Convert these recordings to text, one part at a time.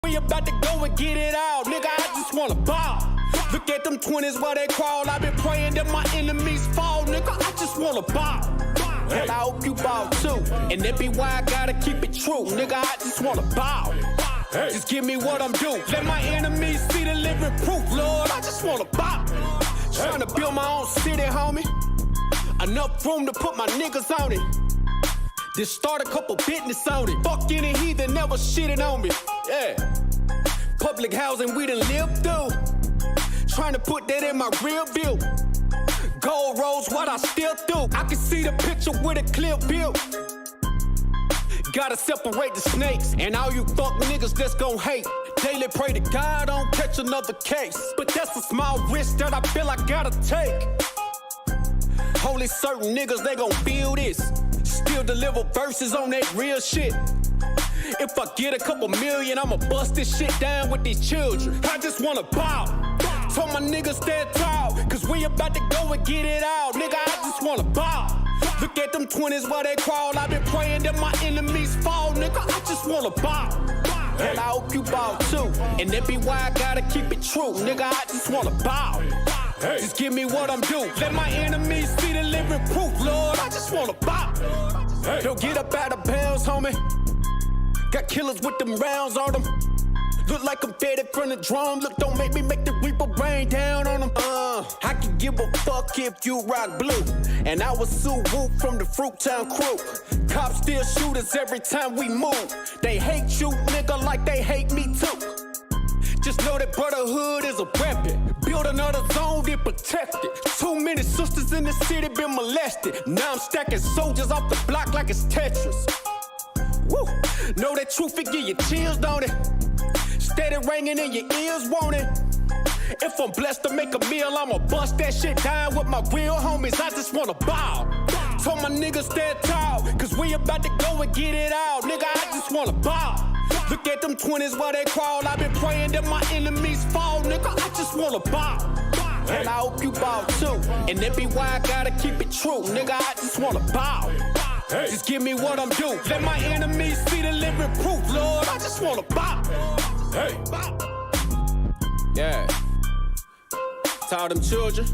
we about to go and get it out. Nigga, I just wanna ball. Look at them 20s while they crawl. I been praying that my enemies fall. Nigga, I just wanna ball. And I hope you ball too. And that be why I gotta keep it true. Nigga, I just wanna ball. Just give me what I'm due. Let my enemies see the living proof, Lord. I just wanna ball. Trying to build my own city, homie. Enough room to put my niggas on it. Just start a couple business on it. Fuck any heathen, never shitting on me. Yeah. Public housing we done lived through. Trying to put that in my rear view. Gold rolls, what I still do. I can see the picture with a clear view. Gotta separate the snakes. And all you fuck niggas that's gon' hate. Daily pray to God don't catch another case. But that's a small risk that I feel I gotta take. Only certain niggas, they gon' feel this. Still deliver verses on that real shit. If I get a couple million, I'ma bust this shit down with these children. I just wanna ball. Told my niggas stand tall, cause we about to go and get it out. Nigga, I just wanna ball. Look at them 20s while they crawl. I been praying that my enemies fall. Nigga, I just wanna ball. And I hope you ball too. And that be why I gotta keep it true. Nigga, I just wanna ball. Just give me what I'm due. Let my enemies see the living proof, Lord. I just wanna ball. Don't get up out of bounds, homie. Got killers with them rounds on them. Look like I'm fed from the drum. Look, don't make me make the reaper rain down on them. I can give a fuck if you rock blue. And I was Sue Woo from the Fruittown crew. Cops still shoot us every time we move. They hate you, nigga, like they hate me too. Just know that brotherhood is a weapon. Build another zone, get protected. Too many sisters in the city been molested. Now I'm stacking soldiers off the block like it's Tetris. Woo! Know that truth, it give you chills, don't it? Steady ringing in your ears, won't it? If I'm blessed to make a meal, I'ma bust that shit down with my real homies. I just wanna ball. Told my niggas stand tall, cause we about to go and get it out. Nigga, I just wanna ball. Look at them 20s while they crawl. I been praying that my enemies fall. Nigga, I just wanna ball. And I hope you ball too. And that be why I gotta keep it true. Nigga, I just wanna ball. Just give me what I'm due. Let my enemies see the living proof, Lord. I just wanna bop. Yeah. To all them children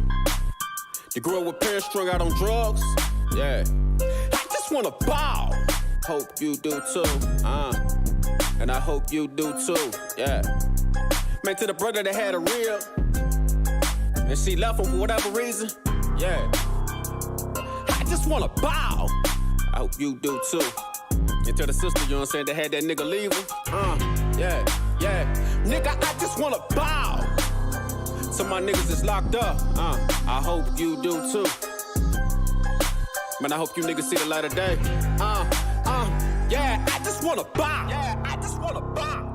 that grew up with parents strung out on drugs. Yeah. I just wanna ball. Hope you do too. And I hope you do too. Yeah. Man, to the brother that had a real and she left him for whatever reason. Yeah. I just wanna ball. I hope you do too. And to the sister, you know what I'm saying, that had that nigga leave him. Yeah. Nigga, I just wanna ball. So my niggas is locked up. I hope you do too. Man, I hope you niggas see the light of day. Yeah, I just wanna ball. Yeah, I just wanna ball.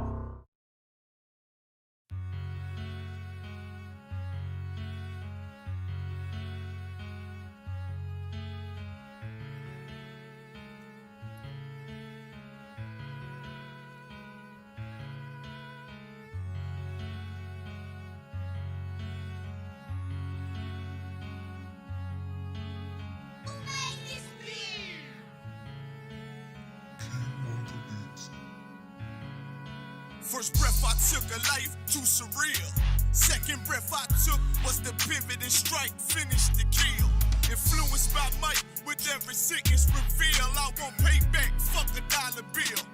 First breath I took, a life too surreal. Second breath I took was the pivot and strike, finish the kill. Influenced by might, with every sentence reveal. I won't pay back, fuck a dollar bill.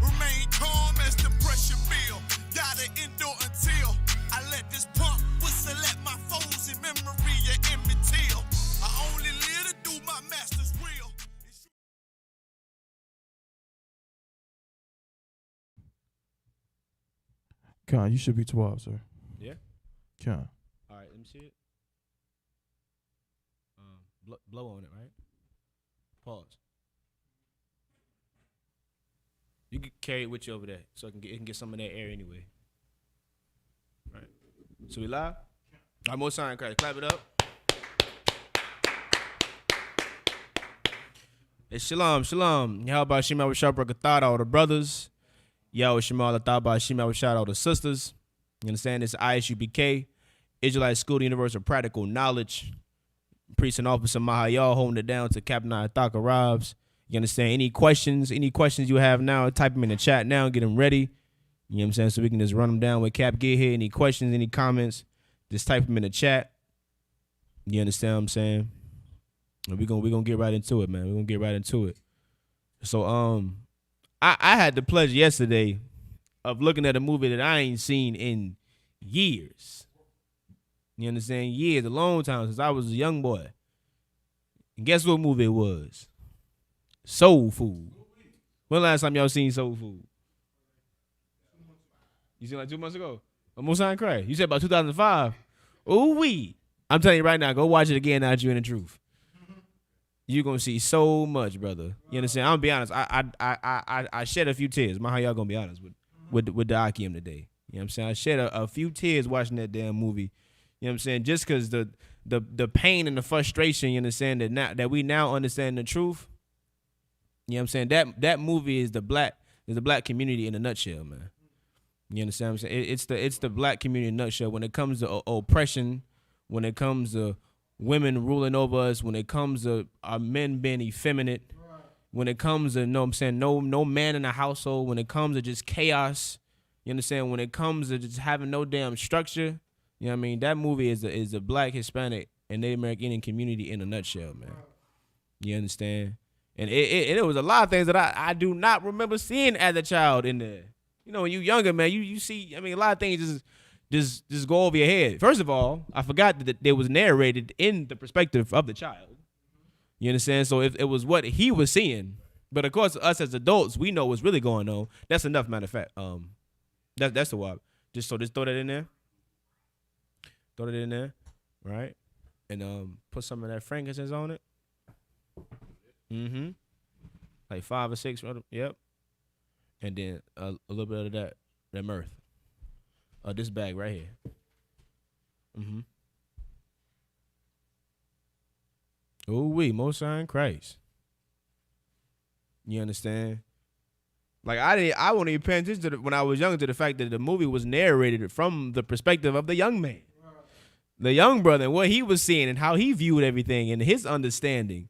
Remain calm as the pressure build. Gotta endure until I let this pump whistle at my foes in memory of Emmett Till. I only live to do my master's will. Con, you should be 12, sir. Yeah? Con. All right, let me see it. Blow on it, right? Pause. You can carry it with you over there so it can get some of that air anyway. Right. So we live? All right, more sign crack. Clap it up. Hey, shalom. Yahweh Shema Rashad Brakatah, all the brothers. Yahweh Shema Lataba Shema Rashad, all the sisters. You understand? This is Isupk, Israelite School of Universal Practical Knowledge. Priest and Officer Mahayal holding it down to Captain Athaka Robs. You understand? Any questions you have now, type them in the chat now, get them ready. You know what I'm saying? So we can just run them down when Cap get here. Any questions, any comments, just type them in the chat. You understand what I'm saying? And we gonna get right into it, man. We're gonna get right into it. So I had the pleasure yesterday of looking at a movie that I ain't seen in years. You understand? Years, a long time since I was a young boy. And guess what movie it was? Soul Food. When last time y'all seen Soul Food? You seen like 2 months ago? Almost on crack. You said about 2005. Ooh wee. I'm telling you right now, go watch it again now that you're in the truth. You're gonna see so much, brother. You understand? I'm gonna be honest. I shed a few tears. How y'all gonna be honest with the Akim today? You know what I'm saying? I shed a few tears watching that damn movie. You know what I'm saying? Just because the pain and the frustration, you understand, that we now understand the truth. You know what I'm saying? That movie is the black community in a nutshell, man. You understand what I'm saying? It's the black community in a nutshell when it comes to oppression, when it comes to women ruling over us, when it comes to our men being effeminate, when it comes to, you know what I'm saying, no man in the household, when it comes to just chaos, you understand, when it comes to just having no damn structure, you know what I mean? That movie is a black, Hispanic, and Native American Indian community in a nutshell, man. You understand? And it was a lot of things that I do not remember seeing as a child in there. You know, when you younger, man, you see, I mean, a lot of things just go over your head. First of all, I forgot that it was narrated in the perspective of the child. You understand? So if it was what he was seeing, but of course, us as adults, we know what's really going on. That's enough, matter of fact. That's the why. Just throw that in there. Throw it in there, right? And put some of that frankincense on it. Mm-hmm. Like 5 or 6, yep. And then a little bit of that mirth. This bag right here. Mm-hmm. Ooh wee, Most High in Christ. You understand? Like I wasn't even paying attention to when I was young to the fact that the movie was narrated from the perspective of the young man, the young brother, and what he was seeing and how he viewed everything and his understanding.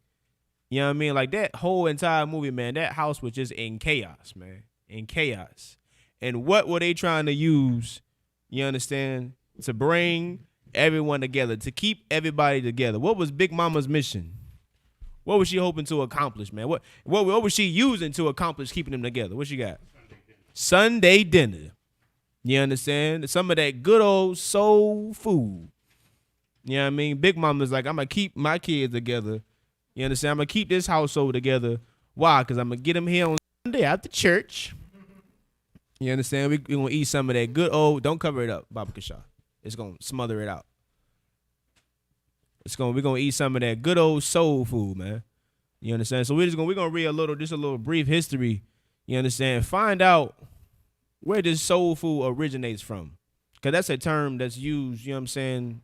You know what I mean? Like that whole entire movie, man. That house was just in chaos, man, in chaos. And what were they trying to use? You understand? To bring everyone together, to keep everybody together. What was Big Mama's mission? What was she hoping to accomplish, man? What was she using to accomplish keeping them together? What she got? Sunday dinner. You understand? Some of that good old soul food. You know what I mean? Big Mama's like, I'm going to keep my kids together. You understand? I'm going to keep this household together. Why? Because I'm going to get them here on Sunday after church. You understand? We're going to eat some of that good old, don't cover it up, Baba Kasha. It's going to smother it out. We're going to eat some of that good old soul food, man. You understand? So we're going to read a little brief history. You understand? Find out where this soul food originates from. Because that's a term that's used, you know what I'm saying,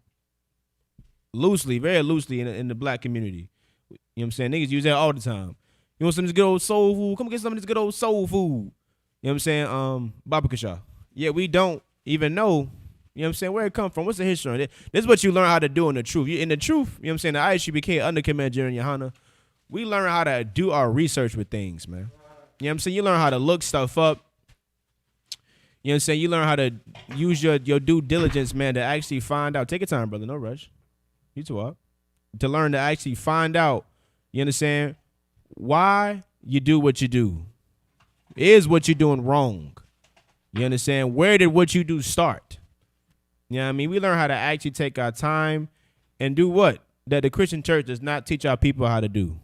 loosely, very loosely in the black community. You know what I'm saying? Niggas use that all the time. You want some of this good old soul food? Come get some of this good old soul food. You know what I'm saying? Baba Kasha. Yeah, we don't even know, you know what I'm saying, where it come from. What's the history on it? This is what you learn how to do in the truth. In the truth, you know what I'm saying, the Isupk under Command General Yohana, we learn how to do our research with things, man. You know what I'm saying? You learn how to look stuff up. You know what I'm saying? You learn how to use your due diligence, man, to actually find out. Take your time, brother. No rush. You too up. To learn to actually find out, you understand, why you do what you do. Is what you're doing wrong? You understand? Where did what you do start? You know what I mean? We learn how to actually take our time and do what? That the Christian church does not teach our people how to do.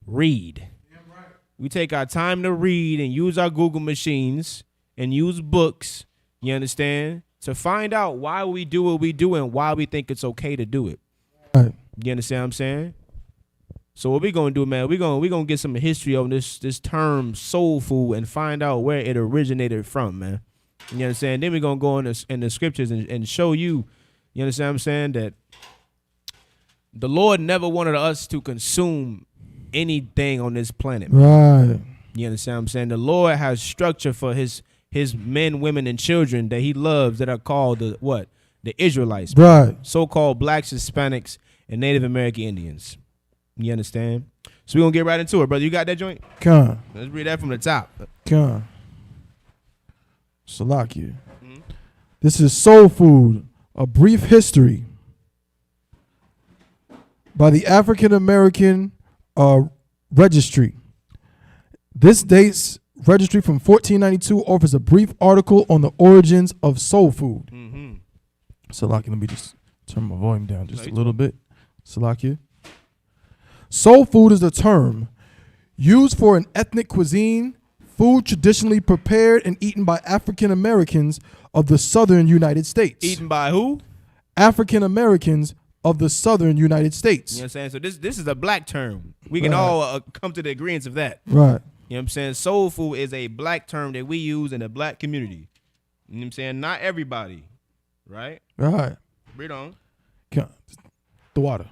Read. Yeah, right. We take our time to read and use our Google machines and use books, you understand, to find out why we do what we do and why we think it's okay to do it. Right. You understand what I'm saying? So what we gonna do, man? We gonna get some history on this term soul food and find out where it originated from, man. You understand? Then we gonna go in the scriptures and show you. You understand what I'm saying? That the Lord never wanted us to consume anything on this planet, man. Right. You understand what I'm saying? The Lord has structure for his men, women, and children that he loves that are called the Israelites. Right. So-called blacks, Hispanics, and Native American Indians. You understand? So we're going to get right into it, brother. You got that joint? Come. Let's read that from the top. Come. Salakia. This is Soul Food, A Brief History by the African American Registry. This dates registry from 1492 offers a brief article on the origins of soul food. Salakia, let me just turn my volume down just a little bit. Salakia. Soul food is a term used for an ethnic cuisine, food traditionally prepared and eaten by African Americans of the southern United States. Eaten by who? African Americans of the southern United States. You know what I'm saying? So this is a black term. We can all come to the agreement of that. Right. You know what I'm saying? Soul food is a black term that we use in the black community. You know what I'm saying? Not everybody. Right? Right. Read on. The water.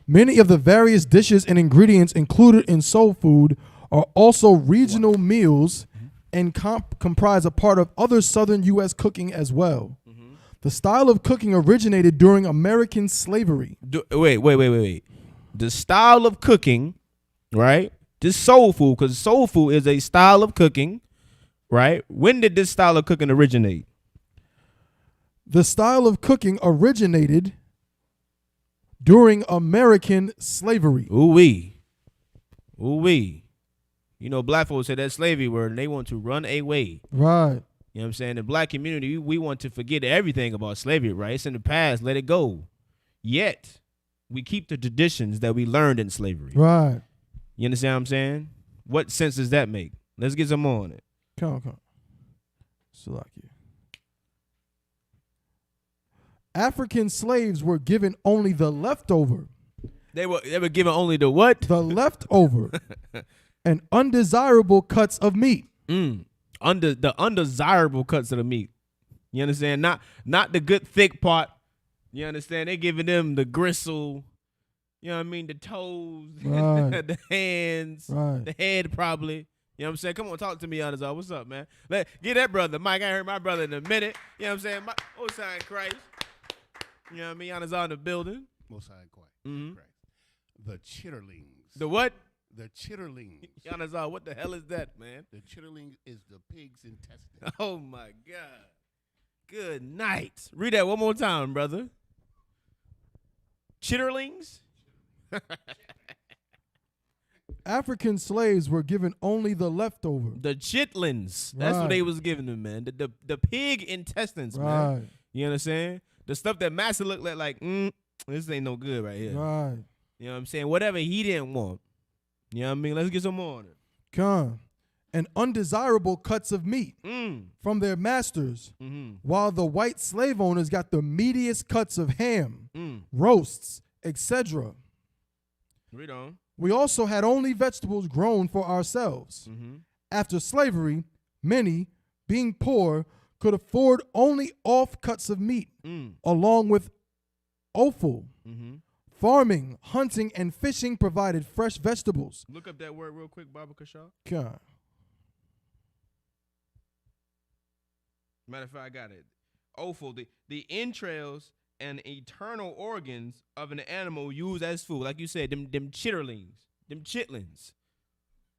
Many of the various dishes and ingredients included in soul food are also regional meals and comprise a part of other southern U.S. cooking as well. The style of cooking originated during American slavery. Wait. The style of cooking, right? This soul food, because soul food is a style of cooking, right? When did this style of cooking originate? The style of cooking originated during American slavery. Ooh-wee. You know, black folks say that slavery word, and they want to run away. Right. You know what I'm saying? The black community, we want to forget everything about slavery, right? It's in the past. Let it go. Yet, we keep the traditions that we learned in slavery. Right. You understand what I'm saying? What sense does that make? Let's get some more on it. Come on. Salakia. African slaves were given only the leftover. They were given only the what? The leftover and undesirable cuts of meat. The undesirable cuts of the meat. You understand? Not the good thick part. You understand? They giving them the gristle. You know what I mean? The toes, right. the hands, right. the head probably. You know what I'm saying? Come on, talk to me, Anazar. What's up, man? Get that brother, Mike. I heard my brother in a minute. You know what I'm saying? Most High in Christ. You know what I mean? Anazar in the building. Most High in Christ. The chitterlings. The what? The chitterlings. Anazar, what the hell is that, man? The chitterling is the pig's intestine. Oh, my God. Good night. Read that one more time, brother. Chitterlings? African slaves were given only the leftover. The chitlins. That's what they was giving them, man. The pig intestines, man. You understand? The stuff that Master looked like, this ain't no good right here. Right. You know what I'm saying? Whatever he didn't want. You know what I mean? Let's get some more on it. Come. And undesirable cuts of meat from their masters, while the white slave owners got the meatiest cuts of ham, roasts, etc. Read on. We also had only vegetables grown for ourselves. After slavery, many, being poor, could afford only off cuts of meat, along with offal. Farming, hunting, and fishing provided fresh vegetables. Look up that word real quick, Baba Kashaw. God. Matter of fact, I got it. Offal, the entrails and eternal organs of an animal used as food. Like you said, them chitterlings, them chitlins.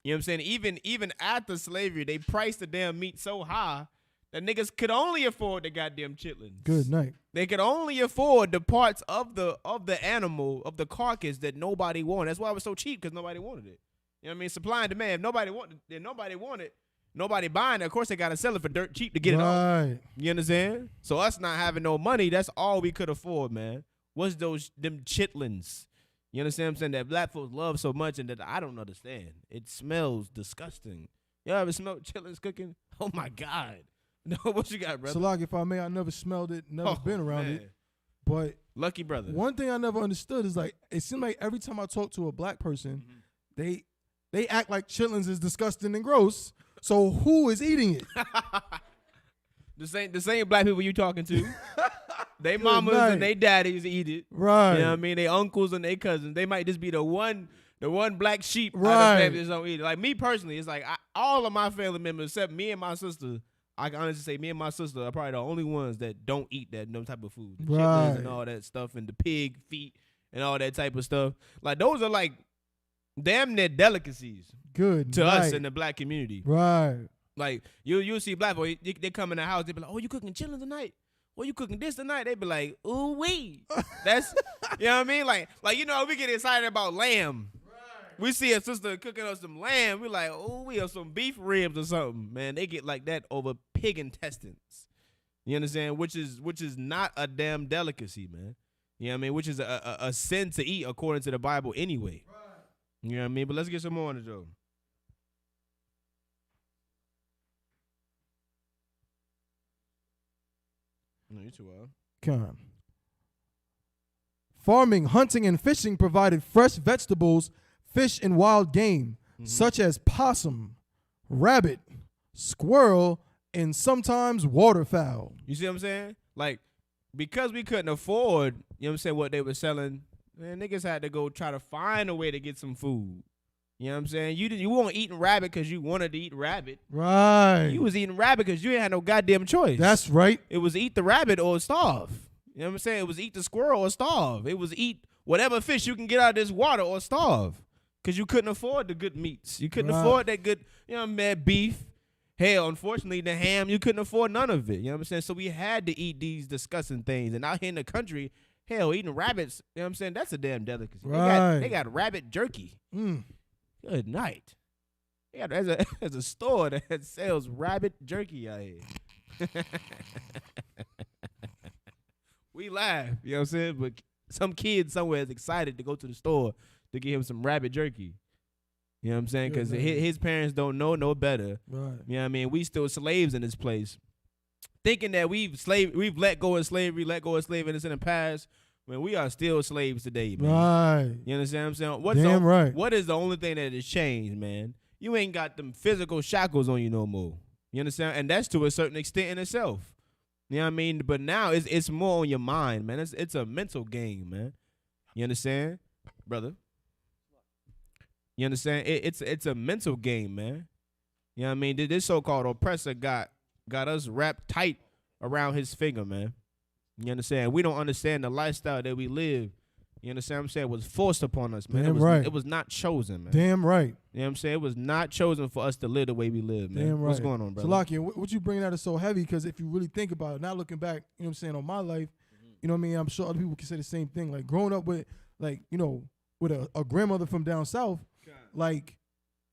You know what I'm saying? Even after slavery, they priced the damn meat so high that niggas could only afford the goddamn chitlins. Good night. They could only afford the parts of the animal, of the carcass that nobody wanted. That's why it was so cheap, because nobody wanted it. You know what I mean? Supply and demand. If nobody wanted, nobody buying it. Of course, they got to sell it for dirt cheap to get it off. You understand? So us not having no money, that's all we could afford, man. What's them chitlins? You understand what I'm saying? That black folks love so much and that I don't understand. It smells disgusting. Y'all ever smelled chitlins cooking? Oh, my God. No, what you got, brother? Salak, if I may, I never smelled it, never been around it. But lucky brother. One thing I never understood is, like, it seemed like every time I talk to a black person, they act like chitlins is disgusting and gross. So who is eating it? The same black people you talking to. They mamas and they daddies eat it. Right. You know what I mean? They uncles and they cousins. They might just be the one black sheep out right. of the family that don't eat it. Like me personally, it's like all of my family members except me and my sister. I can honestly say me and my sister are probably the only ones that don't eat that no type of food. The chitlins and all that stuff and the pig feet and all that type of stuff. Like those are like damn near delicacies. Good to night. us in the black community. Right. Like you'll see black boy, they come in the house, they be like, oh, you cooking chillin' tonight? Well, you cooking this tonight? They be like, ooh wee. That's you know what I mean? Like we get excited about lamb. We see a sister cooking us some lamb. We like, oh, we have some beef ribs or something. Man, they get like that over pig intestines. You understand? Which is not a damn delicacy, man. You know what I mean? Which is a sin to eat according to the Bible anyway. Right. You know what I mean? But let's get some more on the show. No, you too wild. Come on. Farming, hunting, and fishing provided fresh vegetables, fish, and wild game, such as possum, rabbit, squirrel, and sometimes waterfowl. You see what I'm saying? Like, because we couldn't afford, you know what I'm saying, what they were selling, man, niggas had to go try to find a way to get some food. You know what I'm saying? You weren't eating rabbit because you wanted to eat rabbit. Right. You was eating rabbit because you ain't had no goddamn choice. That's right. It was eat the rabbit or starve. You know what I'm saying? It was eat the squirrel or starve. It was eat whatever fish you can get out of this water or starve. Because you couldn't afford the good meats. You couldn't afford that good, you know, man, beef. Hell, unfortunately, the ham, you couldn't afford none of it. You know what I'm saying? So we had to eat these disgusting things. And out here in the country, hell, eating rabbits, you know what I'm saying? That's a damn delicacy. Right. They got rabbit jerky. Mm. Good night. Yeah, there's a store that sells rabbit jerky out here. We laugh, you know what I'm saying? But some kid somewhere is excited to go to the store to get him some rabbit jerky. You know what I'm saying? Because his parents don't know no better. Right. You know what I mean? We still slaves in this place. Thinking that we've let go of slavery, in the past, when we are still slaves today, man. Right. You understand what I'm saying? Damn right. What is the only thing that has changed, man? You ain't got them physical shackles on you no more. You understand? And that's to a certain extent in itself. You know what I mean? But now it's more on your mind, man. It's a mental game, man. You understand, brother? You understand? It's a mental game, man. You know what I mean? This so-called oppressor got us wrapped tight around his finger, man. You understand? We don't understand the lifestyle that we live. You understand what I'm saying? It was forced upon us, man. Damn right. It was not chosen, man. Damn right. You know what I'm saying? It was not chosen for us to live the way we live, man. Damn right. What's going on, brother? Salakia, what you bringing out is so heavy because if you really think about it, now looking back, you know what I'm saying, on my life, you know what I mean? I'm sure other people can say the same thing. Like growing up with, like, you know, with a grandmother from down south, like,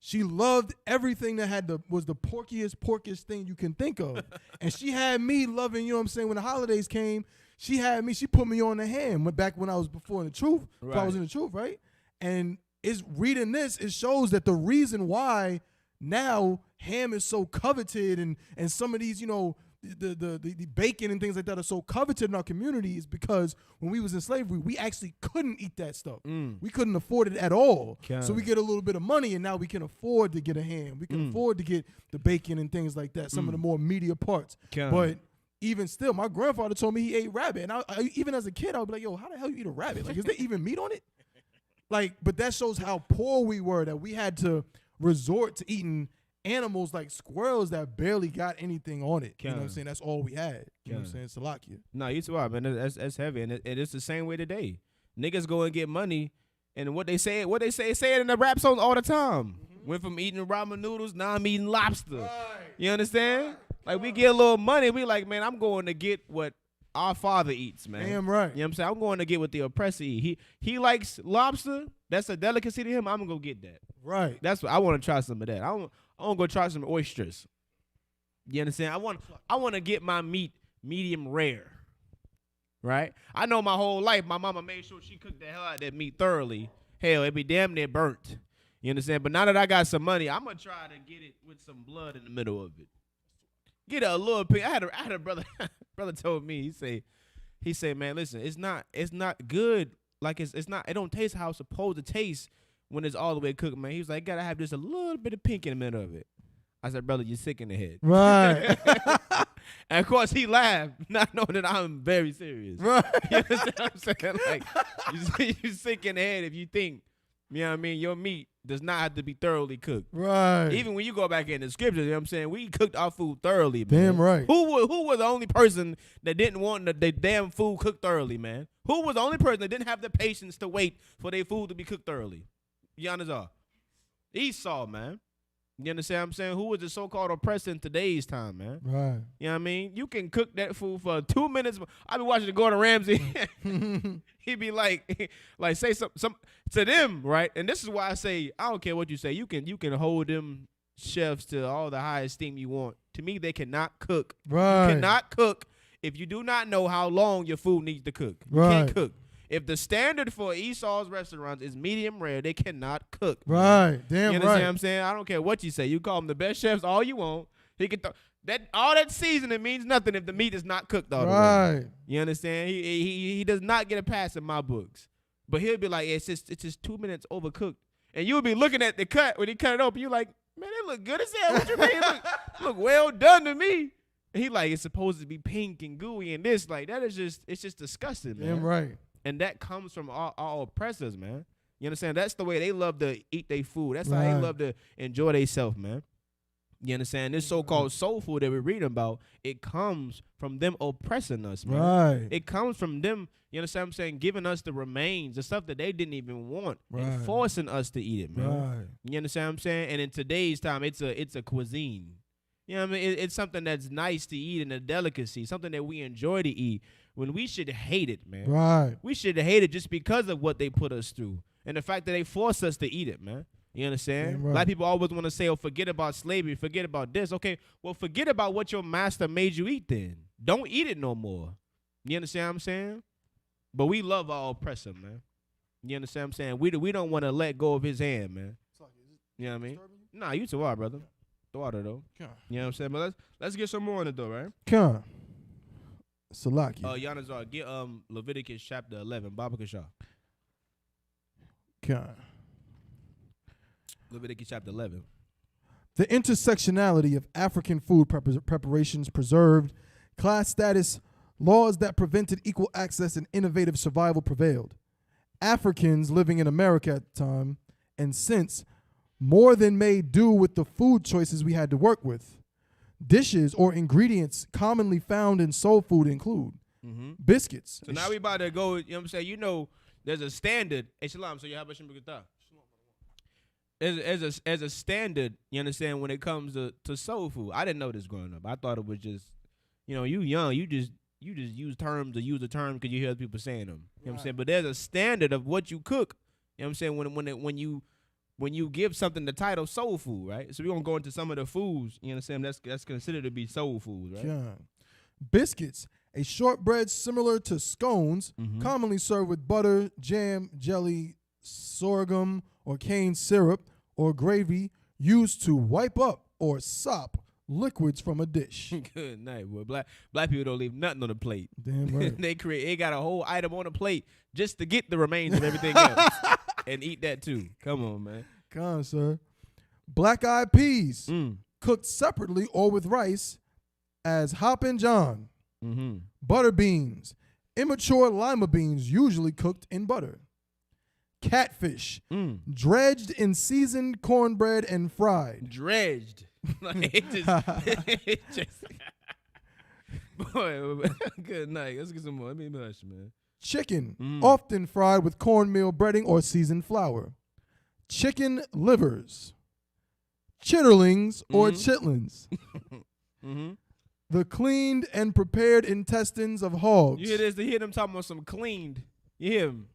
she loved everything that was the porkiest thing you can think of. And she had me loving, you know what I'm saying, when the holidays came, she put me on the ham back when I was before in the truth. Right. I was in the truth, right? And it's reading this, it shows that the reason why now ham is so coveted and some of these, you know, the bacon and things like that are so coveted in our community is because when we was in slavery, we actually couldn't eat that stuff. We couldn't afford it at all. So we get a little bit of money and now we can afford to get a ham. We can afford to get the bacon and things like that, some of the more meatier parts. But even still, my grandfather told me he ate rabbit. And I even as a kid, I would be like, yo, how the hell you eat a rabbit? Like, is there even meat on it? Like, but that shows how poor we were, that we had to resort to eating animals like squirrels that barely got anything on it. You know what I'm saying? That's all we had. You know what I'm saying? Salakia. No, you too are, man. That's heavy. And it's the same way today. Niggas go and get money, and what they say it in the rap songs all the time. Went from eating ramen noodles, now I'm eating lobster. Right. You understand? Like, we get a little money, we like, man, I'm going to get what our father eats, man. Damn right. You know what I'm saying? I'm going to get what the oppressor eat. He likes lobster. That's a delicacy to him. I'm going to go get that. Right. That's what I want to try some of that. I want to go try some oysters. You understand? I want to get my meat medium rare. Right? I know my whole life my mama made sure she cooked the hell out of that meat thoroughly. Hell, it be damn near burnt. You understand? But now that I got some money, I'm going to try to get it with some blood in the middle of it. Get a little bit. I had a brother brother told me, he say, man, listen, it's not good. Like it's not, it don't taste how it's supposed to taste when it's all the way cooked, man. He was like, gotta have just a little bit of pink in the middle of it. I said, brother, you're sick in the head. Right. And of course he laughed, not knowing that I'm very serious. Right. You understand what I'm saying? Like, you're sick in the head if you think, you know what I mean, your meat does not have to be thoroughly cooked. Right. Even when you go back in the scriptures, you know what I'm saying, we cooked our food thoroughly, man. Damn right. Who was the only person that didn't want the damn food cooked thoroughly, man? Who was the only person that didn't have the patience to wait for their food to be cooked thoroughly? Be honest, Esau, man. You understand what I'm saying? Who is the so-called oppressor in today's time, man? Right. You know what I mean? You can cook that food for 2 minutes. I be watching the Gordon Ramsay. He be like say some to them, right? And this is why I say I don't care what you say. You can hold them chefs to all the high esteem you want. To me, they cannot cook. Right. You cannot cook if you do not know how long your food needs to cook. You Right. can't cook. If the standard for Esau's restaurants is medium rare, they cannot cook. Right. Damn You understand right. what I'm saying? I don't care what you say. You call them the best chefs all you want. He can all that seasoning means nothing if the meat is not cooked all the way. Right. You understand? He does not get a pass in my books. But he'll be like, it's just 2 minutes overcooked. And you'll be looking at the cut when he cut it open. You like, man, they look good as hell. What you mean? Look well done to me. And he like, it's supposed to be pink and gooey and this. Like, that is it's just disgusting, man. Damn right. And that comes from our oppressors, man. You understand? That's the way they love to eat their food. That's how they Right. love to enjoy themselves, man. You understand? This so-called soul food that we're reading about, it comes from them oppressing us, man. Right. It comes from them, you understand what I'm saying, giving us the remains, the stuff that they didn't even want, and Right. forcing us to eat it, man. Right. You understand what I'm saying? And in today's time, it's a cuisine. You know what I mean? It's something that's nice to eat and a delicacy, something that we enjoy to eat when we should hate it, man. Right. We should hate it just because of what they put us through and the fact that they force us to eat it, man. You understand? Damn right. Black people always want to say, oh, forget about slavery, forget about this. Okay, well, forget about what your master made you eat then. Don't eat it no more. You understand what I'm saying? But we love our oppressor, man. You understand what I'm saying? We don't want to let go of his hand, man. You know what I mean? Nah, you too hard, brother. The water, though. You know what I'm saying? But let's get some more on it, though, right? Come. Salaki. Yanazar, get Leviticus chapter 11, Baba Kasha. Come. Leviticus chapter 11. The intersectionality of African food preparations preserved, class status, laws that prevented equal access and innovative survival prevailed. Africans living in America at the time and since more than made do with the food choices we had to work with. Dishes or ingredients commonly found in soul food include biscuits. So now we about to go, you know what I'm saying? You know, there's a standard. Hey, Shalom, so you have a Shimbukata. As a standard, you understand, when it comes to soul food. I didn't know this growing up. I thought it was just, you know, you young, you just use terms or use a term because you hear people saying them. You know what I'm saying? But there's a standard of what you cook. You know what I'm saying? When you give something the title soul food, right? So we're gonna go into some of the foods, you understand, that's considered to be soul food, right? Yeah. Biscuits, a shortbread similar to scones, commonly served with butter, jam, jelly, sorghum, or cane syrup, or gravy, used to wipe up or sop liquids from a dish. Good night, boy. Black people don't leave nothing on the plate. Damn right. They got a whole item on the plate just to get the remains of everything else and eat that too. Come on, man. Come on, sir. Black-eyed peas, cooked separately or with rice as hoppin' john. Butter beans, immature lima beans usually cooked in butter. Catfish, dredged in seasoned cornbread and fried. Dredged. Like it just boy, good night. Let's get some more. Let me hush, man. Chicken, often fried with cornmeal breading or seasoned flour. Chicken livers. Chitterlings or chitlins. The cleaned and prepared intestines of hogs. You hear this? You hear them talking about some cleaned. You hear them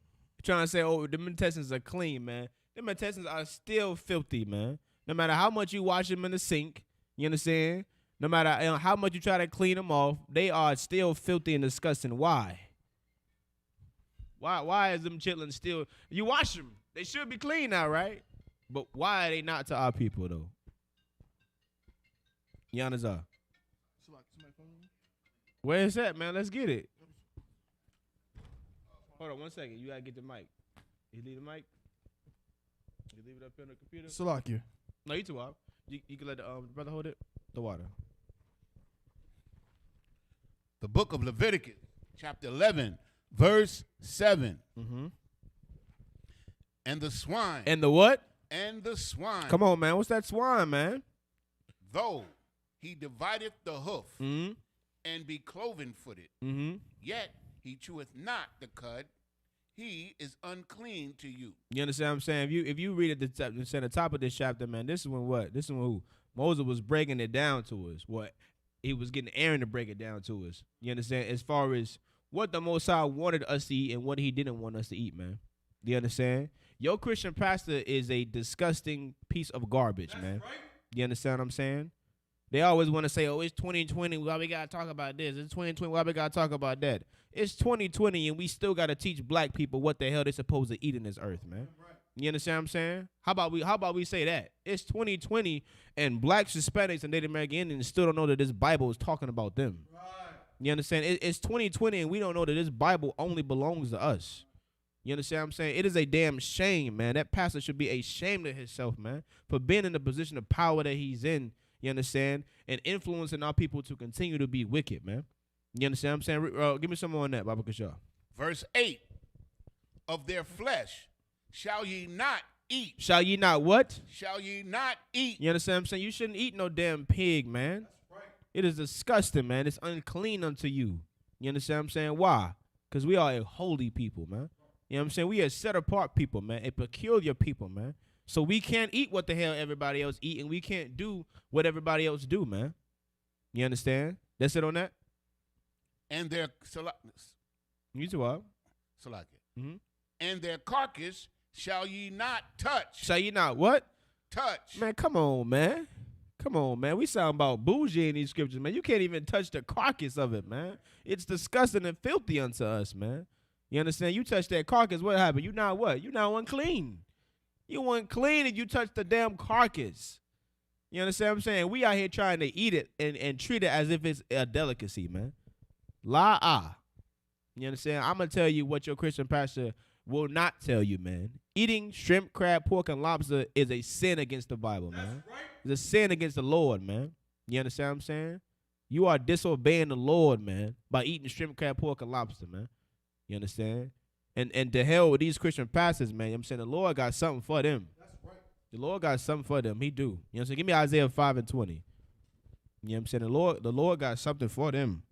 trying to say, oh, them intestines are clean, man. Them intestines are still filthy, man. No matter how much you wash them in the sink, you understand? No matter how much you try to clean them off, they are still filthy and disgusting. Why? Why is them chitlins still? You wash them. They should be clean now, right? But why are they not to our people, though? Yanazar. Where is that, man? Let's get it. Hold on 1 second. You got to get the mic. You leave the mic? You leave it up here on the computer? Salakia. No, you too off. You can let the brother hold it. The water. The book of Leviticus, chapter 11, verse 7. And the swine. And the what? And the swine. Come on, man. What's that swine, man? Though he divideth the hoof and be cloven footed, yet he cheweth not the cud, he is unclean to you. You understand what I'm saying? If you read at the top of this chapter, man, this is when what? This is when who? Moses was breaking it down to us. What? He was getting Aaron to break it down to us. You understand? As far as what the Most High wanted us to eat and what he didn't want us to eat, man. You understand? Your Christian pastor is a disgusting piece of garbage, man. Right. You understand what I'm saying? They always want to say, oh, it's 2020, why we got to talk about this? It's 2020, why we got to talk about that? It's 2020, and we still got to teach black people what the hell they're supposed to eat in this earth, man. Right. You understand what I'm saying? How about we say that? It's 2020, and blacks, Hispanics, and Native American Indians still don't know that this Bible is talking about them. Right. You understand? It's 2020, and we don't know that this Bible only belongs to us. You understand what I'm saying? It is a damn shame, man. That pastor should be ashamed of himself, man, for being in the position of power that he's in. You understand? And influencing our people to continue to be wicked, man. You understand what I'm saying? Give me some more on that, Baba Kashaw. Verse 8, of their flesh shall ye not eat. Shall ye not what? Shall ye not eat. You understand what I'm saying? You shouldn't eat no damn pig, man. That's right. It is disgusting, man. It's unclean unto you. You understand what I'm saying? Why? Because we are a holy people, man. You know what I'm saying? We are set apart people, man. A peculiar people, man. So we can't eat what the hell everybody else eat, and we can't do what everybody else do, man. You understand? That's it on that? And their You too, Bob. Mm-hmm. And their carcass shall ye not touch. Shall ye not what? Touch. Man, come on, man. Come on, man. We sound about bougie in these scriptures, man. You can't even touch the carcass of it, man. It's disgusting and filthy unto us, man. You understand? You touch that carcass, what happened? You now what? You now unclean. You unclean if you touch the damn carcass. You understand what I'm saying? We out here trying to eat it and treat it as if it's a delicacy, man. La-ah. You understand? I'm going to tell you what your Christian pastor will not tell you, man. Eating shrimp, crab, pork, and lobster is a sin against the Bible, man. Right. It's a sin against the Lord, man. You understand what I'm saying? You are disobeying the Lord, man, by eating shrimp, crab, pork, and lobster, man. You understand? And to hell with these Christian pastors, man. You know what I'm saying? The Lord got something for them. That's right. The Lord got something for them. He do. You know what I'm saying? Give me Isaiah 5:20. You know what I'm saying? The Lord got something for them.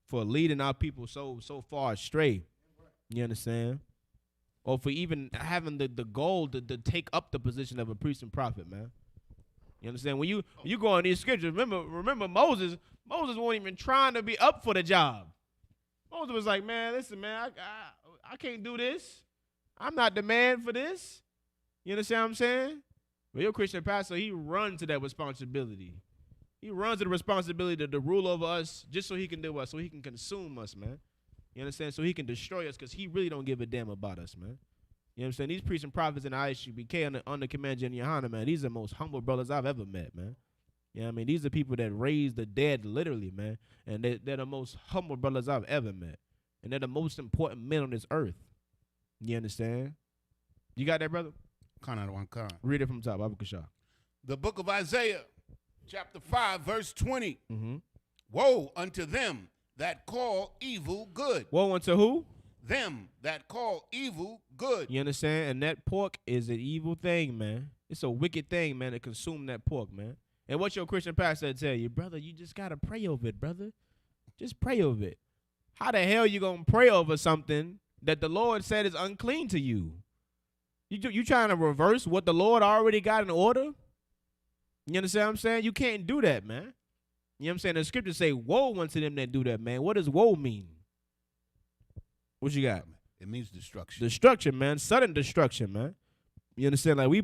For leading our people so far astray. You understand? Or for even having the goal to take up the position of a priest and prophet, man. You understand? When you go on these scriptures, remember Moses wasn't even trying to be up for the job. Moses was like, man, listen, man, I can't do this. I'm not the man for this. You understand what I'm saying? But your Christian pastor, he runs to that responsibility. He runs to the responsibility to rule over us just so he can do what? So he can consume us, man. You understand? So he can destroy us because he really don't give a damn about us, man. You know what I'm saying? These priests and prophets in the Isupk under command Jenny Yohana, man, these are the most humble brothers I've ever met, man. You know what I mean? These are people that raise the dead literally, man. And they're the most humble brothers I've ever met. And they're the most important men on this earth. You understand? You got that, brother? One. Read it from the top. Abu Kasha. The book of Isaiah, chapter 5, verse 20. Mm-hmm. Woe unto them that call evil good. Woe unto who? Them that call evil good. You understand? And that pork is an evil thing, man. It's a wicked thing, man, to consume that pork, man. And what your Christian pastor tell you, brother, you just got to pray over it, brother. Just pray over it. How the hell you going to pray over something that the Lord said is unclean to you? You trying to reverse what the Lord already got in order? You understand what I'm saying? You can't do that, man. You know what I'm saying? The scriptures say, woe unto them that do that, man. What does woe mean? What you got? It means destruction. Destruction, man. Sudden destruction, man. You understand? Like we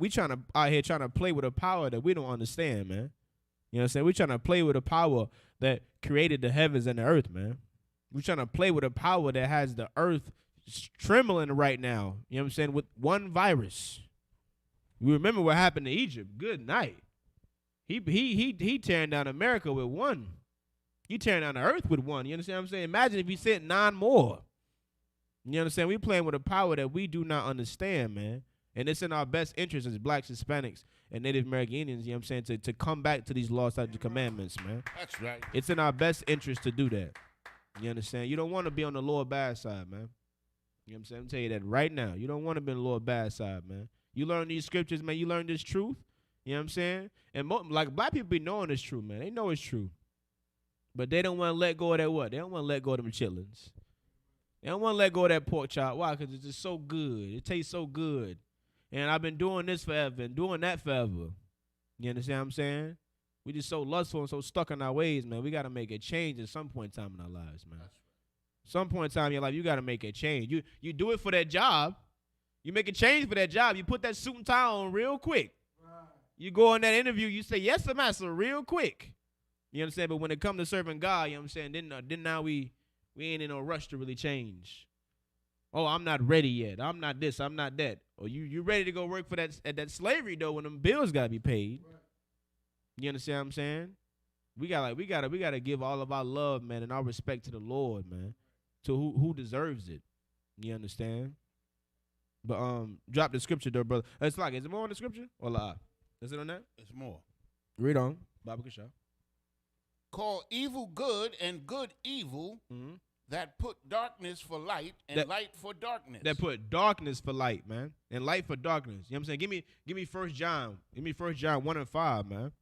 trying to out here trying to play with a power that we don't understand, man. You know what I'm saying? We trying to play with a power that created the heavens and the earth, man. We trying to play with a power that has the earth trembling right now. You know what I'm saying? With one virus. You remember what happened to Egypt? Good night. He tearing down America with one. He tearing down the earth with one. You understand what I'm saying? Imagine if he sent 9 more. You understand? We playing with a power that we do not understand, man. And it's in our best interest as blacks, Hispanics, and Native American Indians, you know what I'm saying, to come back to these laws, statutes, commandments, man. That's right. It's in our best interest to do that. You understand? You don't want to be on the Lord bad side, man. You know what I'm saying? I'm telling you that right now. You don't want to be on the Lord bad side, man. You learn these scriptures, man. You learn this truth. You know what I'm saying? And like black people be knowing it's true, man. They know it's true. But they don't want to let go of that what? They don't want to let go of them chitlins. They don't want to let go of that pork chop. Why? Because it's just so good. It tastes so good. And I've been doing this forever and doing that forever. You understand what I'm saying? We just so lustful and so stuck in our ways, man. We got to make a change at some point in time in our lives, man. Some point in time in your life, you got to make a change. You do it for that job. You make a change for that job. You put that suit and tie on real quick. You go in that interview, you say, yes, sir, master, real quick. You understand? But when it comes to serving God, you know what I'm saying, then now we ain't in no rush to really change. Oh, I'm not ready yet. I'm not this. I'm not that. Or you ready to go work for that slavery though when them bills gotta be paid. Right. You understand what I'm saying? We gotta give all of our love, man, and our respect to the Lord, man, to who deserves it. You understand? But drop the scripture though, brother. It's like, is it more on the scripture or la? Is it on that? It's more. Read on, Baba Kasha. Call evil good and good evil. Mm-hmm. That put darkness for light and light for darkness. That put darkness for light, man, and light for darkness. You know what I'm saying? Give me 1 John. Give me 1 John 1 and 5, man.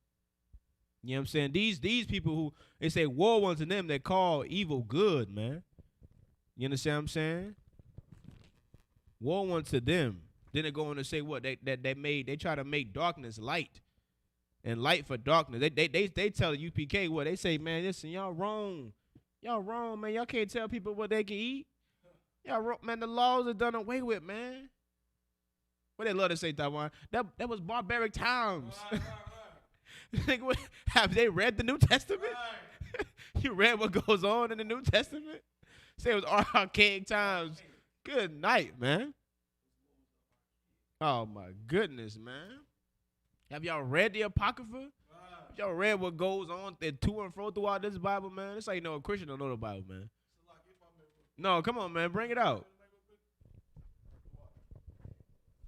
You know what I'm saying? These people who they say woe unto them that call evil good, man. You understand what I'm saying? Woe unto them. Then they go on to say what they try to make darkness light, and light for darkness. They tell UPK what they say, man. Listen, y'all wrong. Y'all wrong, man. Y'all can't tell people what they can eat. Y'all wrong, man. The laws are done away with, man. What they love to say, Taiwan? That was barbaric times. Right. Have they read the New Testament? Right. You read what goes on in the New Testament? Say it was archaic times. Good night, man. Oh, my goodness, man. Have y'all read the Apocrypha? Y'all read what goes on to and fro throughout this Bible, man? It's like, you know, a Christian don't know the Bible, man. No, come on, man. Bring it out.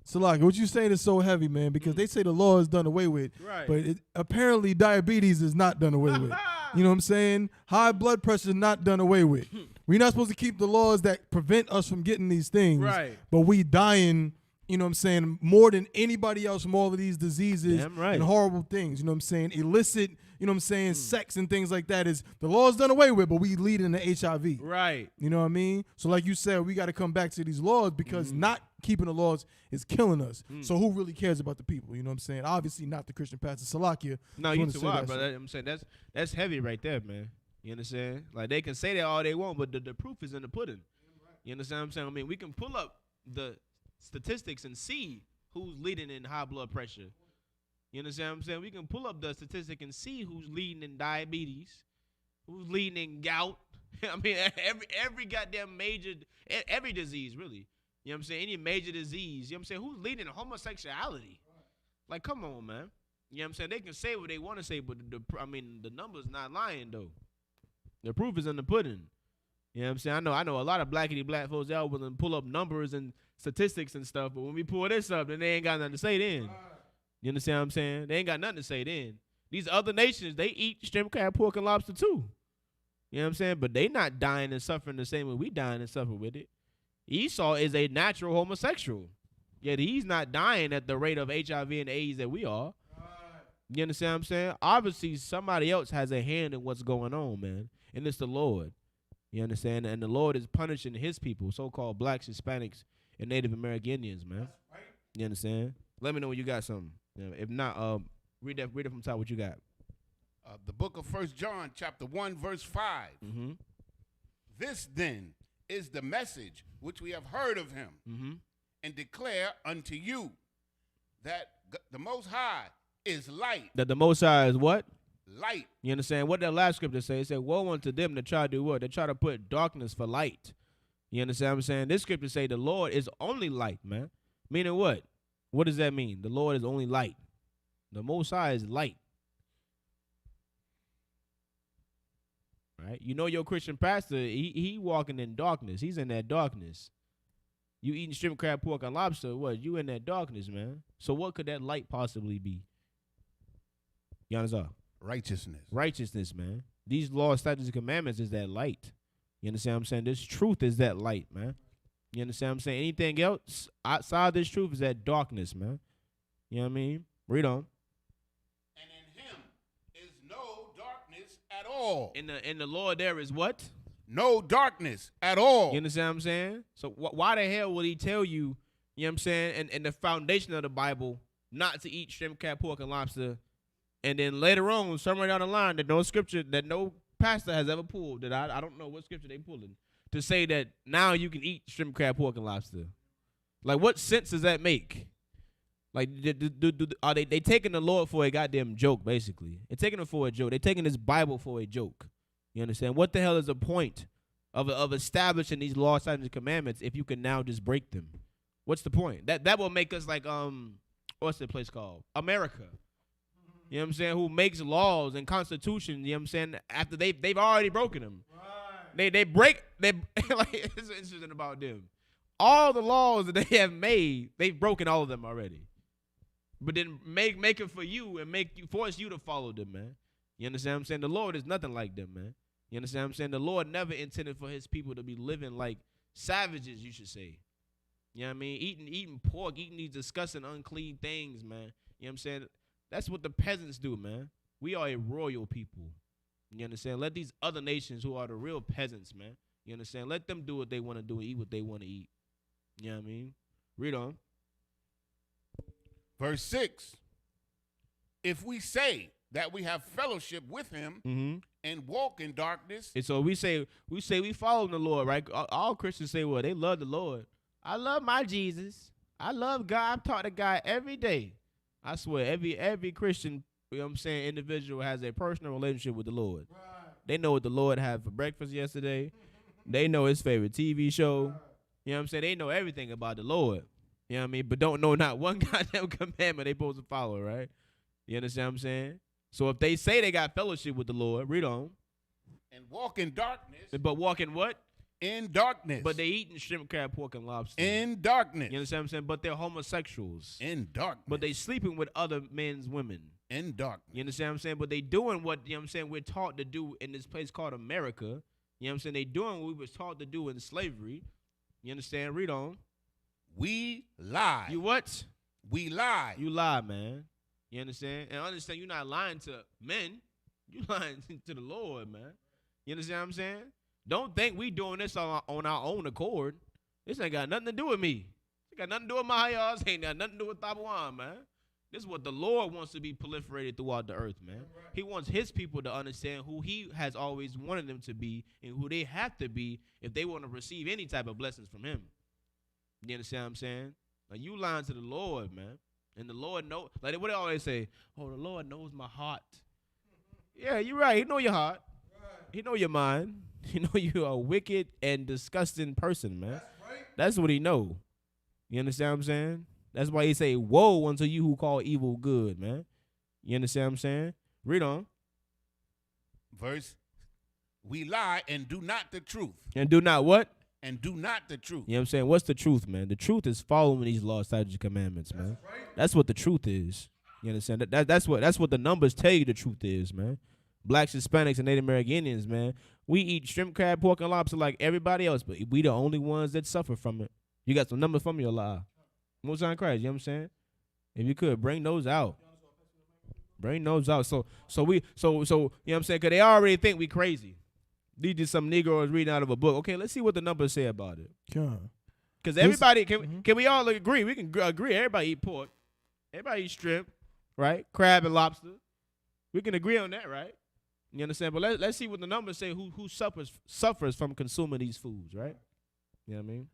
Salaki, what you saying is so heavy, man, because they say the law is done away with. Right. But apparently diabetes is not done away with. You know what I'm saying? High blood pressure is not done away with. We're not supposed to keep the laws that prevent us from getting these things. Right. But we dying, you know what I'm saying, more than anybody else from all of these diseases and horrible things. You know what I'm saying? Illicit, you know what I'm saying, sex and things like that is the law's done away with, but we lead into HIV. Right. You know what I mean? So like you said, we got to come back to these laws because not keeping the laws is killing us. So who really cares about the people? You know what I'm saying? Obviously not the Christian pastor Salakia. No, you too hard, brother. I'm saying that's heavy right there, man. You understand? Like they can say that all they want, but the proof is in the pudding. You understand what I'm saying? I mean, we can pull up the statistics and see who's leading in high blood pressure. You understand what I'm saying? We can pull up the statistic and see who's leading in diabetes, who's leading in gout. I mean, every goddamn major, every disease, really. You know what I'm saying? Any major disease. You know what I'm saying? Who's leading in homosexuality? Like, come on, man. You know what I'm saying? They can say what they want to say, but the numbers not lying, though. The proof is in the pudding. You know what I'm saying? I know a lot of black folks out willing to pull up numbers and statistics and stuff, but when we pull this up, then they ain't got nothing to say then. You understand what I'm saying? They ain't got nothing to say then. These other nations, they eat shrimp, crab, pork, and lobster too. You know what I'm saying? But they not dying and suffering the same way we dying and suffering with it. Esau is a natural homosexual, yet he's not dying at the rate of HIV and AIDS that we are. You understand what I'm saying? Obviously, somebody else has a hand in what's going on, man, and it's the Lord. You understand? And the Lord is punishing his people, so-called blacks, Hispanics, and Native American Indians, man. Right. You understand? Let me know when you got something. If not, read it from top. What you got? The book of 1 John, chapter 1, verse 5. Mm-hmm. This then is the message which we have heard of him, and declare unto you that the Most High is light. That the Most High is what? Light. You understand? What that last scripture say? It said, woe unto them that try to do what? They try to put darkness for light. You understand what I'm saying? This scripture say the Lord is only light, man. Meaning what? What does that mean? The Lord is only light. The Most High is light. Right? You know your Christian pastor, he walking in darkness. He's in that darkness. You eating shrimp, crab, pork, and lobster, what? You in that darkness, man. So what could that light possibly be? You understand? Righteousness. Righteousness, man. These laws, statutes, and commandments is that light. You understand what I'm saying? This truth is that light, man. You understand what I'm saying? Anything else outside this truth is that darkness, man. You know what I mean? Read on. And in him is no darkness at all. In the Lord there is what? no darkness at all. You understand what I'm saying? So why the hell would he tell you, you know what I'm saying, and the foundation of the Bible, not to eat shrimp, crab, pork, and lobster, and then later on, somewhere down the line, that no scripture, that no pastor has ever pulled, that I don't know what scripture they pulling, to say that now you can eat shrimp, crab, pork, and lobster. Like, what sense does that make? Like, are they taking the Lord for a goddamn joke, basically? They're taking him for a joke. They're taking this Bible for a joke. You understand? What the hell is the point of establishing these laws, statutes, and commandments if you can now just break them? What's the point? That will make us like, what's the place called? America. You know what I'm saying? Who makes laws and constitutions, you know what I'm saying, after they've already broken them. Right. They like, it's interesting about them. All the laws that they have made, they've broken all of them already. But then make it for you and force you to follow them, man. You understand what I'm saying? The Lord is nothing like them, man. You understand what I'm saying? The Lord never intended for his people to be living like savages, you should say. You know what I mean? Eating pork, eating these disgusting, unclean things, man. You know what I'm saying? That's what the peasants do, man. We are a royal people. You understand? Let these other nations who are the real peasants, man. You understand? Let them do what they want to do and eat what they want to eat. You know what I mean? Read on. Verse 6. If we say that we have fellowship with him and walk in darkness. And so we say we follow the Lord, right? All Christians say, well, they love the Lord. I love my Jesus. I love God. I talk to God every day. I swear, every Christian, you know what I'm saying, individual has a personal relationship with the Lord. Right. They know what the Lord had for breakfast yesterday. They know his favorite TV show. Right. You know what I'm saying? They know everything about the Lord. You know what I mean? But don't know not one goddamn commandment they supposed to follow, right? You understand what I'm saying? So if they say they got fellowship with the Lord, read on. And walk in darkness. But walk in what? In darkness. But they eating shrimp, crab, pork, and lobster. In darkness. You understand what I'm saying? But they're homosexuals. In darkness. But they sleeping with other men's women. In darkness. You understand what I'm saying? But they doing what, you know what I'm saying, we're taught to do in this place called America. You know what I'm saying? They doing what we was taught to do in slavery. You understand? Read on. We lie. You what? We lie. You lie, man. You understand? And understand you're not lying to men. You lying to the Lord, man. You understand what I'm saying? Don't think we doing this on our own accord. This ain't got nothing to do with me. It got nothing to do with my house. Ain't got nothing to do with Tabuan, man. This is what the Lord wants to be proliferated throughout the earth, man. Right. He wants his people to understand who he has always wanted them to be and who they have to be if they want to receive any type of blessings from him. You understand what I'm saying? Like, you lying to the Lord, man. And the Lord knows, like what they always say, oh, the Lord knows my heart. Yeah, you're right. He know your heart. Right. He know your mind. He know you're a wicked and disgusting person, man. That's right. That's what he know. You understand what I'm saying? That's why he say, woe unto you who call evil good, man. You understand what I'm saying? Read on. Verse, we lie and do not the truth. And do not what? And do not the truth. You know what I'm saying? What's the truth, man? The truth is following these laws, statutes, and commandments, man. That's right. That's what the truth is. You understand? That's what the numbers tell you the truth is, man. Blacks, Hispanics, and Native American Indians, man. We eat shrimp, crab, pork, and lobster like everybody else, but we the only ones that suffer from it. You got some numbers from your lie. Most on Christ, you know what I'm saying? If you could, bring those out. Bring those out. So you know what I'm saying? Because they already think we crazy. These just some Negroes reading out of a book. Okay, let's see what the numbers say about it. Because everybody, can we all agree? We can agree. Everybody eat pork. Everybody eat shrimp, right? Crab and lobster. We can agree on that, right? You understand? But let's see what the numbers say who suffers from consuming these foods, right? You know what I mean?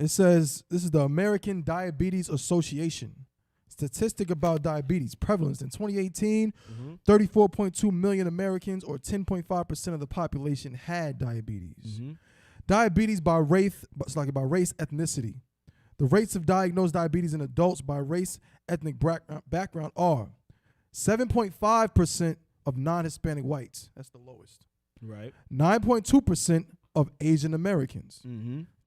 It says, this is the American Diabetes Association. Statistic about diabetes prevalence in 2018, 34.2 million Americans, or 10.5% of the population, had diabetes. Diabetes by race, ethnicity. The rates of diagnosed diabetes in adults by race, ethnic background are 7.5% of non-Hispanic whites. That's the lowest. Right. 9.2% of Asian Americans.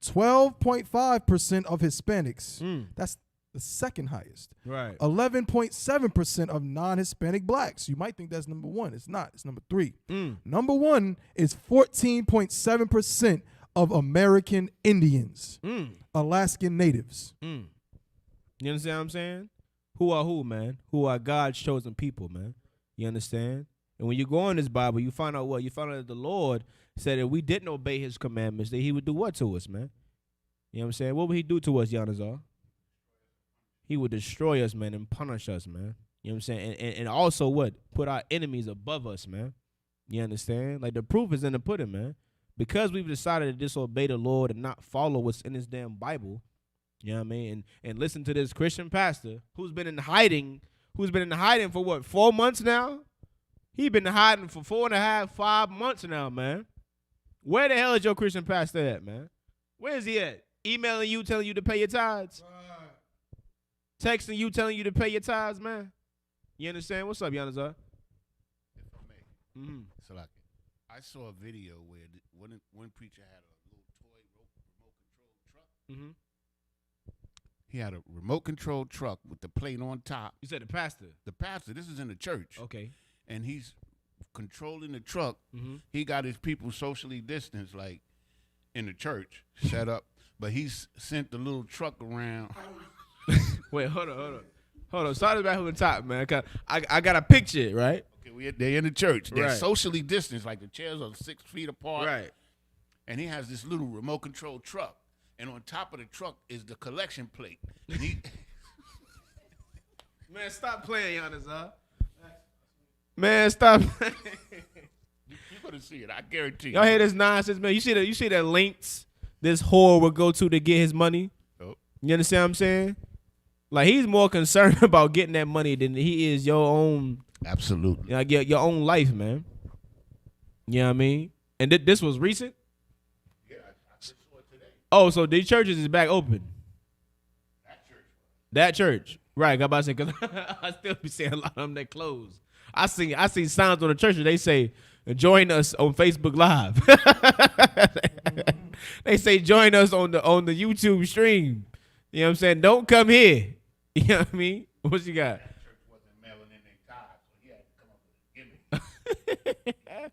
12.5% of Hispanics. That's the second highest. Right. 11.7% of non-Hispanic blacks. You might think that's number one. It's not. It's number three. Number one is 14.7% of American Indians, Alaskan natives. You understand what I'm saying? Who are who, man? Who are God's chosen people, man? You understand? And when you go in this Bible, you find out what? You find out that the Lord said if we didn't obey his commandments, that he would do what to us, man? You know what I'm saying? What would he do to us, Yanazar? He would destroy us, man, and punish us, man. You know what I'm saying? And also what? Put our enemies above us, man. You understand? Like the proof is in the pudding, man. Because we've decided to disobey the Lord and not follow what's in this damn Bible, you know what I mean? And listen to this Christian pastor who's been in hiding for what, 4 months now? He been hiding for 4.5, 5 months now, man. Where the hell is your Christian pastor at, man? Where is he at? Emailing you, telling you to pay your tithes? Texting you, telling you to pay your tithes, man? You understand? What's up, Yanazar? If I may. Salaki. I saw a video where one preacher had a little toy remote control truck. He had a remote control truck with the plate on top. You said the pastor? The pastor. This is in the church. Okay. And he's controlling the truck. He got his people socially distanced, like in the church, set up. But he's sent the little truck around. Wait, hold on. Start back from the top, man. 'Cause I got a picture, right? Okay, they're in the church. They're Right. socially distanced, like the chairs are 6 feet apart. Right. And he has this little remote control truck. And on top of the truck is the collection plate. And he Man, stop playing, Yanazar. Man, stop playing. You're gonna see it, I guarantee you. Y'all hear this nonsense, man? You see that links this whore would go to get his money? Oh. You understand what I'm saying? Like, he's more concerned about getting that money than he is your own, Absolutely. like your own life, man. You know what I mean? And this was recent? Yeah, I just saw it today. Oh, so these churches is back open. That church. Right, got about to say, because I still be seeing a lot of them that closed. I see signs on the churches, they say, join us on Facebook Live. They say, join us on the YouTube stream. You know what I'm saying? Don't come here. You know what I mean? What you got? That church wasn't mailing in their tithes, so he had to come up with a gimmick.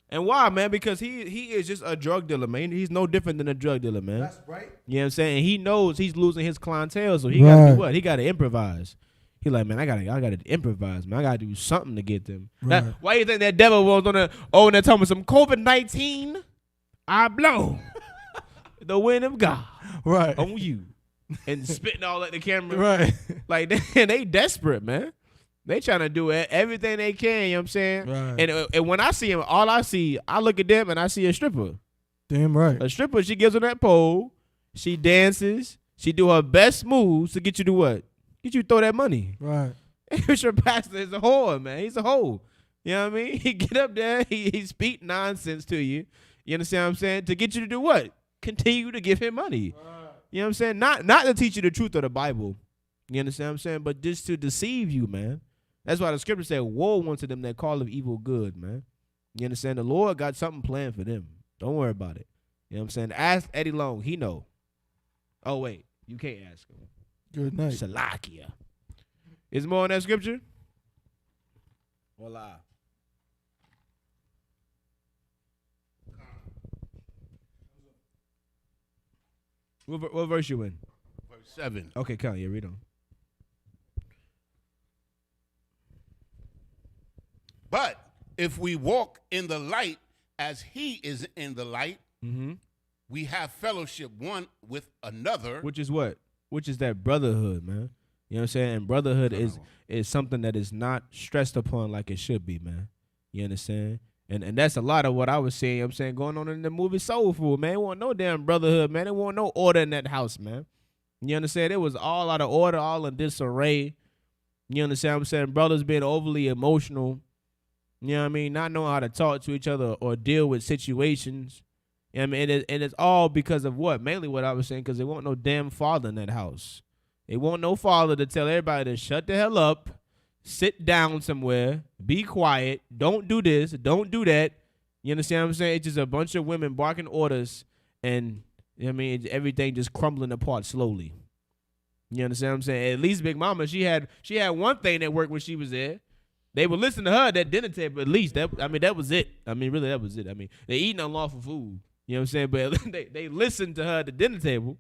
And why, man? Because he is just a drug dealer, man. He's no different than a drug dealer, man. That's right. You know what I'm saying? And he knows he's losing his clientele, so he gotta do what? He gotta improvise. He like, man, I gotta improvise, man. I gotta do something to get them. Right. Why you think that devil was on they're talking about some COVID-19? I blow the wind of God Right. on you. And spitting all at the camera. Right. Like, they desperate, man. They trying to do everything they can, you know what I'm saying? Right. And when I see them, I look at them and I see a stripper. Damn right. A stripper, she gets on that pole, she dances, she do her best moves to get you to what? Get you to throw that money. Right. Your pastor is a whore, man. He's a hoe. You know what I mean? He get up there, he speak nonsense to you. You understand what I'm saying? To get you to do what? Continue to give him money. Right. You know what I'm saying? Not to teach you the truth of the Bible. You understand what I'm saying? But just to deceive you, man. That's why the scripture said, woe unto them that call of evil good, man. You understand? The Lord got something planned for them. Don't worry about it. You know what I'm saying? Ask Eddie Long. He know. Oh, wait. You can't ask him. Good night. Salakia. Is more in that scripture? Hola. What verse you in? Verse 7. Okay, come. Yeah, read on. But if we walk in the light as he is in the light, we have fellowship one with another. Which is what? Which is that brotherhood, man. You know what I'm saying? And brotherhood is something that is not stressed upon like it should be, man. You understand? And that's a lot of what I was saying. I'm saying going on in the movie Soul Food, man. It wasn't no damn brotherhood, man. It wasn't no order in that house, man. You understand? It was all out of order, all in disarray. You understand what I'm saying? Brothers being overly emotional. You know what I mean? Not knowing how to talk to each other or deal with situations. You know what I mean? And it's all because of what? Mainly what I was saying, because there wasn't no damn father in that house. There wasn't no father to tell everybody to shut the hell up, sit down somewhere, be quiet, don't do this, don't do that. You understand what I'm saying? It's just a bunch of women barking orders and, you know what I mean, everything just crumbling apart slowly. You understand what I'm saying? At least Big Mama, she had one thing that worked when she was there. They would listen to her at that dinner table at least. That was it. I mean, really, that was it. I mean, they eating unlawful food. You know what I'm saying? But they listened to her at the dinner table.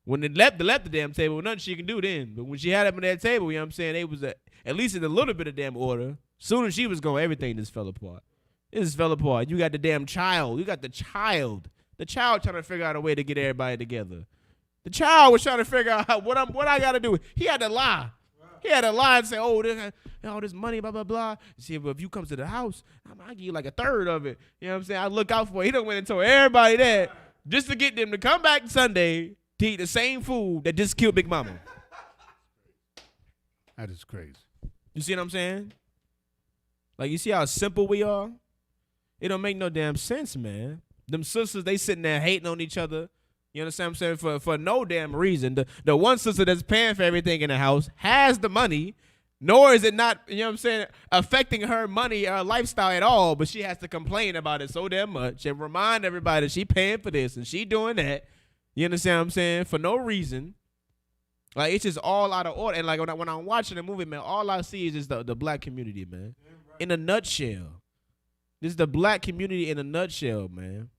When they left the damn table, nothing she can do then. But when she had them at that table, you know what I'm saying, they was at least in a little bit of damn order. Soon as she was going, everything just fell apart. This is fell apart. You got the damn child. You got the child. The child trying to figure out a way to get everybody together. The child was trying to figure out what I got to do. He had to lie. He had to lie and say, oh, this money, blah, blah, blah. See, if you come to the house, I'll give you like a third of it. You know what I'm saying? I look out for it. He done went and told everybody that just to get them to come back Sunday to eat the same food that just killed Big Mama. That is crazy. You see what I'm saying? Like, you see how simple we are? It don't make no damn sense, man. Them sisters, they sitting there hating on each other. You understand what I'm saying? For no damn reason. The one sister that's paying for everything in the house has the money, nor is it not, you know what I'm saying, affecting her money or lifestyle at all, but she has to complain about it so damn much and remind everybody that she paying for this and she doing that. You understand what I'm saying? For no reason. Like, it's just all out of order. And like when I'm watching the movie, man, all I see is just the black community, man. In a nutshell. This is the black community in a nutshell, man.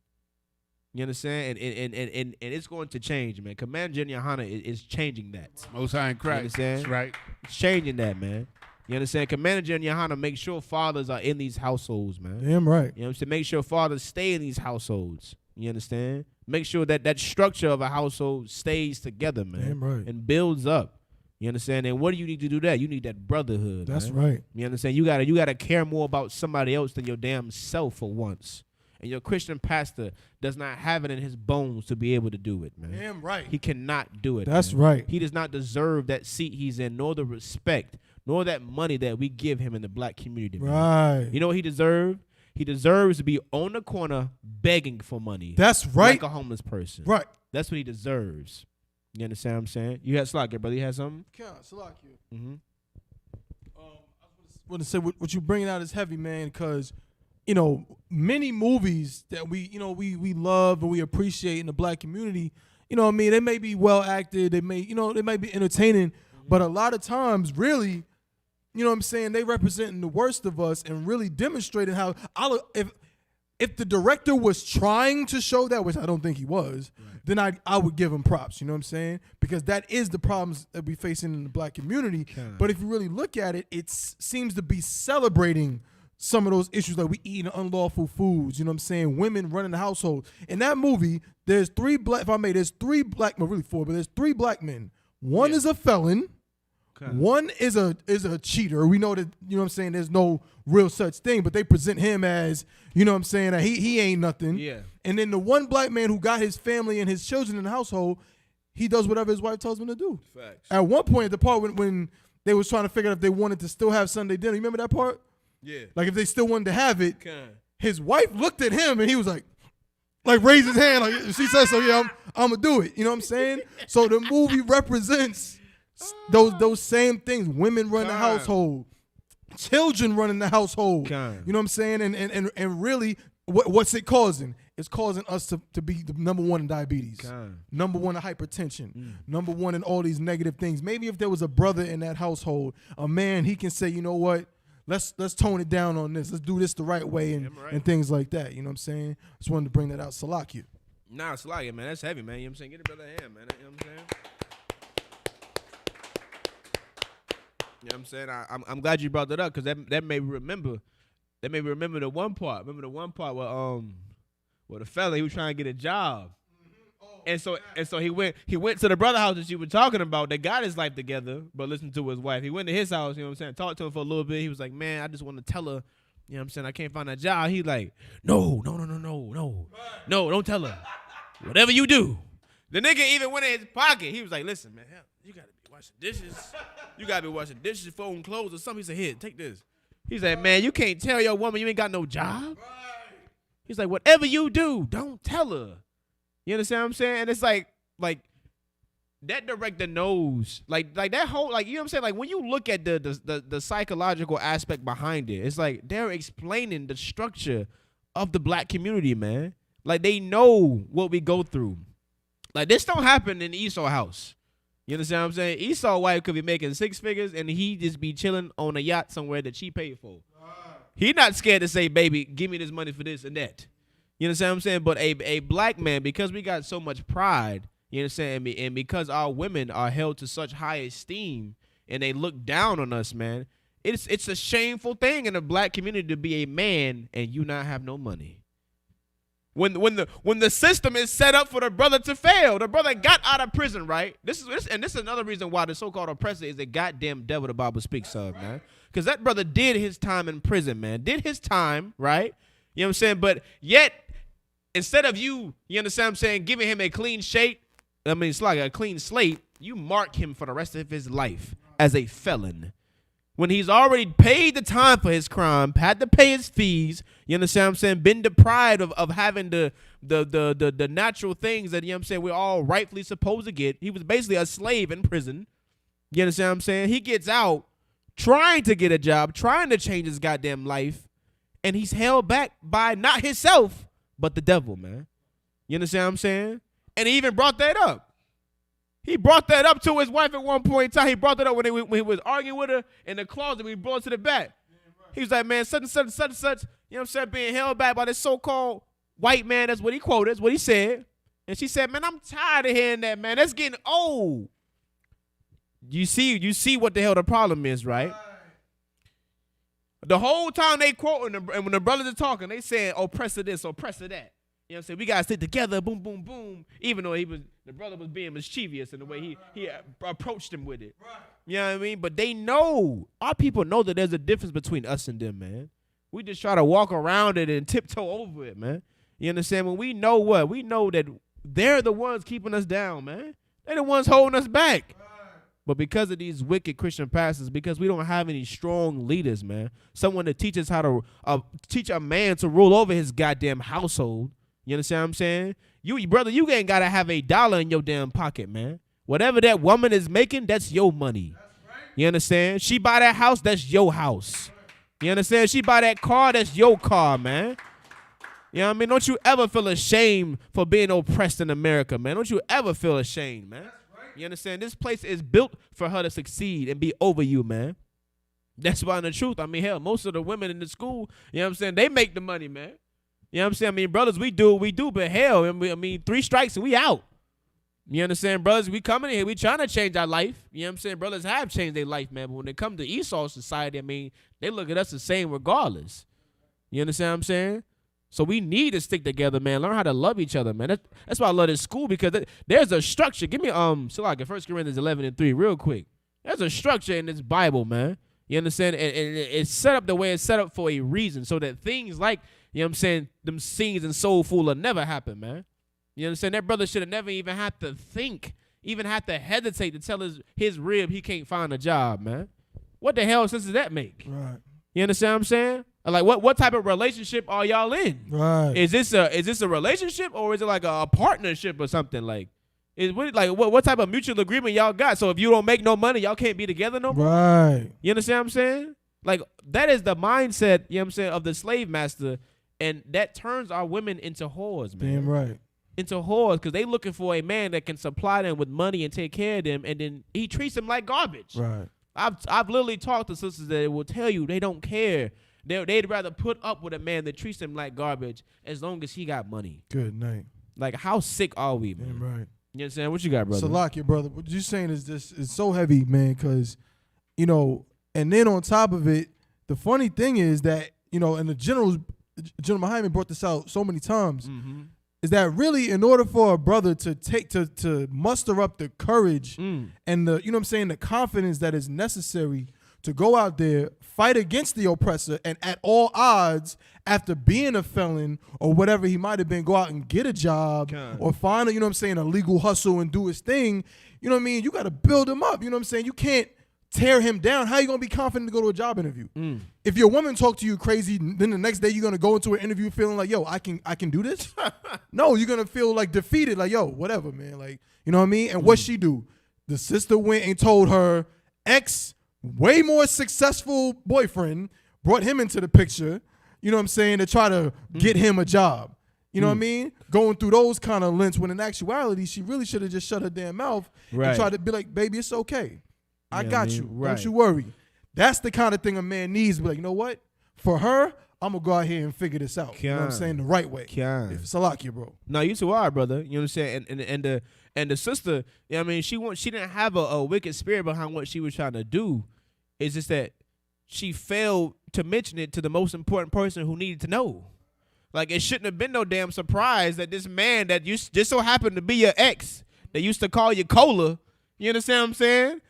You understand? And it's going to change, man. Commander Junior Hanna is changing that. Most High in Christ. That's right. It's changing that, man. You understand? Commander Junior Hanna makes sure fathers are in these households, man. Damn right. You know what I'm saying? Make sure fathers stay in these households. You understand? Make sure that structure of a household stays together, man. Damn right. And builds up. You understand? And what do you need to do that? You need that brotherhood. That's man. right. You understand? You gotta care more about somebody else than your damn self for once. And your Christian pastor does not have it in his bones to be able to do it, man. Damn right. He cannot do it. That's man. right. He does not deserve that seat he's in, nor the respect, nor that money that we give him in the black community. Man. Right. You know what he deserved? He deserves to be on the corner begging for money. That's right. Like a homeless person. Right. That's what he deserves. You understand what I'm saying? You had Slock, brother. You had something? Mm-hmm. I want to say what you bringing out is heavy, man, because you know many movies that we love and we appreciate in the black community. You know what I mean? They may be well acted. They may be entertaining, but a lot of times, really, you know what I'm saying? They representing the worst of us and really demonstrating how if the director was trying to show that, which I don't think he was, then I would give him props, you know what I'm saying? Because that is the problems that we facing in the black community. But if you really look at it, it seems to be celebrating some of those issues, like we eating unlawful foods, you know what I'm saying? Women running the household. In that movie, there's three black men, really four, but there's three black men. One is a felon. One is a cheater. We know that, you know what I'm saying, there's no real such thing, but they present him as, you know what I'm saying, that he ain't nothing. Yeah. And then the one black man who got his family and his children in the household, he does whatever his wife tells him to do. Facts. At one point, at the part when they was trying to figure out if they wanted to still have Sunday dinner, you remember that part? Yeah. Like if they still wanted to have it, his wife looked at him and he was like raised his hand, like she said so, yeah, I'm gonna do it. You know what I'm saying? So the movie represents those same things. Women run the household, children running the household. You know what I'm saying? And really, what's it causing? It's causing us to be the number one in diabetes, number one in hypertension, number one in all these negative things. Maybe if there was a brother in that household, a man, he can say, you know what? Let's tone it down on this. Let's do this the right way and things like that. You know what I'm saying? Just wanted to bring that out. Salakia. Nah, Salakia, man. That's heavy, man. You know what I'm saying? Get it, brother, hand, man. You know what I'm saying? You know what I'm saying? I'm glad you brought that up because that made me remember the one part. Remember the one part where the fella, he was trying to get a job. And so he went to the brother house that you were talking about that got his life together, but listened to his wife. He went to his house, you know what I'm saying, talked to him for a little bit. He was like, man, I just want to tell her, you know what I'm saying, I can't find a job. He like, no, don't tell her. Whatever you do. The nigga even went in his pocket. He was like, listen, man, hell, you got to be washing dishes. You got to be washing dishes, folding clothes or something. He said, here, take this. He's like, man, you can't tell your woman you ain't got no job. He's like, whatever you do, don't tell her. You understand what I'm saying? And it's like that director knows, like that whole, like, you know what I'm saying? Like when you look at the psychological aspect behind it, it's like they're explaining the structure of the black community, man. Like they know what we go through. Like this don't happen in Esau house. You understand what I'm saying? Esau wife could be making 6 figures and he just be chilling on a yacht somewhere that she paid for. He not scared to say, baby, give me this money for this and that. You understand what I'm saying? But a black man, because we got so much pride, you understand me, and because our women are held to such high esteem and they look down on us, man, It's a shameful thing in the black community to be a man and you not have no money. When the system is set up for the brother to fail, the brother got out of prison, right? This is another reason why the so-called oppressor is the goddamn devil the Bible speaks of, man. Because that brother did his time in prison, man. Did his time, right? You know what I'm saying? But yet, instead of you understand what I'm saying, giving him a clean slate, it's like a clean slate, you mark him for the rest of his life as a felon. When he's already paid the time for his crime, had to pay his fees, you understand what I'm saying, been deprived of having the natural things that, you know what I'm saying, we're all rightfully supposed to get. He was basically a slave in prison. You understand what I'm saying? He gets out trying to get a job, trying to change his goddamn life, and he's held back by not himself, but the devil, man. You understand what I'm saying? And he even brought that up. He brought that up to his wife at one point in time. He brought that up when he was arguing with her in the closet. We brought it to the back. He was like, man, such and such and such and such, you know what I'm saying, being held back by this so-called white man. That's what he quoted. That's what he said. And she said, man, I'm tired of hearing that, man. That's getting old. You see what the hell the problem is, right? The whole time they quoting, and when the brothers are talking, they saying, oppressor this, oppressor that. You know what I'm saying? We got to stick together, boom, boom, boom. Even though the brother was being mischievous in the way he approached him with it. Right. You know what I mean? But they know, our people know that there's a difference between us and them, man. We just try to walk around it and tiptoe over it, man. You understand? When we know what? We know that they're the ones keeping us down, man. They're the ones holding us back. Right. But because of these wicked Christian pastors, because we don't have any strong leaders, man, someone to teach us how to teach a man to rule over his goddamn household. You understand what I'm saying? You, brother, you ain't got to have $1 in your damn pocket, man. Whatever that woman is making, that's your money. That's right. You understand? She buy that house, that's your house. You understand? She buy that car, that's your car, man. You know what I mean? Don't you ever feel ashamed for being oppressed in America, man. Don't you ever feel ashamed, man. That's right. You understand? This place is built for her to succeed and be over you, man. That's why in the truth, I mean, hell, most of the women in the school, you know what I'm saying, they make the money, man. You know what I'm saying? I mean, brothers, we do, but hell, I mean, 3 strikes and we out. You understand, brothers? We coming in here, we trying to change our life. You know what I'm saying? Brothers have changed their life, man. But when it comes to Esau society, I mean, they look at us the same regardless. You understand what I'm saying? So we need to stick together, man. Learn how to love each other, man. That's why I love this school, because there's a structure. Give me so like 1 Corinthians 11:3 real quick. There's a structure in this Bible, man. You understand? And it's set up the way it's set up for a reason, so that things like, you know what I'm saying, them scenes in Soul Food will never happen, man. You understand? That brother should have never even had to think, even had to hesitate to tell his rib he can't find a job, man. What the hell sense does that make? Right. You understand what I'm saying? Like, what type of relationship are y'all in? Right. Is this a relationship, or is it like a partnership or something? Like, what type of mutual agreement y'all got? So if you don't make no money, y'all can't be together no more? Right. You understand what I'm saying? Like, that is the mindset, you know what I'm saying, of the slave master. And that turns our women into whores, man. Damn right. Into whores, because they looking for a man that can supply them with money and take care of them, and then he treats them like garbage. Right. I've literally talked to sisters that will tell you they don't care. They'd rather put up with a man that treats them like garbage as long as he got money. Good night. Like, how sick are we, man? Damn right. You know what I'm saying? What you got, brother? Salakia, brother. What you're saying is this is so heavy, man, because, you know, and then on top of it, the funny thing is that, you know, and General Muhammad brought this out so many times, is that really in order for a brother to muster up the courage and the, you know what I'm saying, the confidence that is necessary to go out there, fight against the oppressor, and at all odds, after being a felon or whatever he might have been, go out and get a job or find a, you know what I'm saying, a legal hustle and do his thing. You know what I mean? You got to build him up. You know what I'm saying? You can't tear him down. How you going to be confident to go to a job interview? If your woman talk to you crazy, then the next day you're going to go into an interview feeling like, yo, I can do this? No, you're going to feel like defeated, like, yo, whatever, man. Like, you know what I mean? And what she do? The sister went and told her ex, way more successful boyfriend, brought him into the picture, you know what I'm saying, to try to get him a job. You know what I mean? Going through those kind of lengths, when in actuality, she really should have just shut her damn mouth and tried to be like, baby, it's okay. I got you. Right. Don't you worry. That's the kind of thing a man needs to be like, you know what? For her, I'm going to go out here and figure this out. You know what I'm saying? The right way. Salakia, bro. No, you too are, brother. You know what I'm saying? And the sister, you know what I mean, she didn't have a wicked spirit behind what she was trying to do. It's just that she failed to mention it to the most important person who needed to know. Like, it shouldn't have been no damn surprise that this man that just so happened to be your ex, that used to call you Cola, you understand what I'm saying?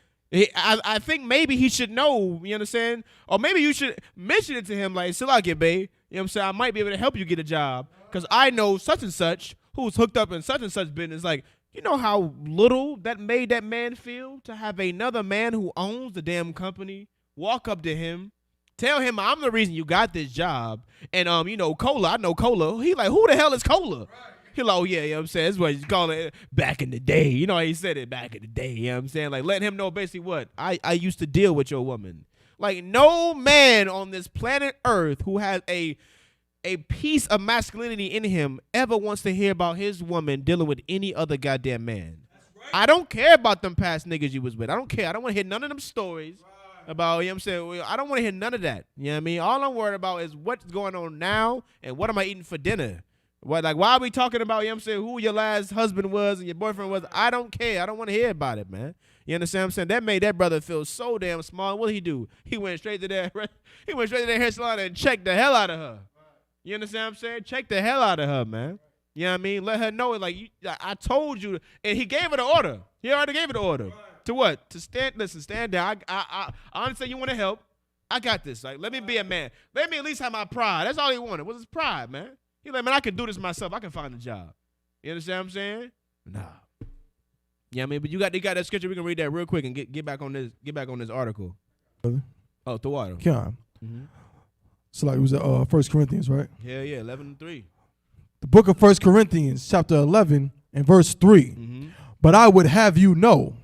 I think maybe he should know, you understand? Or maybe you should mention it to him like, Salaki, babe, you know what I'm saying? I might be able to help you get a job because I know such and such who's hooked up in such and such business. Like, you know how little that made that man feel to have another man who owns the damn company walk up to him, tell him I'm the reason you got this job. And, you know, Cola, I know Cola. He like, who the hell is Cola? Right. He like, oh, yeah, you know what I'm saying? That's what he's calling it back in the day. You know how he said it back in the day. You know what I'm saying? Like, letting him know basically what? I used to deal with your woman. Like, no man on this planet Earth who has a piece of masculinity in him ever wants to hear about his woman dealing with any other goddamn man. Right. I don't care about them past niggas you was with. I don't care. I don't want to hear none of them stories. About, you know what I'm saying? I don't want to hear none of that. You know what I mean? All I'm worried about is what's going on now and what am I eating for dinner? What, like, why are we talking about, you know what I'm saying, who your last husband was and your boyfriend was? I don't care. I don't want to hear about it, man. You understand what I'm saying? That made that brother feel so damn small. What did he do? He went straight to that hair salon and checked the hell out of her. You understand what I'm saying? Check the hell out of her, man. You know what I mean? Let her know it. Like, I told you. And he gave her the order. He already gave her the order. To what? To stand down. I understand you want to help. I got this. Like, let me be a man. Let me at least have my pride. That's all he wanted was his pride, man. He like, man, I can do this myself. I can find a job. You understand what I'm saying? Nah. Yeah, you know what I mean, but you got that scripture. We can read that real quick and get back on this article. Oh, the water. Come. Mm-hmm. So like it was 1 Corinthians, right? Yeah, 11:3. The book of 1 Corinthians, chapter 11 and verse 3. Mm-hmm. But I would have you know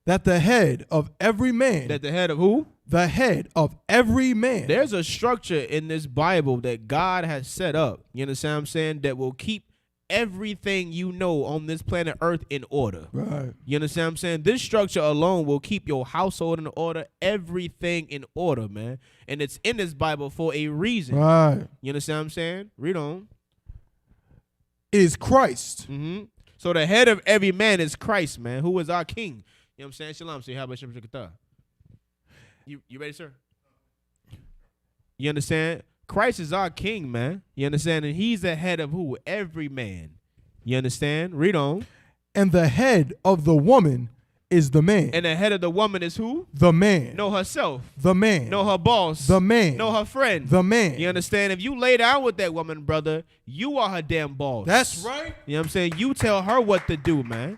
that the head of every man. That the head of who? The head of every man. There's a structure in this Bible that God has set up, you understand what I'm saying, that will keep everything you know on this planet Earth in order. Right. You understand what I'm saying? This structure alone will keep your household in order, everything in order, man. And it's in this Bible for a reason. Right. You understand what I'm saying? Read on. It is Christ. Mm-hmm. So the head of every man is Christ, man, who is our king. You know what I'm saying? Shalom. Say, how about Shem Shekatah? You ready, sir? You understand? Christ is our king, man. You understand? And he's the head of who? Every man. You understand? Read on. And the head of the woman is the man. And the head of the woman is who? The man. Know herself. The man. Know her boss. The man. Know her friend. The man. You understand? If you lay down with that woman, brother, you are her damn boss. That's right. You know what I'm saying? You tell her what to do, man.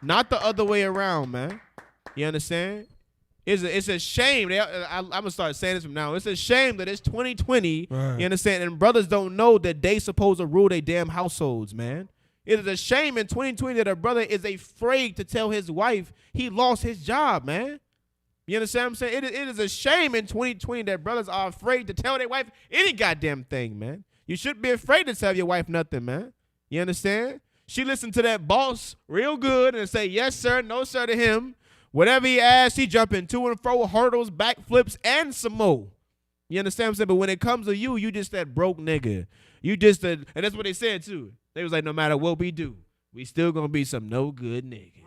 Not the other way around, man. You understand? It's a shame. I'm going to start saying this from now. It's a shame that it's 2020, right. You understand? And brothers don't know that they supposed to rule their damn households, man. It is a shame in 2020 that a brother is afraid to tell his wife he lost his job, man. You understand what I'm saying? It is a shame in 2020 that brothers are afraid to tell their wife any goddamn thing, man. You shouldn't be afraid to tell your wife nothing, man. You understand? She listened to that boss real good and say yes, sir, no, sir to him. Whatever he asks, he jumping to and fro, hurdles, backflips, and some more. You understand what I'm saying? But when it comes to you, you just that broke nigga. You just and that's what they said too. They was like, no matter what we do, we still gonna be some no good niggas.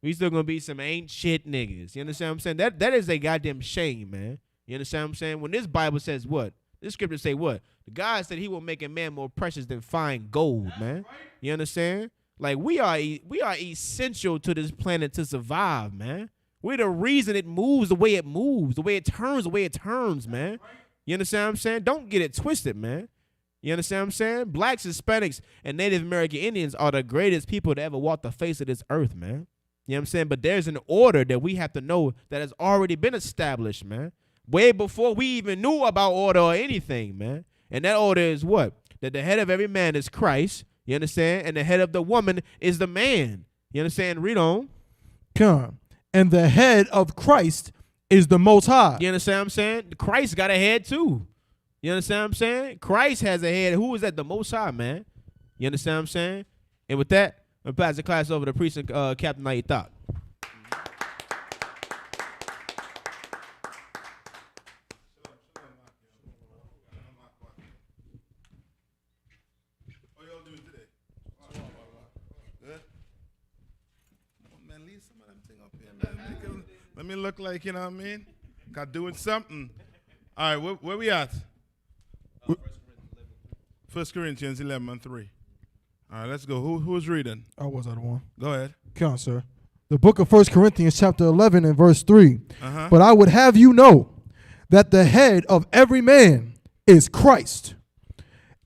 We still gonna be some ain't shit niggas. You understand what I'm saying? That is a goddamn shame, man. You understand what I'm saying? When this Bible says what? This scripture say what? The God said he will make a man more precious than fine gold, man. You understand? Like, we are essential to this planet to survive, man. We're the reason it moves the way it moves, the way it turns, man. You understand what I'm saying? Don't get it twisted, man. You understand what I'm saying? Blacks, Hispanics, and Native American Indians are the greatest people to ever walk the face of this earth, man. You know what I'm saying? But there's an order that we have to know that has already been established, man. Way before we even knew about order or anything, man. And that order is what? That the head of every man is Christ. You understand? And the head of the woman is the man. You understand? Read on. Come. And the head of Christ is the Most High. You understand what I'm saying? Christ got a head too. You understand what I'm saying? Christ has a head. Who is that? The Most High, man. You understand what I'm saying? And with that, I'm going to pass the class over to Priest and Captain Isupk. Let me look like, you know what I mean? Got doing something. All right, where we at? 1 Corinthians 11:3. All right, let's go. Who's reading? I was that one. Go ahead. Come on, sir. The book of 1 Corinthians chapter 11 and verse 3. Uh-huh. But I would have you know that the head of every man is Christ,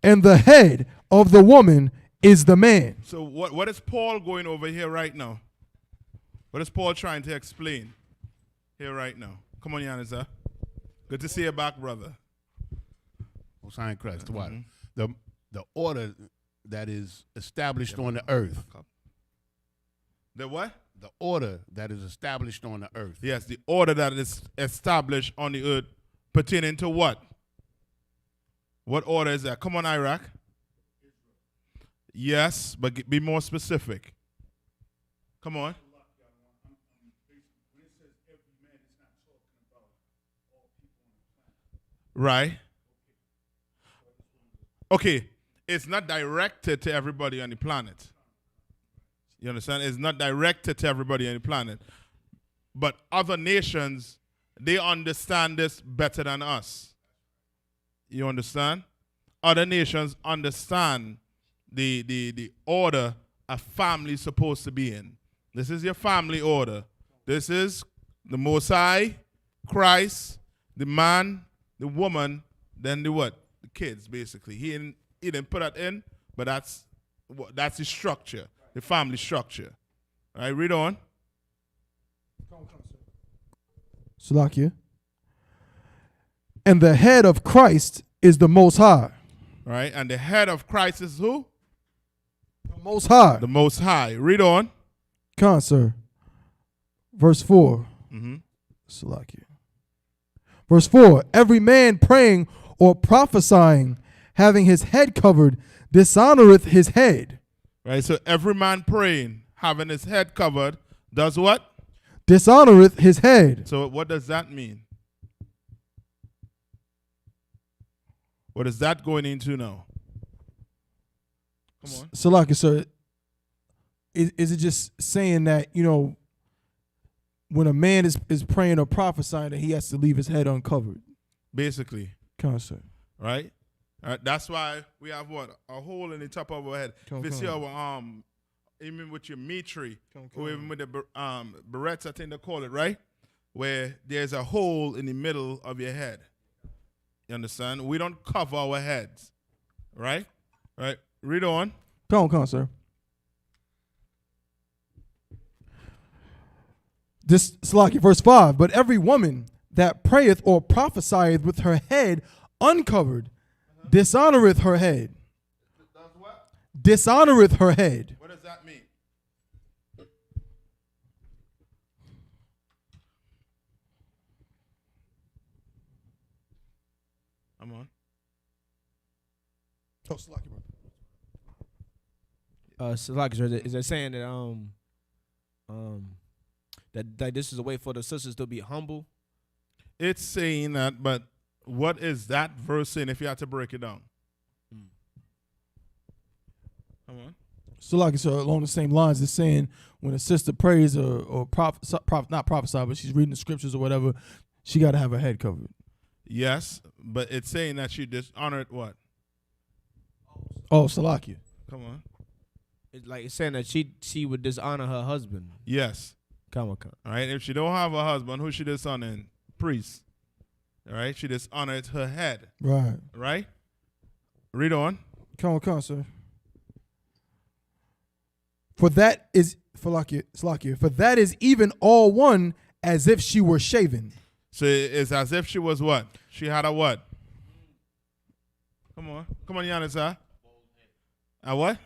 and the head of the woman is the man. So what is Paul going over here right now? What is Paul trying to explain here right now? Come on, Yanisa. Good to see you back, brother. Hosea Christ. What? The order that is established on the earth. The what? The order that is established on the earth. Yes, the order that is established on the earth pertaining to what? What order is that? Come on, Iraq. Yes, but be more specific. Come on. Right. Okay, it's not directed to everybody on the planet. You understand? It's not directed to everybody on the planet. But other nations, they understand this better than us. You understand? Other nations understand the order a family is supposed to be in. This is your family order. This is the Most High, Christ, the man, the woman, then the what? The kids, basically. He didn't put that in, but that's the structure, the family structure. All right, read on. Salakia. And the head of Christ is the Most High. All right, and the head of Christ is who? The Most High. The Most High. Read on. Come on, sir. Verse 4. Salakia. Verse 4. Every man praying or prophesying, having his head covered, dishonoreth his head. Right, so every man praying, having his head covered, does what? Dishonoreth his head. So what does that mean? What is that going into now? Come on. Salakia, sir. Is it just saying that, you know, when a man is praying or prophesying that he has to leave his head uncovered? Basically. Come on, sir. Right? All right? That's why we have what? A hole in the top of our head. Come if you on. see our even with your mitri, or even with the berets, I think they call it, right? Where there's a hole in the middle of your head. You understand? We don't cover our heads. Right? Right? Read on. Come on, sir. This Salakia, verse 5. But every woman that prayeth or prophesieth with her head uncovered dishonoreth her head. Does what? Dishonoreth her head. What does that mean? Come on. Oh, Salakia, bro. Salakia, is it saying that that this is a way for the sisters to be humble? It's saying that, but what is that verse saying if you had to break it down? Come on. Salakia, so along the same lines, it's saying when a sister prays or not prophesy, but she's reading the scriptures or whatever, she got to have her head covered. Yes, but it's saying that she dishonored what? Oh, Salakia. Come on. It's saying that she would dishonor her husband. Yes. Come on. All right. If she don't have a husband, who she dishonoring? Priest. All right. She dishonored her head. Right. Right. Read on. Come on, sir. For that is Salakia. For that is even all one as if she were shaven. So it's as if she was what? She had a what? Come on, Yanisa. A what?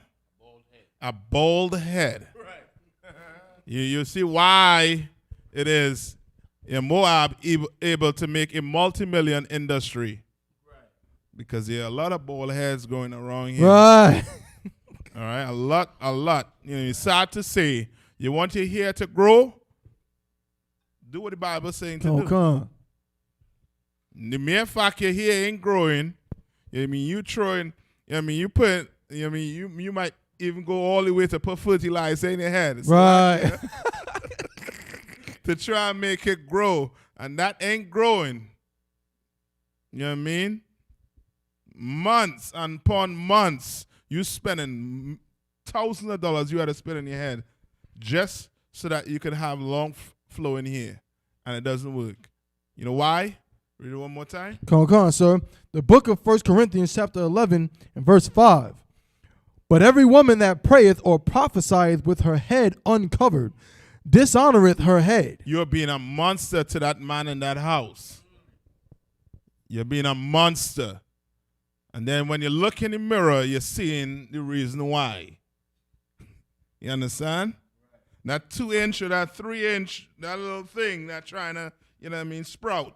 A bald head. Right. you see why it is in Moab able to make a multi-million industry. Right. Because there are a lot of bald heads going around here. Right. All right, a lot. You know, it's sad to say. You want your hair to grow? Do what the Bible is saying to do. Come. The mere fact your hair ain't growing, I mean, you throwing, I mean, you put, I mean, you might even go all the way to put fertilizer in your head. Right. To try and make it grow, and that ain't growing. You know what I mean? Months and upon months, you spending thousands of dollars you had to spend in your head just so that you could have long flow in here. And it doesn't work. You know why? Read it one more time. Come on, sir. The book of 1 Corinthians chapter 11 and verse 5. But every woman that prayeth or prophesieth with her head uncovered dishonoreth her head. You're being a monster to that man in that house. You're being a monster. And then when you look in the mirror, you're seeing the reason why. You understand? That 2-inch or that 3-inch, that little thing that trying to, you know what I mean, sprout.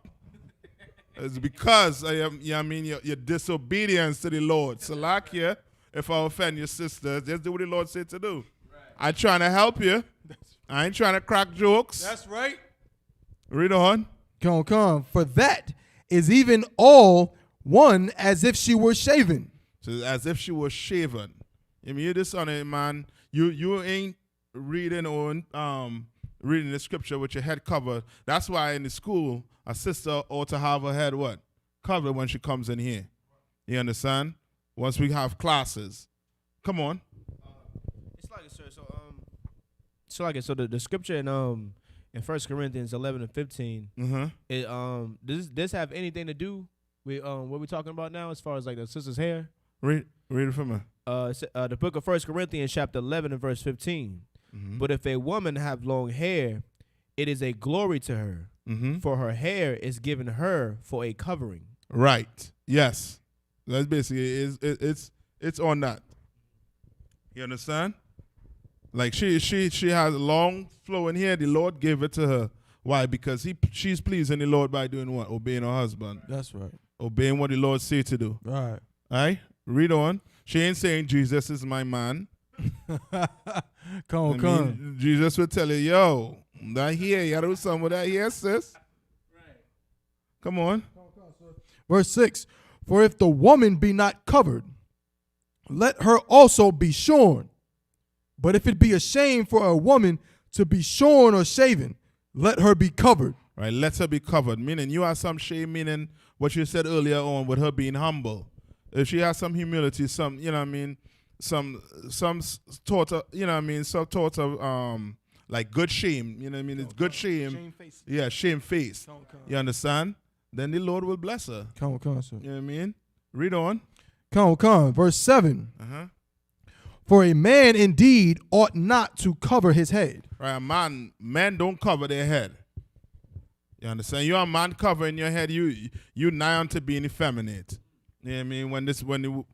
It's because of your disobedience to the Lord. Salakia, if I offend your sisters, just do what the Lord said to do. Right. I'm trying to help you. I ain't trying to crack jokes. That's right. Read on. Come on. For that is even all one as if she were shaven. So as if she was shaven. I mean, you dishonor, man. You ain't reading or reading the scripture with your head covered. That's why in the school, a sister ought to have her head what? Covered when she comes in here. You understand? Once we have classes. Come on. It's like it, sir. So the scripture in 1 Corinthians 11 and 15. Does this have anything to do with what we're talking about now as far as like the sister's hair? Read it for me. The book of 1 Corinthians chapter 11 and verse 15. But if a woman have long hair, it is a glory to her, for her hair is given her for a covering. Right. Yes. That's basically it's on that. You understand? Like she has long flowing hair. The Lord gave it to her. Why? Because she's pleasing the Lord by doing what? Obeying her husband. That's right. Obeying what the Lord said to do. Right. All right? Read on. She ain't saying Jesus is my man. Come on. Jesus would tell you, yo, that hair, you gotta do something with that hair, sis. Right. Come on. Verse 6. For if the woman be not covered, let her also be shorn. But if it be a shame for a woman to be shorn or shaven, let her be covered. Right, let her be covered. Meaning you have some shame, meaning what you said earlier on with her being humble. If she has some humility, some, you know what I mean, some thought of, you know what I mean, some thought of like good shame, you know what I mean? It's good shame. Shame face. Yeah, shame face. You understand? Then the Lord will bless her. Come on, sir. You know what I mean? Read on. Come on. Verse 7. For a man indeed ought not to cover his head. Right, men don't cover their head. You understand? You're a man covering your head, you nigh on to being effeminate. You know what I mean? When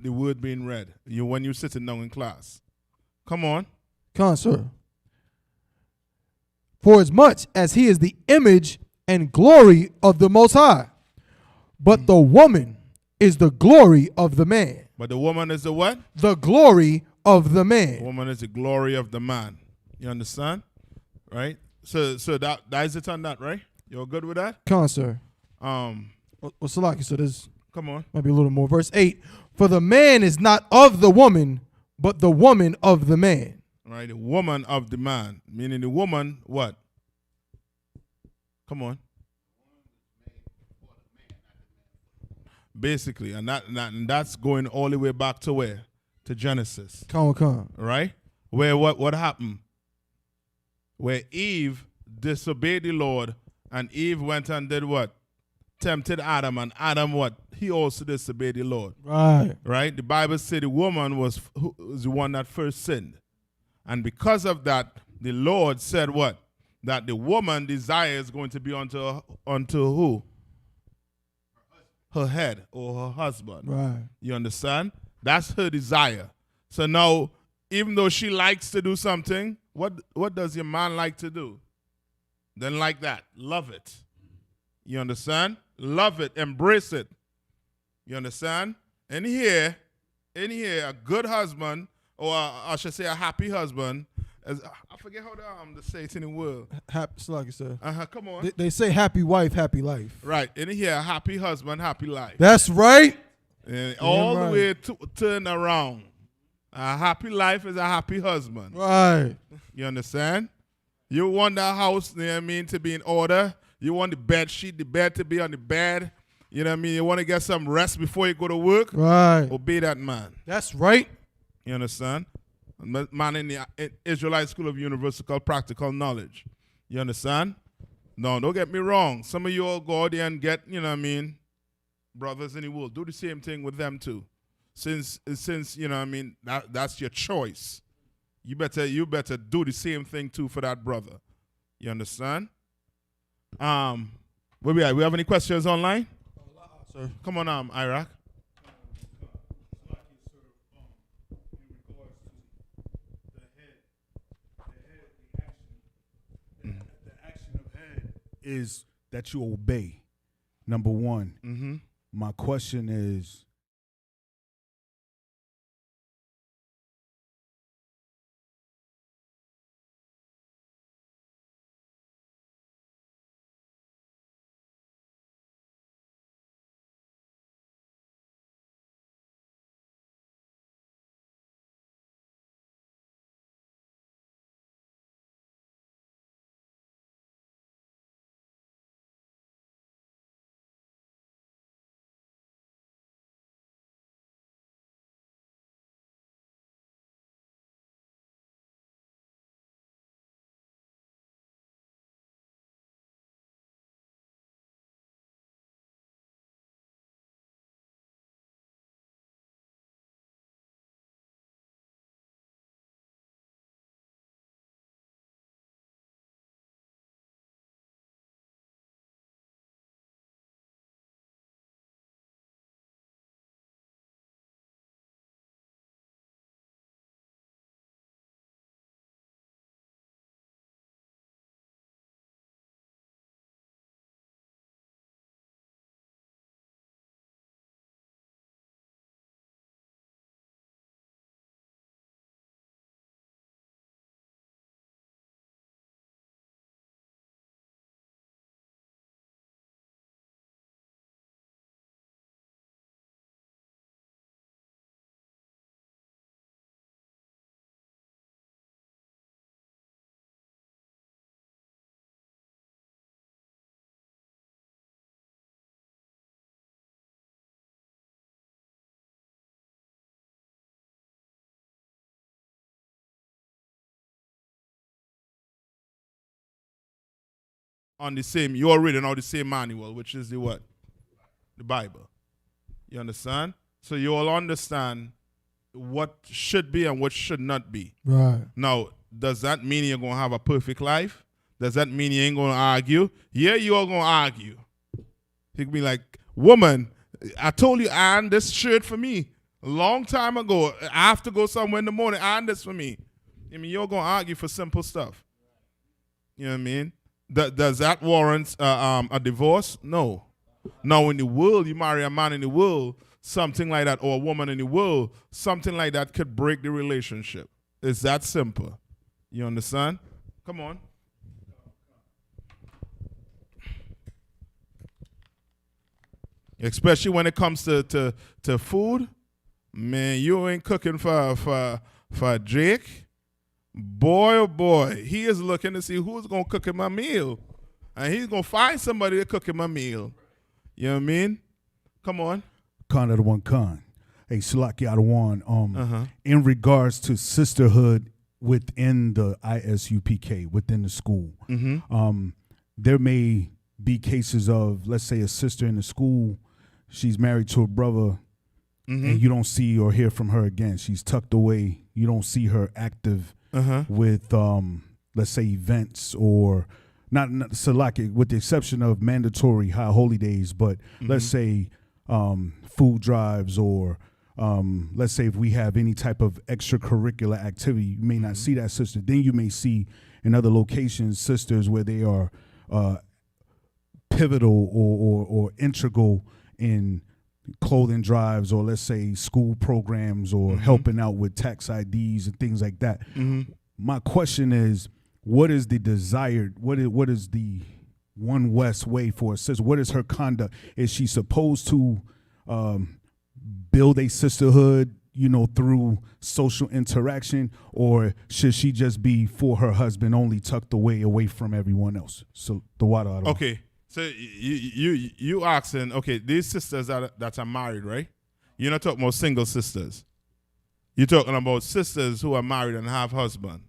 the word being read, when you're sitting down in class. Come on. Come on, sir. For as much as he is the image and glory of the Most High, but the woman is the glory of the man. But the woman is the what? The glory of the man. The woman is the glory of the man. You understand? Right? So that is it on that, right? You're good with that? Come on, sir. Salaki, so this come on. Might be a little more. Verse 8. For the man is not of the woman, but the woman of the man. Right, the woman of the man. Meaning the woman, what? Come on. Basically, and that's going all the way back to where? To Genesis. Come on. Right? Where what happened? Where Eve disobeyed the Lord, and Eve went and did what? Tempted Adam, and Adam what? He also disobeyed the Lord. Right. Right? The Bible said the woman was the one that first sinned. And because of that, the Lord said what? That the woman desire is going to be unto who? Her head or her husband. Right. You understand? That's her desire. So now, even though she likes to do something, what does your man like to do? Then like that. Love it. You understand? Love it. Embrace it. You understand? In here, a good husband, or I should say a happy husband, I forget how to say it in the world. Happy, like sir. Come on. They say happy wife, happy life. Right. In here, a happy husband, happy life. That's right. And all the way turn around. A happy life is a happy husband. Right. You understand? You want that house, you know what I mean, to be in order. You want the bed sheet, the bed to be on the bed. You know what I mean? You want to get some rest before you go to work? Right. Obey that man. That's right. You understand? A man in the Israelite School of Universal Practical Knowledge. You understand? No, don't get me wrong. Some of you all go out there and get, you know what I mean, brothers in the world. Do the same thing with them too. Since you know what I mean, that's your choice. You better do the same thing too for that brother. You understand? Where we at? We have any questions online? Sir. Come on, Iraq. Is that you obey, number one. Mm-hmm. My question is, on the same, you're reading on the same manual, which is the what? The Bible. You understand? So you all understand what should be and what should not be. Right. Now, does that mean you're going to have a perfect life? Does that mean you ain't going to argue? Yeah, you all going to argue. You can be like, woman, I told you iron this shirt for me a long time ago. I have to go somewhere in the morning, iron this for me. I mean, you're going to argue for simple stuff. You know what I mean? Does that warrant a divorce? No. Now, in the world, you marry a man in the world, something like that, or a woman in the world, something like that could break the relationship. It's that simple. You understand? Come on. Especially when it comes to food. Man, you ain't cooking for Jake. Boy, oh boy, he is looking to see who's going to cook him my meal. And he's going to find somebody to cook him my meal. You know what I mean? Come on. Khan of the one Khan. Hey, Salaki out of one. In regards to sisterhood within the ISUPK, within the school, there may be cases of, let's say, a sister in the school, she's married to a brother, and you don't see or hear from her again. She's tucked away. You don't see her active with, let's say, events or not Salaki, with the exception of mandatory high holy days, but let's say food drives or let's say if we have any type of extracurricular activity, you may not see that sister. Then you may see in other locations sisters where they are pivotal or integral in clothing drives or let's say school programs or helping out with tax IDs and things like that. My question is, what is the desired, what is the one West way for a sister? What is her conduct? Is she supposed to build a sisterhood, through social interaction, or should she just be for her husband only, tucked away from everyone else? So the water. Okay, So you asking, okay, these sisters that are married, right? You're not talking about single sisters. You're talking about sisters who are married and have husband,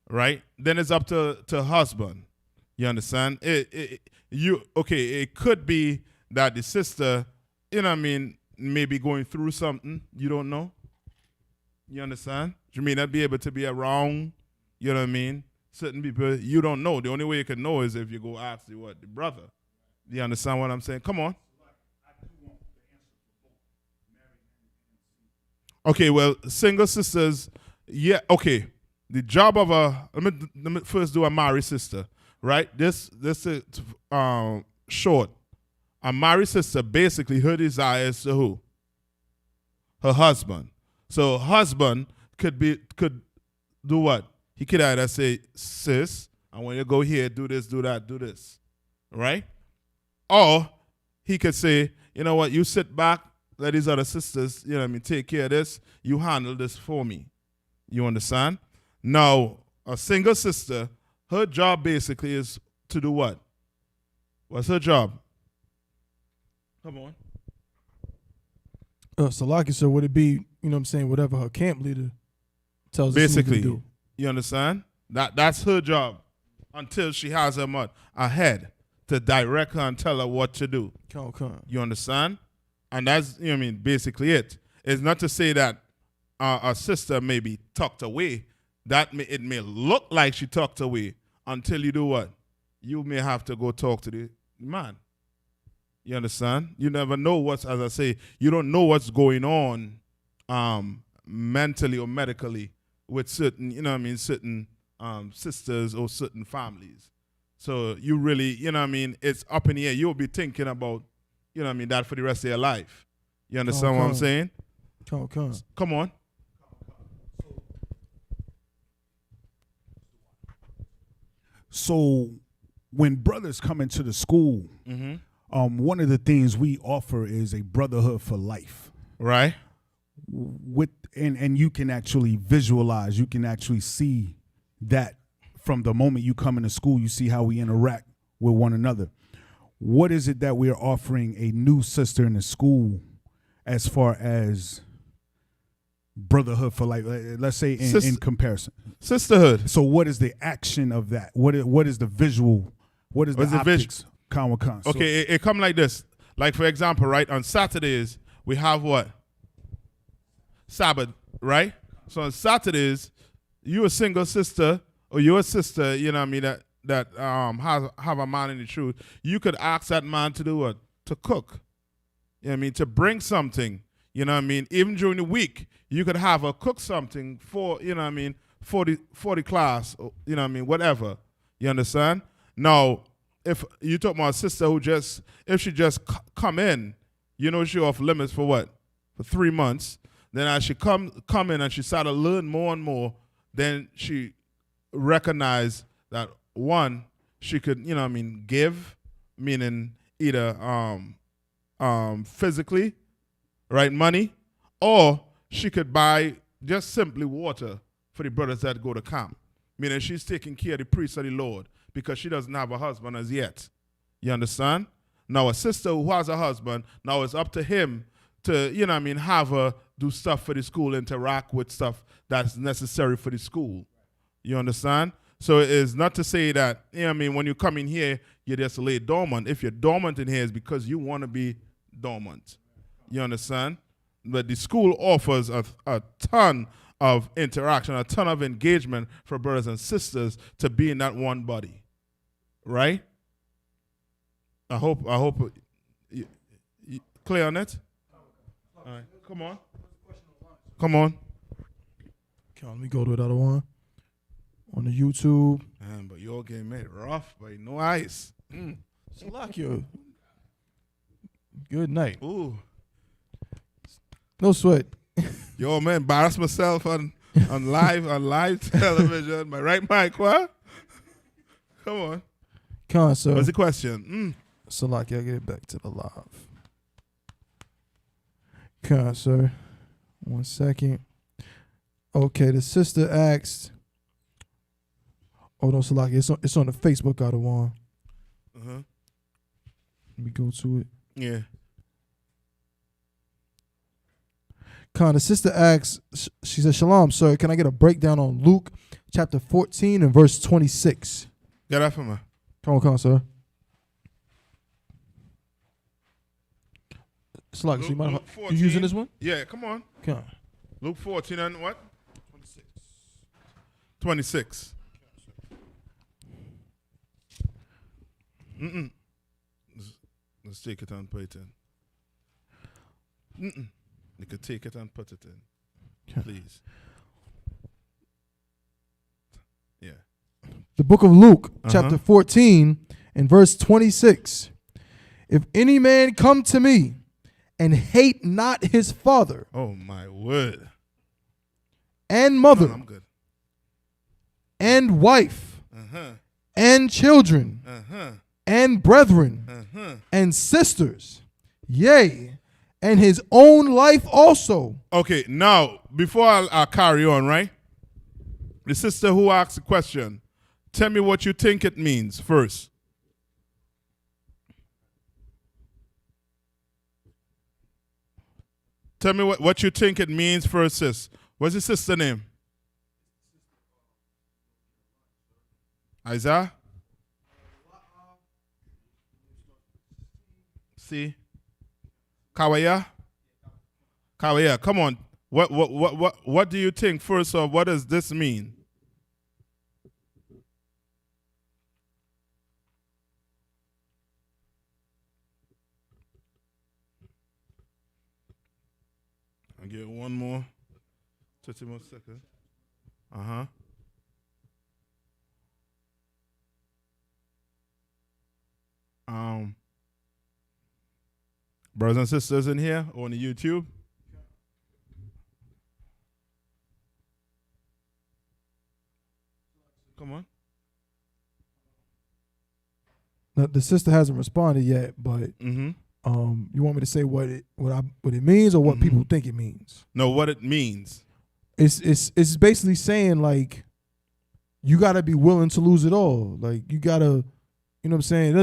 right? Then it's up to husband. You understand? It could be that the sister, you know what I mean, maybe going through something you don't know. You understand? You may not be able to be around, you know what I mean? Certain people you don't know. The only way you can know is if you go ask the brother. You understand what I'm saying? Come on. Okay, well, single sisters, yeah, okay. The job of let me first do a married sister, right? This is short. A married sister basically her desire is to who? Her husband. So husband could do what? He could either say, sis, I want you to go here, do this, do that, do this. Right? Or he could say, you know what, you sit back, let these other sisters, you know what I mean, take care of this. You handle this for me. You understand? Now, a single sister, her job basically is to do what? What's her job? Come on. Salaki, so would it be, you know what I'm saying, whatever her camp leader tells us Basically, to do? You understand? That's her job until she has a head to direct her and tell her what to do. You understand? And that's, you know what I mean, basically it. It's not to say that a sister may be tucked away. It may look like she tucked away until you do what? You may have to go talk to the man. You understand? You never know as I say, you don't know what's going on mentally or medically with certain, you know what I mean, certain sisters or certain families. So you really, you know what I mean, it's up in the air. You'll be thinking about, you know what I mean, that for the rest of your life. You understand what I'm saying? Come on. So when brothers come into the school, one of the things we offer is a brotherhood for life. Right. And you can actually visualize, you can actually see that from the moment you come into school, you see how we interact with one another. What is it that we are offering a new sister in the school as far as brotherhood for life? Let's say in comparison. Sisterhood. So what is the action of that? What is the visual? What is the optics? Okay, it come like this. Like, for example, right, on Saturdays, we have what? Sabbath, right? So on Saturdays, you a single sister or you're a sister, you know what I mean, that have a man in the truth, you could ask that man to do what? To cook. You know what I mean? To bring something. You know what I mean? Even during the week, you could have her cook something for, you know what I mean, for the class, or, you know what I mean, whatever. You understand? Now, if you talk about a sister if she just come in, you know, she off limits for what? For 3 months. Then as she come in and she start to learn more and more, then she recognize that one, she could, you know what I mean, give, meaning either physically, right, money, or she could buy just simply water for the brothers that go to camp. Meaning she's taking care of the priest of the Lord because she doesn't have a husband as yet. You understand? Now a sister who has a husband, now it's up to him to, you know what I mean, have her do stuff for the school, interact with stuff that's necessary for the school. You understand? So it is not to say that, you know what I mean, when you come in here, you're just lay dormant. If you're dormant in here, it's because you want to be dormant. You understand? But the school offers a ton of interaction, a ton of engagement for brothers and sisters to be in that one body. Right? I hope you clear on it? All right, come on. Come on. Okay, let me go to the other one. On the YouTube. Man, but you all getting made rough, but no ice. Salakia. Good night. Ooh. No sweat. Yo, man, embarrass myself on live television. My right mic, what? Come on. Con, sir. What's the question? Salaki, I'll get it back to the live. Con, sir. 1 second. Okay, the sister asked. Oh no, Salaki, it's on the Facebook out of one. Let me go to it. Yeah. The sister asks, she said, Shalom, sir, can I get a breakdown on Luke chapter 14 and verse 26? Get that for me. Come on, sir. It's like, so Luke you using this one? Yeah, come on. Come on. Luke 14 and what? 26. Let's take it and put it in. You could take it and put it in. Please. Yeah. The book of Luke, chapter 14 and verse 26. If any man come to me and hate not his father Oh, my word. and mother No, I'm good. and wife Uh-huh. and children Uh-huh. and brethren Uh-huh. and sisters, yea, and his own life also. Okay, now, before I carry on, right? The sister who asked the question, tell me what you think it means first. Tell me what you think it means first, sis. What's your sister name? Isaiah? See? Kawaya? Kawaya, come on. What do you think first of what does this mean? I'll get one more. 30 more seconds. Uh-huh. Brothers and sisters in here on the YouTube. Come on. Now, the sister hasn't responded yet, but Mm-hmm. you want me to say what it means or what people think it means? No, what it means. It's basically saying like you gotta be willing to lose it all. Like you gotta, you know what I'm saying? It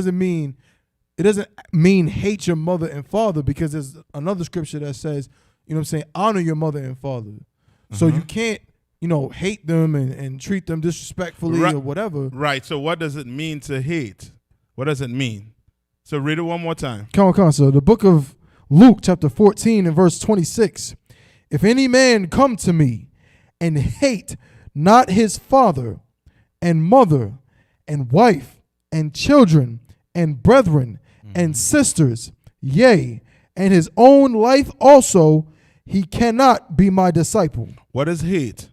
doesn't mean hate your mother and father, because there's another scripture that says, you know what I'm saying, honor your mother and father. So you can't, hate them and treat them disrespectfully or whatever. Right. So what does it mean to hate? What does it mean? So read it one more time. Come on. So the book of Luke chapter 14 and verse 26. If any man come to me and hate not his father and mother and wife and children and brethren and sisters, yea, and his own life also, he cannot be my disciple. What is hate?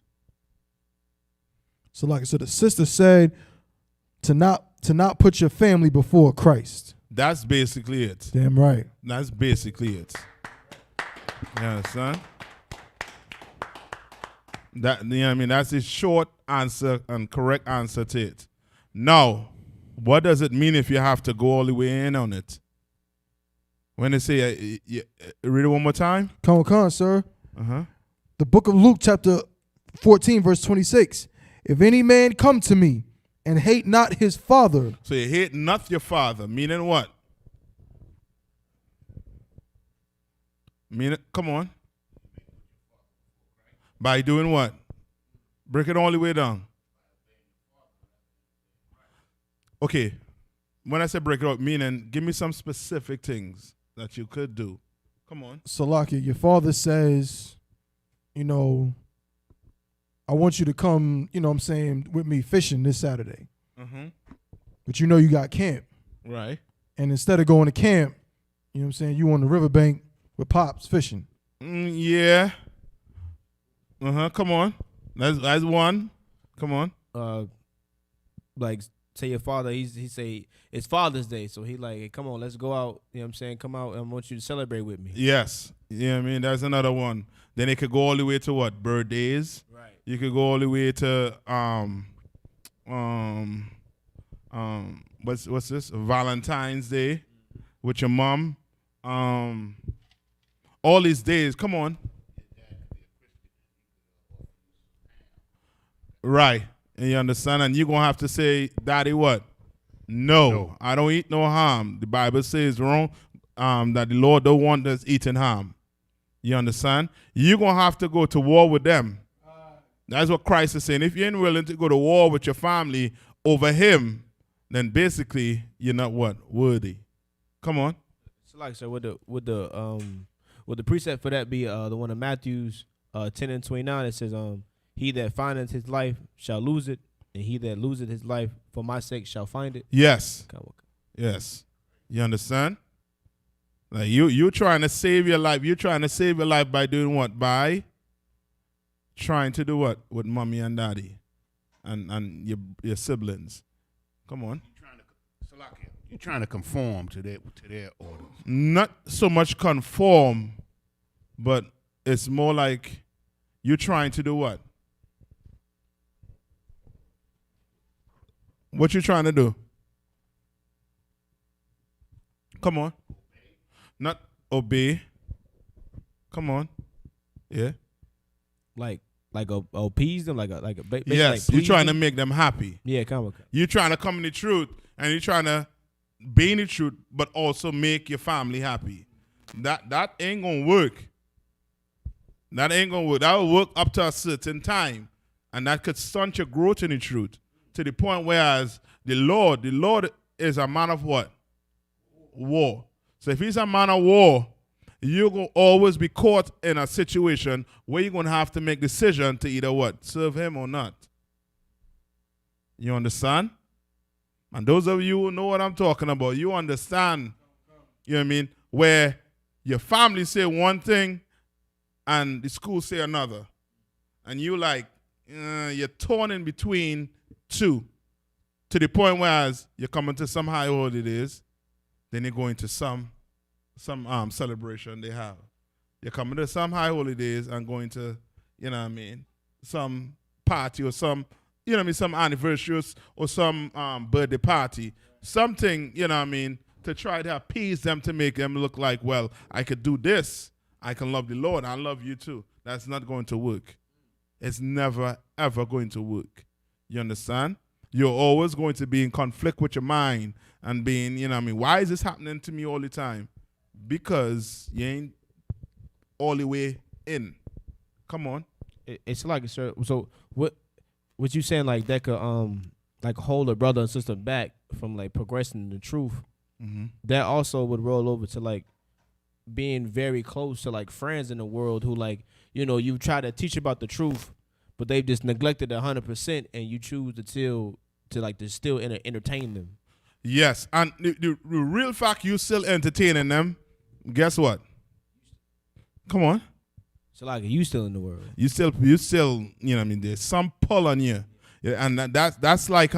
So the sister said to not put your family before Christ. That's basically it. Damn right. That's basically it. You understand? That's a short answer and correct answer to it. Now, what does it mean if you have to go all the way in on it? When they say, read it one more time. Come on, sir. Uh-huh. The book of Luke chapter 14 verse 26. If any man come to me and hate not his father. So you hate not your father, meaning what? Come on. By doing what? Break it all the way down. Okay. When I say break it up, meaning give me some specific things that you could do. Come on. Salaki, your father says, I want you to come, with me fishing this Saturday. Mm-hmm. But you got camp. Right. And instead of going to camp, you on the riverbank with Pops fishing. Yeah. Uh-huh. Come on. That's one. Come on. Like say your father, he say it's Father's Day, so he like, hey, come on, let's go out. You know what I'm saying? Come out, I want you to celebrate with me. Yes. That's another one. Then it could go all the way to what? Birthdays. Right. You could go all the way to what's this? Valentine's Day with your mom. All these days. Come on. Right. And you understand? And you're going to have to say, Daddy, what? No, I don't eat no ham. The Bible says wrong that the Lord don't want us eating ham. You understand? You're going to have to go to war with them. That's what Christ is saying. If you ain't willing to go to war with your family over him, then basically you're not what? Worthy. Come on. So like, sir, would the precept for that be the one of Matthew's 10:29? It says, he that findeth his life shall lose it, and he that loseth his life for my sake shall find it. Yes. Yes. You understand? Like you trying to save your life. You're trying to save your life by doing what? By trying to do what with mommy and daddy and your siblings. Come on. You're trying to conform to their orders. Not so much conform, but it's more like you're trying to do what? What you trying to do? Come on. Not obey. Come on. Yeah. Like appease them, yes. You're trying to make them happy. Yeah, come on. You're trying to come in the truth, and you're trying to be in the truth, but also make your family happy. That ain't gonna work. That ain't gonna work. That will work up to a certain time, and that could stunt your growth in the truth to the point whereas the Lord is a man of what? War. So if he's a man of war, you're going to always be caught in a situation where you're going to have to make decision to either what? Serve him or not. You understand? And those of you who know what I'm talking about, you understand, you know what I mean, where your family say one thing and the school say another. And you like, you're torn in between two to the point whereas you're coming to some high holidays, then you're going to some celebration they have. You're coming to some high holidays and going to, you know what I mean, some party or some, you know what I mean, some anniversary or some birthday party. Something, you know what I mean, to try to appease them to make them look like, well, I could do this. I can love the Lord. I love you too. That's not going to work. It's never, ever going to work. You understand? You're always going to be in conflict with your mind and being, you know what I mean, why is this happening to me all the time? Because you ain't all the way in. Come on. It's like, sir, so what you saying, like that could like hold a brother and sister back from like progressing in the truth. Mm-hmm. That also would roll over to like being very close to like friends in the world who, like, you know, you try to teach about the truth, but they've just neglected 100%, and you choose to still entertain them. Yes, and the real fact you still entertaining them, guess what? Come on. So like, you still in the world. You still, you know what I mean, there's some pull on you. Yeah, and that's like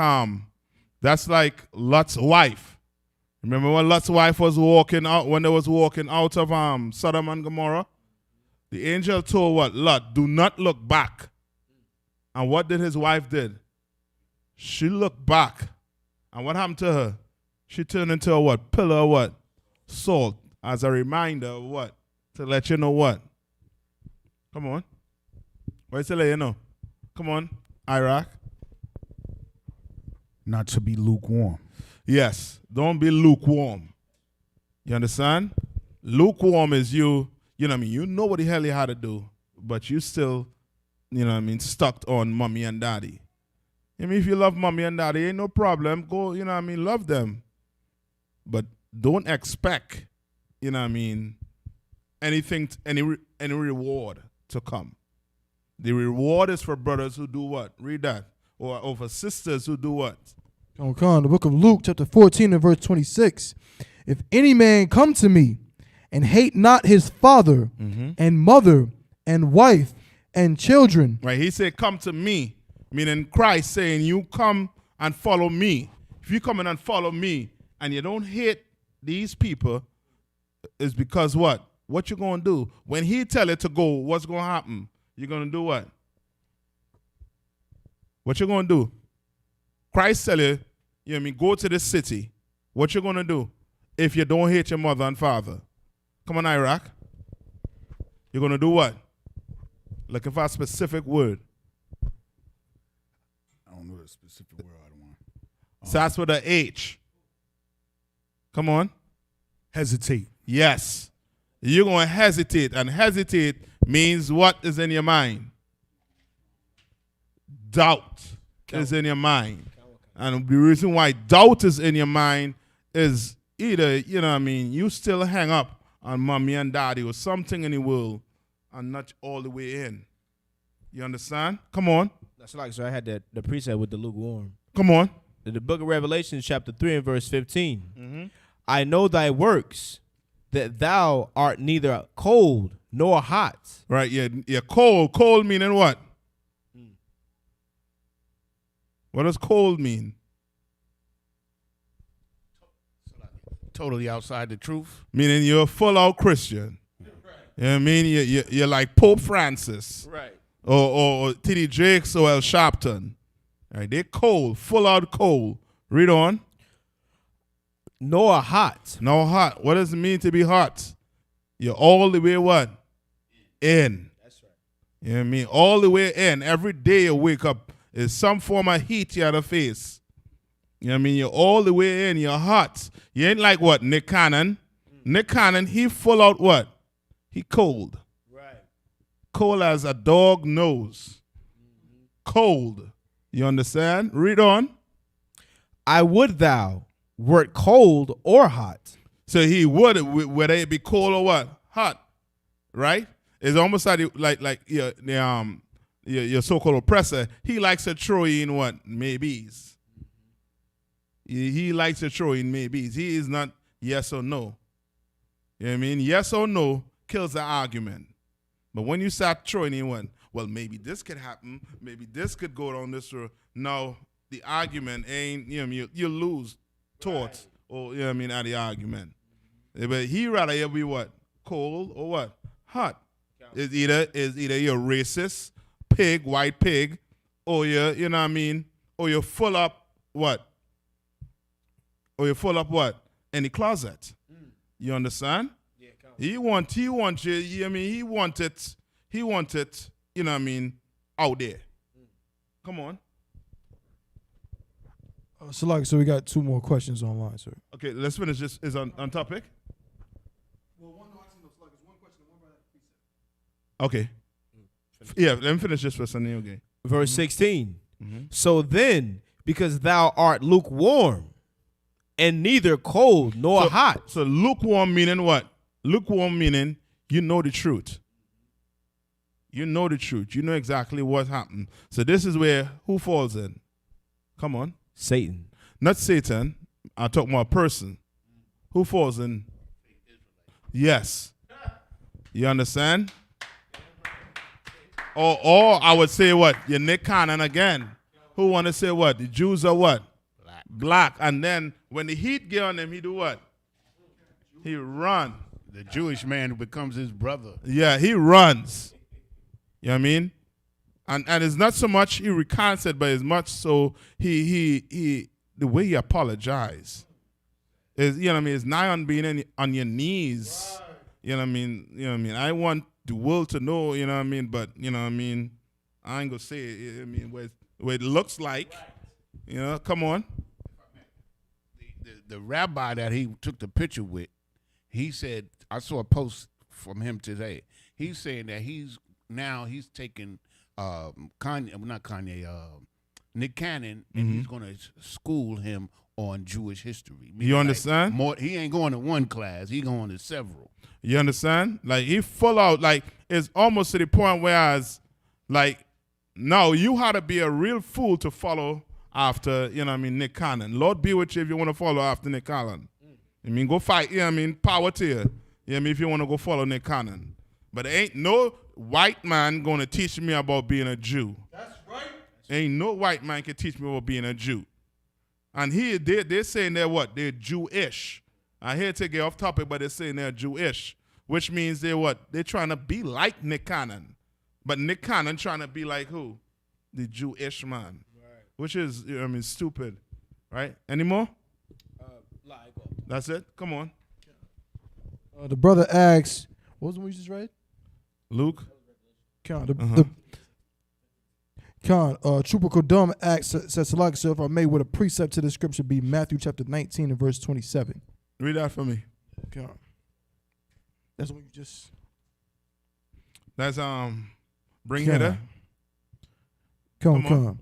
Lot's wife. Remember when Lot's wife was walking out, when they was walking out of Sodom and Gomorrah? The angel told what? Lot, do not look back. And what did his wife did? She looked back. And what happened to her? She turned into a what? Pillar of what? Salt. As a reminder of what? To let you know what? Come on. What is to let you know? Come on, Iraq. Not to be lukewarm. Yes. Don't be lukewarm. You understand? Lukewarm is you know what I mean? You know what the hell you had to do, but you still, you know what I mean, stuck on mommy and daddy. I mean, if you love mommy and daddy, ain't no problem. Go, you know what I mean, love them. But don't expect, you know what I mean, anything, any reward to come. The reward is for brothers who do what? Read that. Or for sisters who do what? Come on, the book of Luke, chapter 14 and verse 26. If any man come to me and hate not his father and mother and wife and children. Right, he said, come to me, meaning Christ saying, you come and follow me. If you come in and follow me and you don't hate these people, is because what? What you going to do? When he tell you to go, what's going to happen? You're going to do what? What you going to do? Christ tell you, you know what I mean, go to this city. What you going to do if you don't hate your mother and father? Come on, Iraq. You're going to do what? Looking for a specific word. I don't know the specific word I Starts with a H. Come on. Hesitate. Yes. You're going to hesitate. And hesitate means what is in your mind? Doubt is in your mind. And the reason why doubt is in your mind is either, you know what I mean, you still hang up on mommy and daddy or something in the world and not all the way in. You understand? Come on. That's like, so I had the precept with the lukewarm. Come on. The book of Revelation, chapter 3 and verse 15. I know thy works, that thou art neither cold nor hot. Right, you're cold. Cold meaning what? What does cold mean? Totally outside the truth. Meaning you're a full-out Christian. You know what I mean? You're like Pope Francis. Right. Or T.D. Jakes or El Sharpton. Right, they're cold, full-out cold. Read on. Nor hot. No hot. What does it mean to be hot? You're all the way what? In. That's right. You know what I mean? All the way in. Every day you wake up, is some form of heat you on the face. You know what I mean? You're all the way in. You're hot. You ain't like what? Nick Cannon. Nick Cannon, he full out what? He cold. Right. Cold as a dog nose. Cold. You understand? Read on. I would thou wert cold or hot. So he would, whether it be cold or what? Hot. Right? It's almost like your so-called oppressor. He likes to throw in what? Maybes. He likes to throw in maybes. He is not yes or no. You know what I mean? Yes or no kills the argument. But when you start throwing in one, well, maybe this could happen. Maybe this could go down this road. No, the argument ain't, you know what I mean? You lose thoughts or, you know what I mean, out of the argument. But he rather you be what? Cold or what? Hot. Is either you're racist, pig, white pig, or you're, you know what I mean, or you're full up what? Or you're full up what? In the closet. You understand? Yeah, he want you, I mean, he want it, you know what I mean, out there. Come on. So we got 2 more questions online, sir. Okay, let's finish this. Is on topic? Okay. Yeah, let me finish this for Sunday, okay. Verse 16. So then, because thou art lukewarm, and neither cold nor hot. So lukewarm meaning what? Lukewarm meaning you know the truth. You know the truth. You know exactly what happened. So this is where who falls in? Come on. Satan. Not Satan. I'm talking about a person. Who falls in? Yes. You understand? Or I would say what? Your Nick Cannon again. Who want to say what? The Jews are what? Black. And then when the heat get on him, he do what? He run. The Jewish man who becomes his brother. Yeah, he runs. You know what I mean? And it's not so much he recants it, but as much so he the way he apologized. Is, you know what I mean? It's nigh on being on your knees. You know what I mean? You know what I mean? I want the world to know, you know what I mean? But, you know what I mean? I ain't gonna say it. I mean, where it looks like. You know, come on. The rabbi that he took the picture with, he said, I saw a post from him today. He's saying that he's taking Nick Cannon, and he's going to school him on Jewish history. You understand? He ain't going to one class. He going to several. You understand? Like, he full out, like, it's almost to the point whereas, like, no, you had to be a real fool to follow after, you know what I mean, Nick Cannon. Lord be with you if you want to follow after Nick Cannon. I mean, go fight, you know what I mean, power to you. You know what I mean, if you want to go follow Nick Cannon. But there ain't no white man going to teach me about being a Jew. That's right. Ain't no white man can teach me about being a Jew. And here, they're saying they're what? They're Jewish. I hear to get off topic, but they're saying they're Jewish, which means they're what? They're trying to be like Nick Cannon. But Nick Cannon trying to be like who? The Jewish man. Right. Which is, you know what I mean, stupid. Right? Any more? That's it? Come on. The brother asks, what was the one you just read? Luke? Can Khan, Trooper Kodum asks, says, Salak, sir, if I may, would a precept to the scripture be Matthew chapter 19 and verse 27? Read that for me. Khan. That's what you just... That's bring Khan. hitter. Come Come on. on.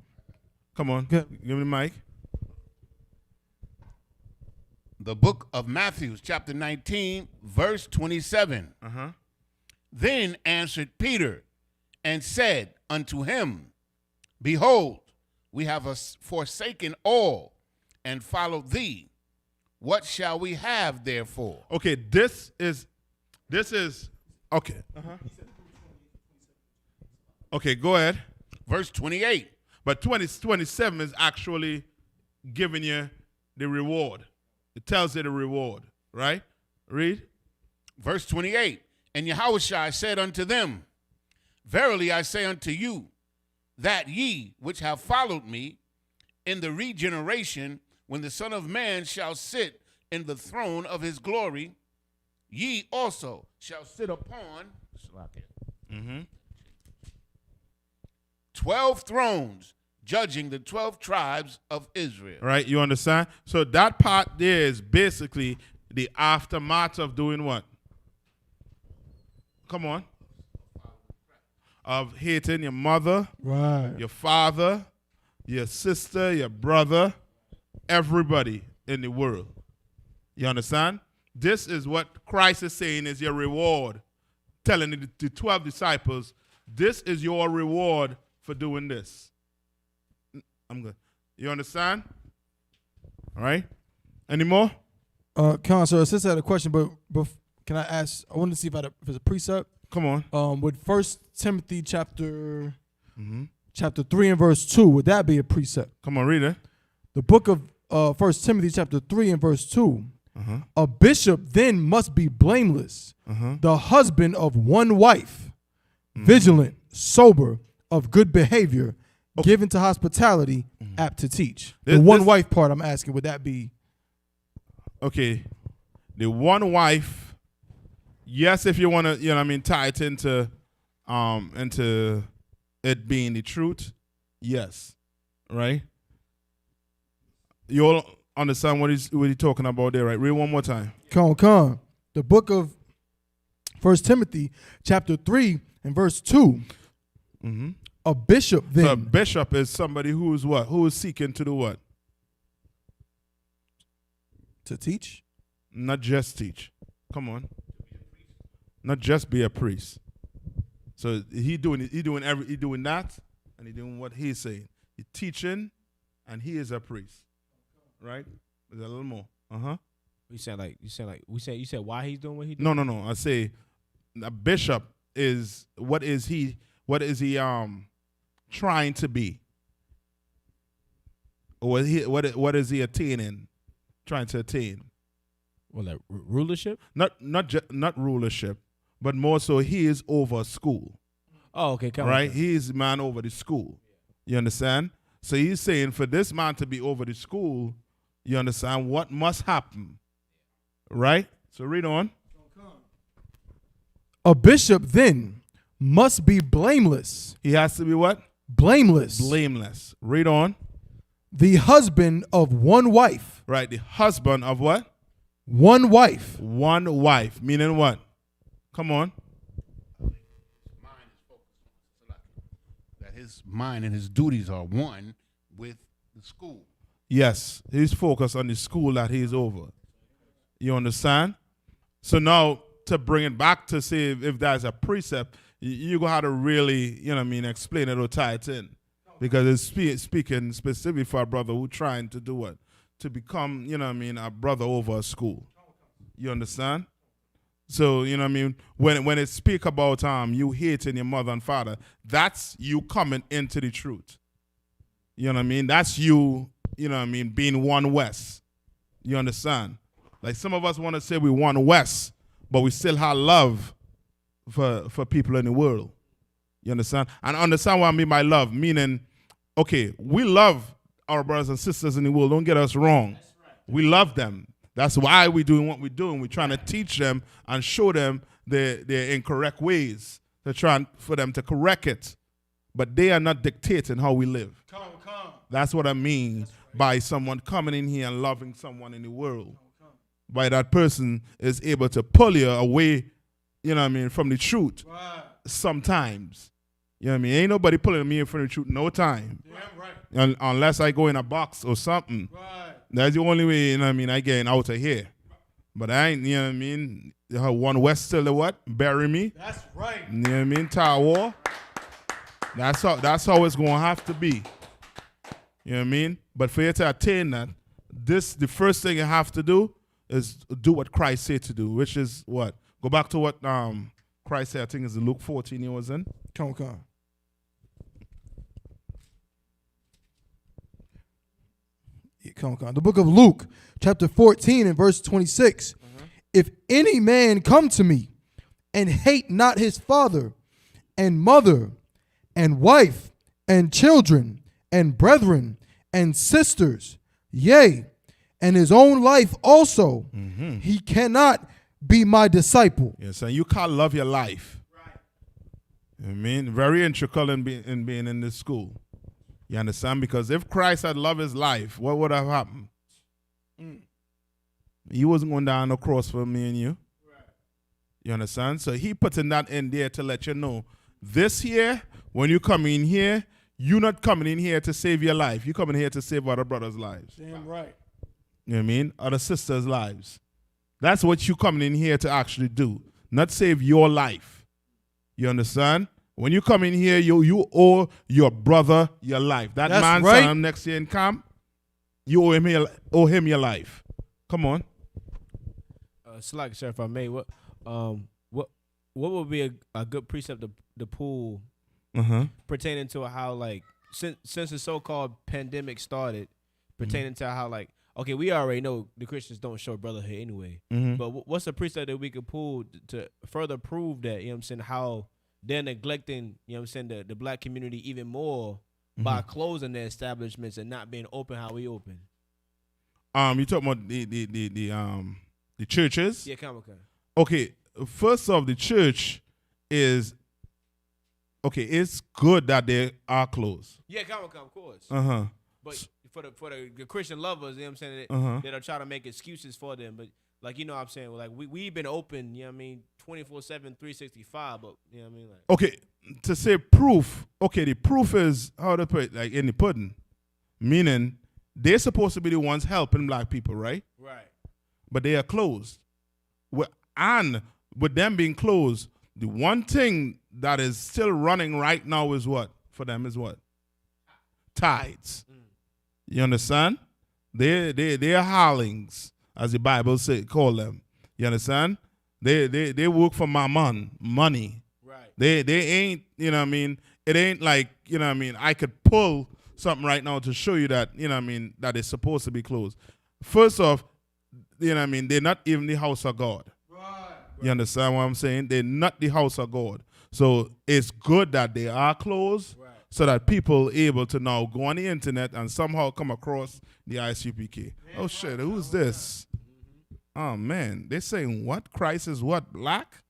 Come on. Good. Give me the mic. The book of Matthew, chapter 19, verse 27. Uh-huh. Then answered Peter and said unto him, Behold, we have forsaken all and followed thee. What shall we have therefore? Okay, this is okay. Uh-huh. Okay, go ahead. Verse 28. But 27 is actually giving you the reward. It tells you the reward, right? Read. Verse 28. And Yahushua said unto them, Verily I say unto you, that ye which have followed me in the regeneration, when the Son of Man shall sit in the throne of his glory, ye also shall sit upon 12 thrones, judging the 12 tribes of Israel. Right, you understand? So that part there is basically the aftermath of doing what? Come on. Of hating your mother, Right. your father, your sister, your brother, everybody in the world. You understand? This is what Christ is saying is your reward. Telling the 12 disciples, this is your reward for doing this. I'm good. You understand? All right. Any more? Khan, sir, since I had a question, but can I ask, I wanted to see if it's a precept. Come on. With 1 Timothy chapter 3 and verse 2, would that be a precept? Come on, read it. The book of 1 Timothy chapter 3 and verse 2, a bishop then must be blameless, the husband of one wife, vigilant, sober, of good behavior, given to hospitality, apt to teach. The one wife part I'm asking, would that be? Okay. The one wife, yes, if you want to, tie it into it being the truth, yes. Right? You all understand what he's talking about there, right? Read one more time. Come. The book of 1 Timothy chapter 3 and verse 2. A bishop then. So a bishop is somebody who is what? Who is seeking to do what? To teach? Not just teach. Come on. Not just be a priest. So he doing that, and he doing what he's saying. He's teaching, and he is a priest. Right? There's a little more. You said why he's doing what he doing? No. I say a bishop is what is he trying to be? Or what is he attaining? Trying to attain? Well, like rulership? Not rulership, but more so he is over a school. Oh, okay, come on. Right? He is man over the school. You understand? So he's saying for this man to be over the school, you understand what must happen. Right? So read on. A bishop then must be blameless. He has to be what? Blameless. Blameless. Read on. The husband of one wife. Right. The husband of what? One wife. One wife. Meaning what? Come on. That his mind and his duties are one with the school. Yes. He's focused on the school that he's over. You understand? So now to bring it back to say if there's a precept, you're going to have to really, explain it or tie it in. Because it's speaking specifically for a brother who trying to do what? To become, a brother over a school. You understand? So, when it speak about you hating your mother and father, that's you coming into the truth. You know what I mean? That's you, being one West. You understand? Like some of us want to say we one West, but we still have love for people in the world. You understand? And understand what I mean by love, meaning, okay, we love our brothers and sisters in the world. Don't get us wrong. Right. We love them. That's why we're doing what we're doing. We're trying to teach them and show them their incorrect ways. They're trying for them to correct it. but they are not dictating how we live. That's what I mean by someone coming in here and loving someone in the world. By that person is able to pull you away, you know what I mean, from the truth. Sometimes. You know what I mean? Ain't nobody pulling me in from the truth no time. Unless I go in a box or something. That's the only way, you know what I mean, I get out of here. But I ain't, you know what I mean, one West still the what? Bury me. That's right. You know what I mean? Tower. That's how it's going to have to be. You know what I mean? But for you to attain that, the first thing you have to do is do what Christ said to do, which is what? Go back to what Christ said, I think it's Luke 14 he was in. Come. The book of Luke, chapter 14 and verse 26. If any man come to me and hate not his father and mother and wife and children and brethren and sisters, yea, and his own life also, he cannot be my disciple. Yes, and you can't love your life. Right. You know what I mean? Very integral in being in this school. You understand? Because if Christ had loved his life, what would have happened? He wasn't going down the cross for me and you. Right. You understand? So he putting that in there to let you know, this here, when you come in here, you're not coming in here to save your life. You're coming here to save other brothers' lives. Damn right. You know what I mean? Other sisters' lives. That's what you coming in here to actually do. Not save your life. You understand? When you come in here, you owe your brother your life. That man right. saw him next year in camp. You owe him your life. Come on. Slack, sir, if I may, what would be a good precept to pull pertaining to how, like, since the so-called pandemic started, pertaining to how, like, okay, we already know the Christians don't show brotherhood anyway, but what's a precept that we could pull to further prove that, you know what I'm saying, how they're neglecting, you know what I'm saying, the black community even more by closing their establishments and not being open how we open? You talking about the churches? Yeah, come on. Okay, first off, the church is, okay, it's good that they are closed. Yeah, come on, of course. But for the Christian lovers, you know what I'm saying, that are trying to make excuses for them. But, like, you know what I'm saying, like, we've been open, you know what I mean, 24/7, 365, but, you know what I mean? Like, okay, to say proof, okay, the proof is, how to put it, like in the pudding, meaning they're supposed to be the ones helping black people, right? Right. But they are closed. And with them being closed, the one thing that is still running right now is what? For them is what? Tithes. You understand? They are hirelings, as the Bible call them. You understand? They work for mammon, money. Right. They ain't, you know what I mean? It ain't like, you know what I mean, I could pull something right now to show you that, you know what I mean, that it's supposed to be closed. First off, you know what I mean, they're not even the house of God. Right. You understand what I'm saying? They're not the house of God. So it's good that they are closed, right, so that people are able to now go on the internet and somehow come across the Isupk. Oh, shit, who's this? Oh, man, they're saying what? Christ is what? Black?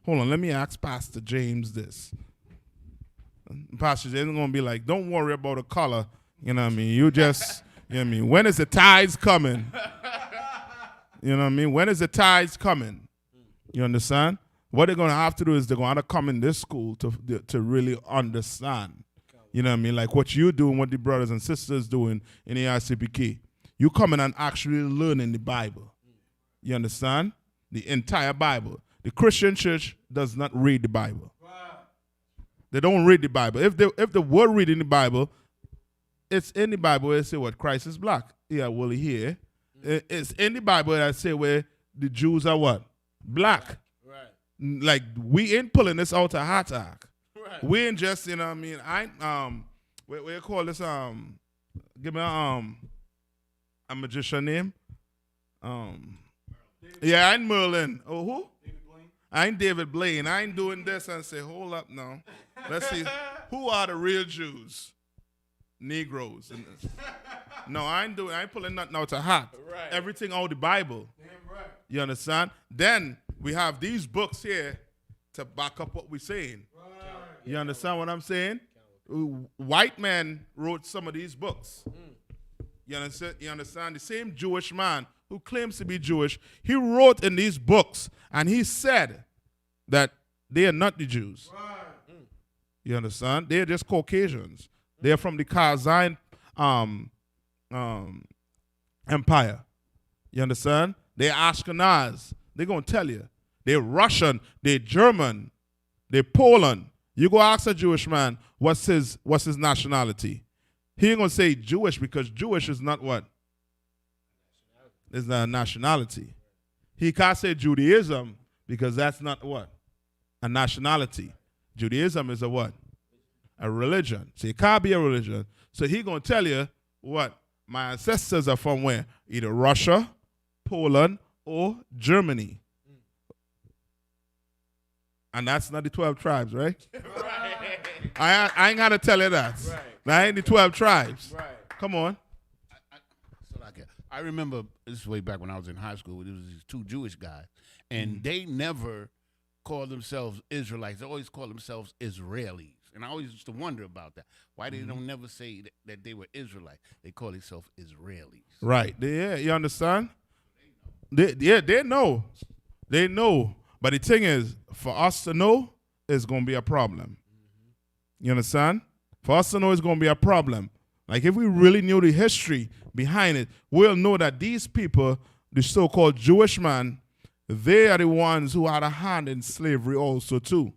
Hold on, let me ask Pastor James this. Pastor James is going to be like, don't worry about the color. You know what I mean? You just, you know what I mean? When is the tithes coming? You know what I mean? When is the tithes coming? You understand? What they're going to have to do is they're going to come in this school to really understand. You know what I mean? Like what you're doing, what the brothers and sisters doing in the ICPK. You coming and actually learning the Bible. You understand? The entire Bible. The Christian church does not read the Bible. They don't read the Bible. If they were reading the Bible, it's in the Bible where it say what? Christ is black. Yeah, well, here. It's in the Bible that say where the Jews are what? Black. Right. Like, we ain't pulling this out of hot attack. Right. We ain't just, you know what I mean? What you call this? Give me a magician name. Yeah, I ain't Merlin. Oh, who? I ain't David Blaine. I ain't doing this and say, hold up now. Let's see. Who are the real Jews? Negroes. No, I ain't pulling nothing out of hat. Right. Everything out of the Bible. Damn right. You understand? Then we have these books here to back up what we're saying. Right. You understand what I'm saying? white men wrote some of these books. You understand? You understand? The same Jewish man who claims to be Jewish, he wrote in these books, and he said that they are not the Jews. You understand? They are just Caucasians. They are from the Kazan Empire. You understand? They're Ashkenaz. They're going to tell you. They're Russian. They're German. They're Poland. You go ask a Jewish man, what's his nationality? He ain't going to say Jewish, because Jewish is not what? It's not a nationality. He can't say Judaism, because that's not what? A nationality. Judaism is a what? A religion. So it can't be a religion. So he going to tell you what? My ancestors are from where? Either Russia, Poland, or Germany. And that's not the 12 tribes, right? I ain't got to tell you that. Right. That ain't the 12 tribes. Right. Come on. I remember, this is way back when I was in high school, there was these two Jewish guys, and they never called themselves Israelites. They always called themselves Israelis. And I always used to wonder about that. Why they don't never say that they were Israelites. They call themselves Israelis. Right. Yeah, you understand? They know. They know. But the thing is, for us to know, it's going to be a problem. You understand? For us to know, it's going to be a problem. Like, if we really knew the history behind it, we'll know that these people, the so-called Jewish man, they are the ones who had a hand in slavery also too.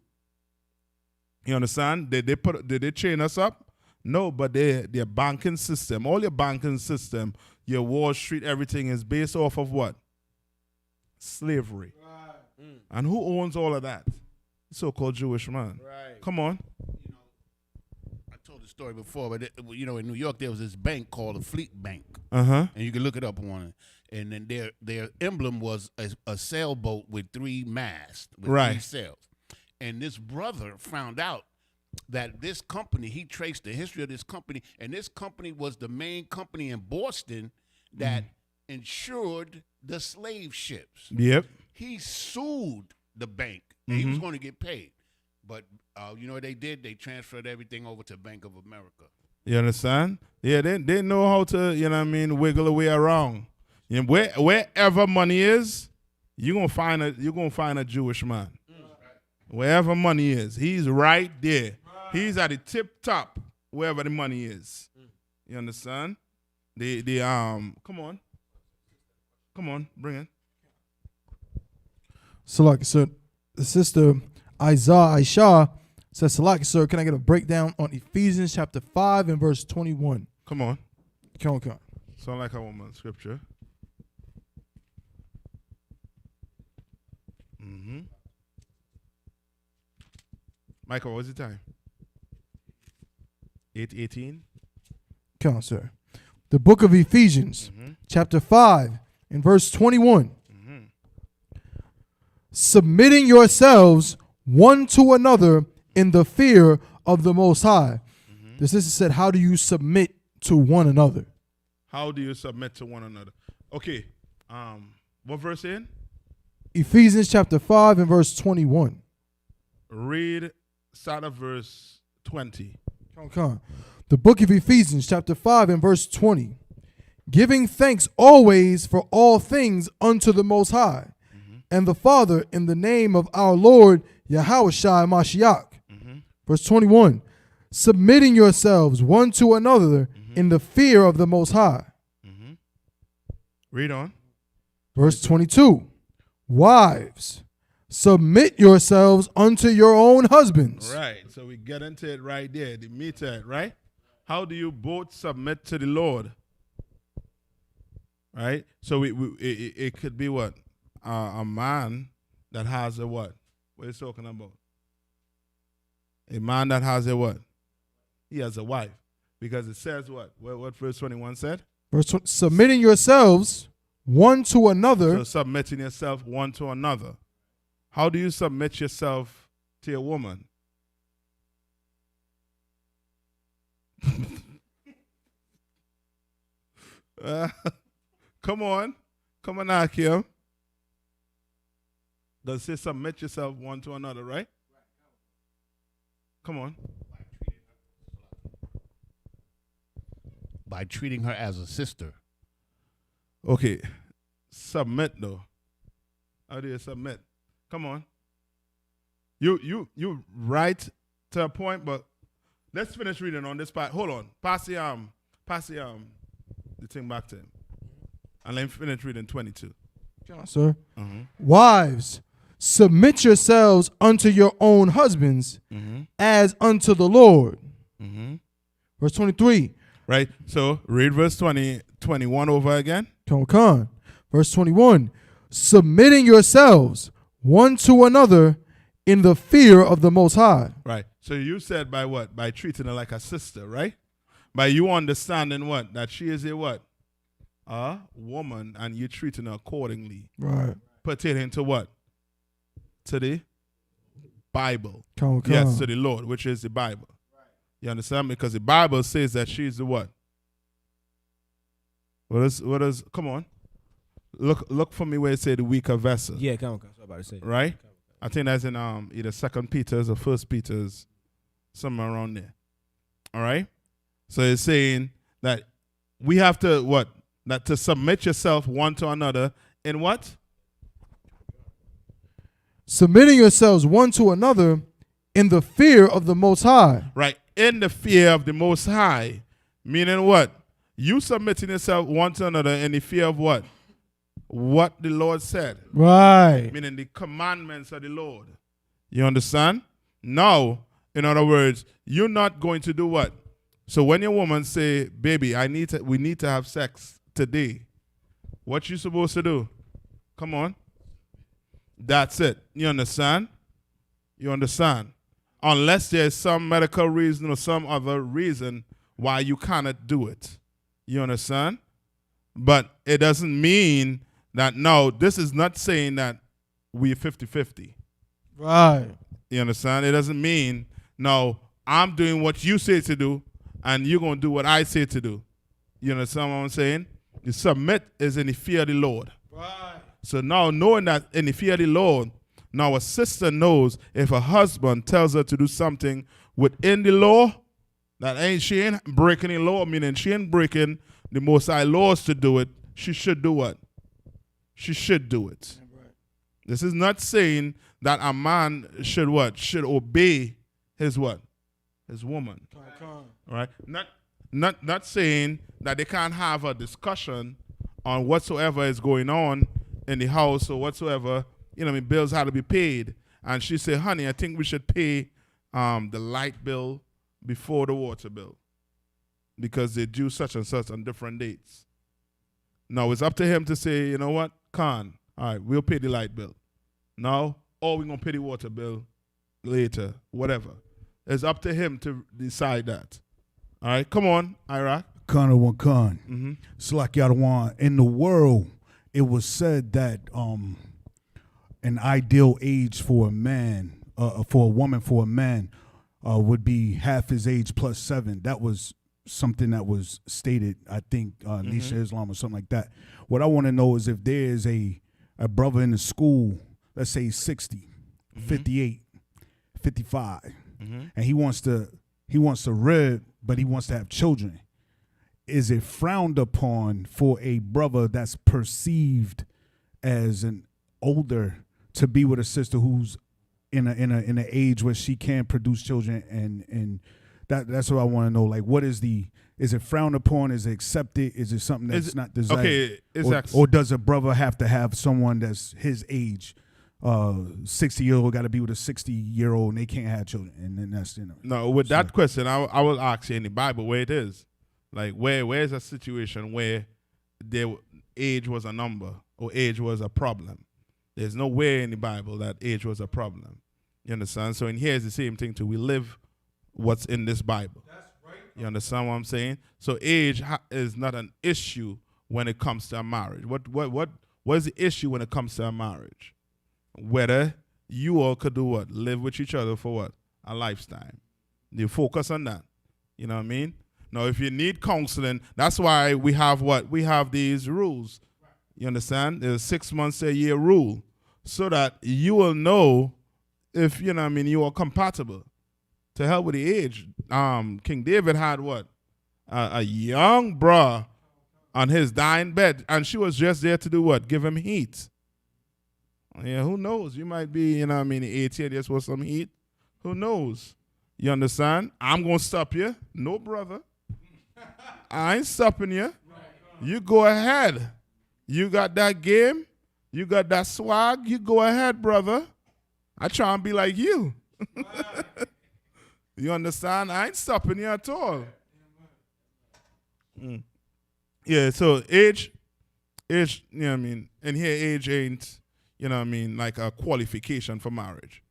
You understand? Did they chain us up? No, but their banking system, all your banking system, your Wall Street, everything is based off of what? Slavery. Right. And who owns all of that? The so-called Jewish man. Right. Come on. You know, I told the story before, but in New York there was this bank called the Fleet Bank. And you can look it up on it. And then their emblem was a sailboat with 3 masts, with 3 sails. And this brother found out that this company, he traced the history of this company, and this company was the main company in Boston that insured the slave ships. Yep. He sued the bank, and he was going to get paid. But you know what they did? They transferred everything over to Bank of America. You understand? Yeah, they know how to, wiggle a way around. And wherever money is, you're gonna find a Jewish man. Wherever money is, he's right there. He's at the tip top wherever the money is. You understand? Come on, bring it. Salaki, sir. The sister Aisha says, Salaki, sir, can I get a breakdown on Ephesians chapter 5 and verse 21? Come on. Come on. Sound like a woman's scripture. Michael, what's the time? 8:18. Come on, sir. The book of Ephesians, chapter 5 and verse 21. Submitting yourselves one to another in the fear of the Most High. The sister said, how do you submit to one another? How do you submit to one another? Okay. What verse in? Ephesians chapter 5 and verse 21. Read start of verse 20. Come on. The book of Ephesians chapter 5 and verse 20. Giving thanks always for all things unto the Most High and the Father in the name of our Lord Yahushua Mashiach. Verse 21. Submitting yourselves one to another in the fear of the Most High. Read on. Verse 22. Wives, submit yourselves unto your own husbands. Right. So we get into it right there. The meter, right? How do you both submit to the Lord? Right? So it could be what? A man that has a what? What are you talking about? A man that has a what? He has a wife. Because it says what? What verse 21 said? Submitting yourselves one to another. So submitting yourself one to another. How do you submit yourself to a woman? Come on, Akim. Does it say submit yourself one to another, right? Come on. by treating her as a sister. Okay. Submit though. How do you submit? Come on. You right to a point, but let's finish reading on this part. Hold on. Pass the thing back to him. And let him finish reading 22. John, sir. Wives, submit yourselves unto your own husbands as unto the Lord. Verse 23. Right? So read verse 21 over again. Come on. Verse 21. Submitting yourselves one to another in the fear of the Most High. Right. So you said by what? By treating her like a sister, right? By you understanding what? That she is a what? A woman, and you treating her accordingly. Right. Pertaining to what? To the Bible. Come. Yes, to the Lord, which is the Bible. You understand? Because the Bible says that she's the what? What is come on. Look for me where it say the weaker vessel. Yeah, come on. That's what I'm about to say. Right? I think that's in either 2 Peter's or 1 Peter's, somewhere around there. All right? So it's saying that we have to what? That to submit yourself one to another in what? Submitting yourselves one to another in the fear of the Most High. Right. In the fear of the Most High. Meaning what? You submitting yourself one to another in the fear of what? What the Lord said. Right. Meaning the commandments of the Lord. You understand? Now, in other words, you're not going to do what? So when your woman say, baby, we need to have sex today, what you supposed to do? Come on. That's it. You understand? You understand? Unless there's some medical reason or some other reason why you cannot do it. You understand? But it doesn't mean that, no, this is not saying that we're 50-50. Right. You understand? It doesn't mean, no, I'm doing what you say to do, and you're going to do what I say to do. You understand what I'm saying? The submit is in the fear of the Lord. Right. So now knowing that in the fear of the Lord, now a sister knows if a husband tells her to do something within the law, she ain't breaking the law, meaning she ain't breaking the Most High laws to do it. She should do what? She should do it. Right. This is not saying that a man should what? Should obey his what? His woman. Right? Not saying that they can't have a discussion on whatsoever is going on in the house or whatsoever, bills had to be paid. And she said, honey, I think we should pay the light bill before the water bill because they do such and such on different dates. Now, it's up to him to say, you know what, Khan, all right, we'll pay the light bill now, or we're going to pay the water bill later, whatever. It's up to him to decide that. All right, come on, Iraq. Khan or Khan. It's like y'all want. In the world, it was said that an ideal age for a man, for a woman, for a man, would be half his age plus 7. That was something that was stated, I think, Nisha Islam or something like that. What I want to know is if there is a brother in the school, let's say 60, 58, 55, and he wants to rib, but he wants to have children. Is it frowned upon for a brother that's perceived as an older to be with a sister who's in an age where she can produce children, and that's what I want to know. Like, is it frowned upon? Is it accepted? Is it something that's not desired? Okay, or does a brother have to have someone that's his age? 60-year-old got to be with a 60-year-old and they can't have children, and then that's No, with that question, I will ask you in the Bible where it is. Like, where's a situation where their age was a number or age was a problem? There's nowhere in the Bible that age was a problem. You understand? So in here is the same thing too. We live what's in this Bible. That's right. You understand what I'm saying? So age is not an issue when it comes to a marriage. What is the issue when it comes to a marriage? Whether you all could do what? Live with each other for what? A lifetime. You focus on that. You know what I mean? Now, if you need counseling, that's why we have what? We have these rules. You understand? There's 6 months a year rule so that you will know if, you are compatible. To help with the age, King David had what? a young bruh on his dying bed, and she was just there to do what? Give him heat. Yeah, who knows? You might be, 80 just want some heat. Who knows? You understand? I'm going to stop you. No, brother. I ain't stopping you. You go ahead. You got that game. You got that swag. You go ahead, brother. I try and be like you. You understand? I ain't stopping you at all. Yeah, so age, you know what I mean? And here age ain't, like a qualification for marriage.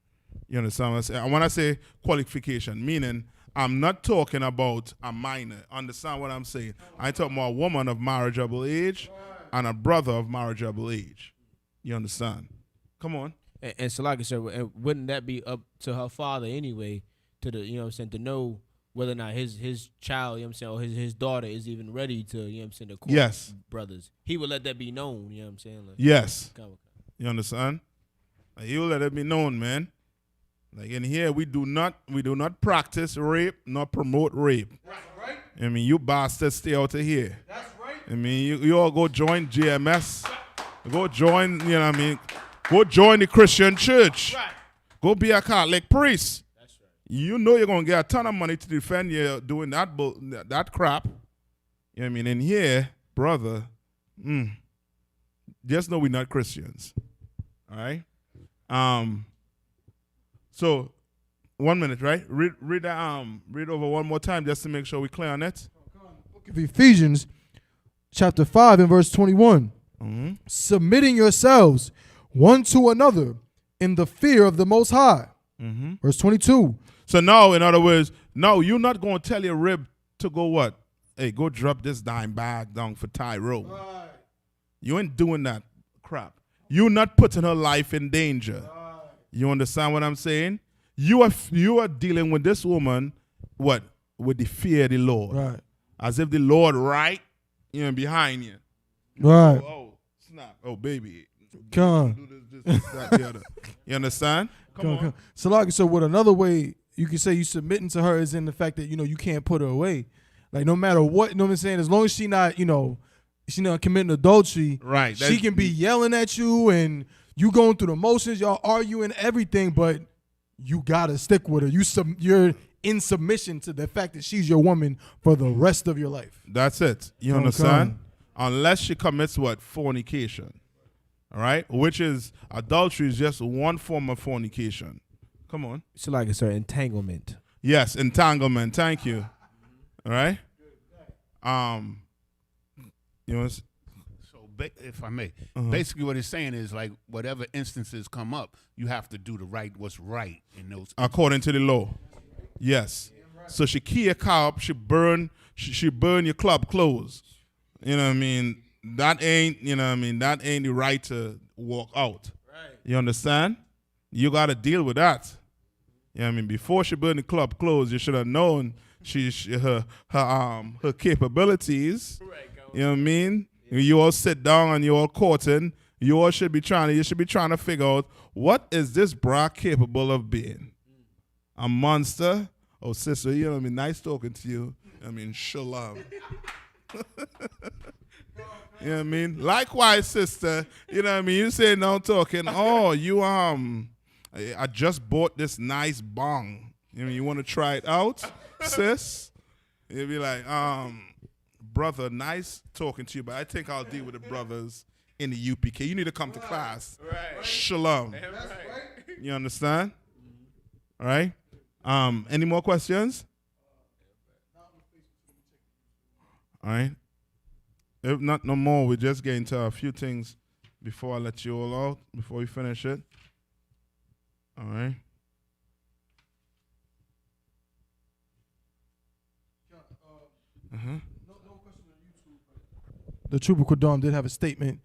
You understand what I'm saying? And when I say qualification, meaning I'm not talking about a minor. Understand what I'm saying? I talking about a woman of marriageable age and a brother of marriageable age. You understand? Come on. And so, like I said, wouldn't that be up to her father anyway, to the, to know whether or not his child, or his daughter is even ready to, to court yes. brothers. He would let that be known, Like, yes. You understand? He will let it be known, man. Like in here, we do not practice rape, nor promote rape. That's right. I mean, you bastards stay out of here. That's right. I mean, you all go join GMS. Go join, go join the Christian church. Right. Go be a Catholic priest. That's right. You know you're going to get a ton of money to defend you doing that crap. You know what I mean? In here, brother, just know we're not Christians. All right? So, 1 minute, right? Read over one more time just to make sure we're clear on it. Book of Ephesians, chapter 5 and verse 21. Mm-hmm. Submitting yourselves one to another in the fear of the Most High. Mm-hmm. Verse 22. So now, in other words, no, you're not going to tell your rib to go what? Hey, go drop this dime bag down for Tyrone. Right. You ain't doing that crap. You're not putting her life in danger. Right. You understand what I'm saying? You are dealing with this woman, what? With the fear of the Lord. Right. As if the Lord behind you. Right. Oh, snap. Oh, baby. Come on. Do this, that, the other. You understand? Come on. So with another way you can say you submitting to her is in the fact that, you can't put her away. Like no matter what, you know what I'm saying? As long as she not, she not committing adultery, right? She can be yelling at you and you going through the motions, y'all arguing everything, but you gotta stick with her. You're in submission to the fact that she's your woman for the rest of your life. That's it. You understand? Unless she commits what? Fornication. All right? Which is, adultery is just one form of fornication. Come on. So like it's her entanglement. Yes, entanglement. Thank you. All right? If I may, basically what it's saying is like whatever instances come up, you have to do what's right in those. According to the law. Yes. So she key your car up, she burn your club clothes. You know what I mean? That ain't, that ain't the right to walk out. Right. You understand? You got to deal with that. You know what I mean? Before she burned the club clothes, you should have known her capabilities. Right, you know what I mean? Yeah. You all sit down and you all courting. You should be trying to figure out what is this bra capable of being? A monster? Oh, sister, you know what I mean? Nice talking to you. I mean, shalom. You know what I mean? Likewise, sister. You know what I mean? You say no talking. Oh, you I just bought this nice bong. You know, you want to try it out, sis? You'll be like, brother, nice talking to you, but I think I'll deal with the brothers in the UPK. You need to come to class. Right. Shalom. Right. You understand? All right. Any more questions? All right. If not, no more. We're just getting to a few things before I let you all out, before we finish it. All right. The Trooper Quadam did have a statement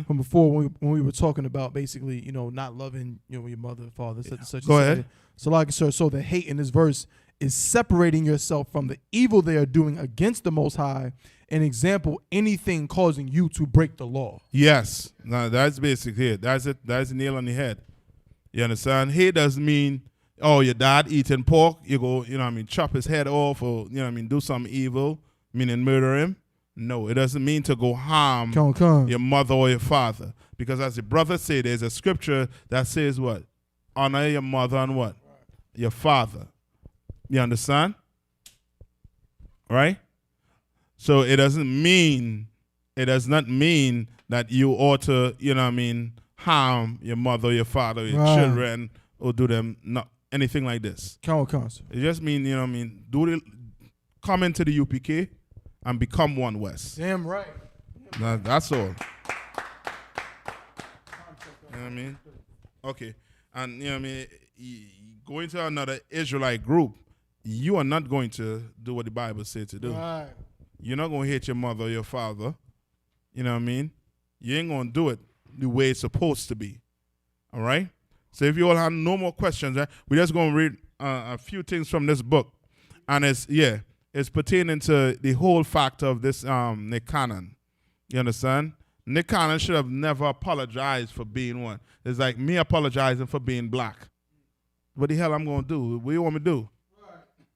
from before when we were talking about basically, not loving, your mother, father, such and such. Go ahead. So like, so the hate in this verse is separating yourself from the evil they are doing against the Most High. An example, anything causing you to break the law. Yes. Now, that's basically it. That's it. That's the nail on the head. You understand? Hate doesn't mean, oh, your dad eating pork, you go, chop his head off or, do something evil. meaning murder him. No, it doesn't mean to go harm Come. your mother or your father. Because as the brother said, there's a scripture that says what? Honor your mother and what? Your father. You understand? Right? So it does not mean that you ought to, harm your mother or your father or your children or do them not anything like this. Come. It just means, come into the UPK and become one West. Damn right. That's all. You know what I mean? Okay. And, going to another Israelite group, you are not going to do what the Bible says to do. Right. You're not going to hate your mother or your father. You know what I mean? You ain't going to do it the way it's supposed to be. All right? So if you all have no more questions, right, we're just going to read a few things from this book. And it's pertaining to the whole factor of this Nick Cannon. You understand? Nick Cannon should have never apologized for being one. It's like me apologizing for being black. What the hell I'm going to do? What do you want me to do?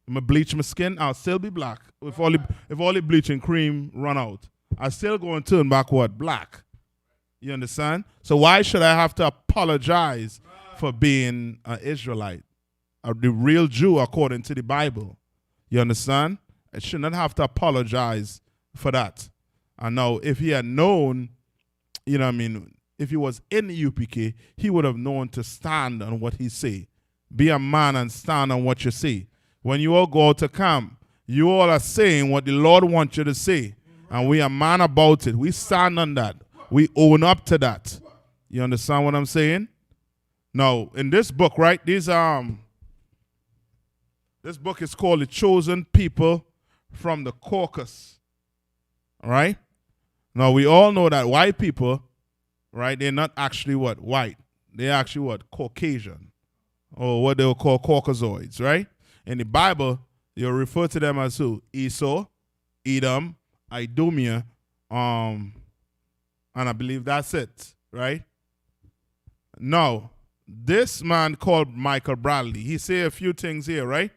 I'm going to bleach my skin. I'll still be black. If all the bleaching cream run out, I still going to turn back what? Black. You understand? So why should I have to apologize for being an Israelite? The real Jew according to the Bible. You understand? I should not have to apologize for that. And now if he had known, if he was in the UPK, he would have known to stand on what he say. Be a man and stand on what you say. When you all go out to camp, you all are saying what the Lord wants you to say. And we are man about it. We stand on that. We own up to that. You understand what I'm saying? Now, in this book, right, this book is called The Chosen People from the Caucasus. All right? Now, we all know that white people, right, they're not actually what? White. They're actually what? Caucasian. Or what they will call Caucasoids, right? In the Bible, you'll refer to them as who? Esau, Edom, Idumea, and I believe that's it, right? Now, this man called Michael Bradley, he say a few things here, right?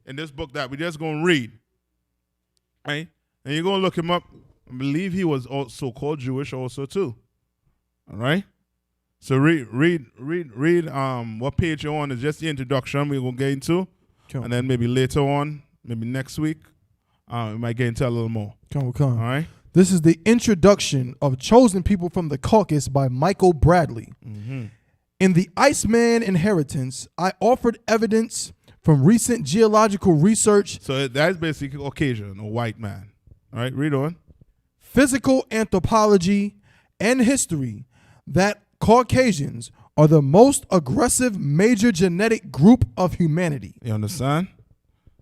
In this book that we're just going to read, right? And you're going to look him up. I believe he was also called Jewish also too, all right? So read what page you're on is just the introduction we're going to get into. Come. And then maybe later on, maybe next week, we might get into a little more. Come. All right? This is the introduction of Chosen People from the Caucasus by Michael Bradley. Mm-hmm. In the Iceman Inheritance, I offered evidence from recent geological research. So that's basically Caucasian, a white man. All right, read on. Physical anthropology and history that Caucasians are the most aggressive major genetic group of humanity. You understand?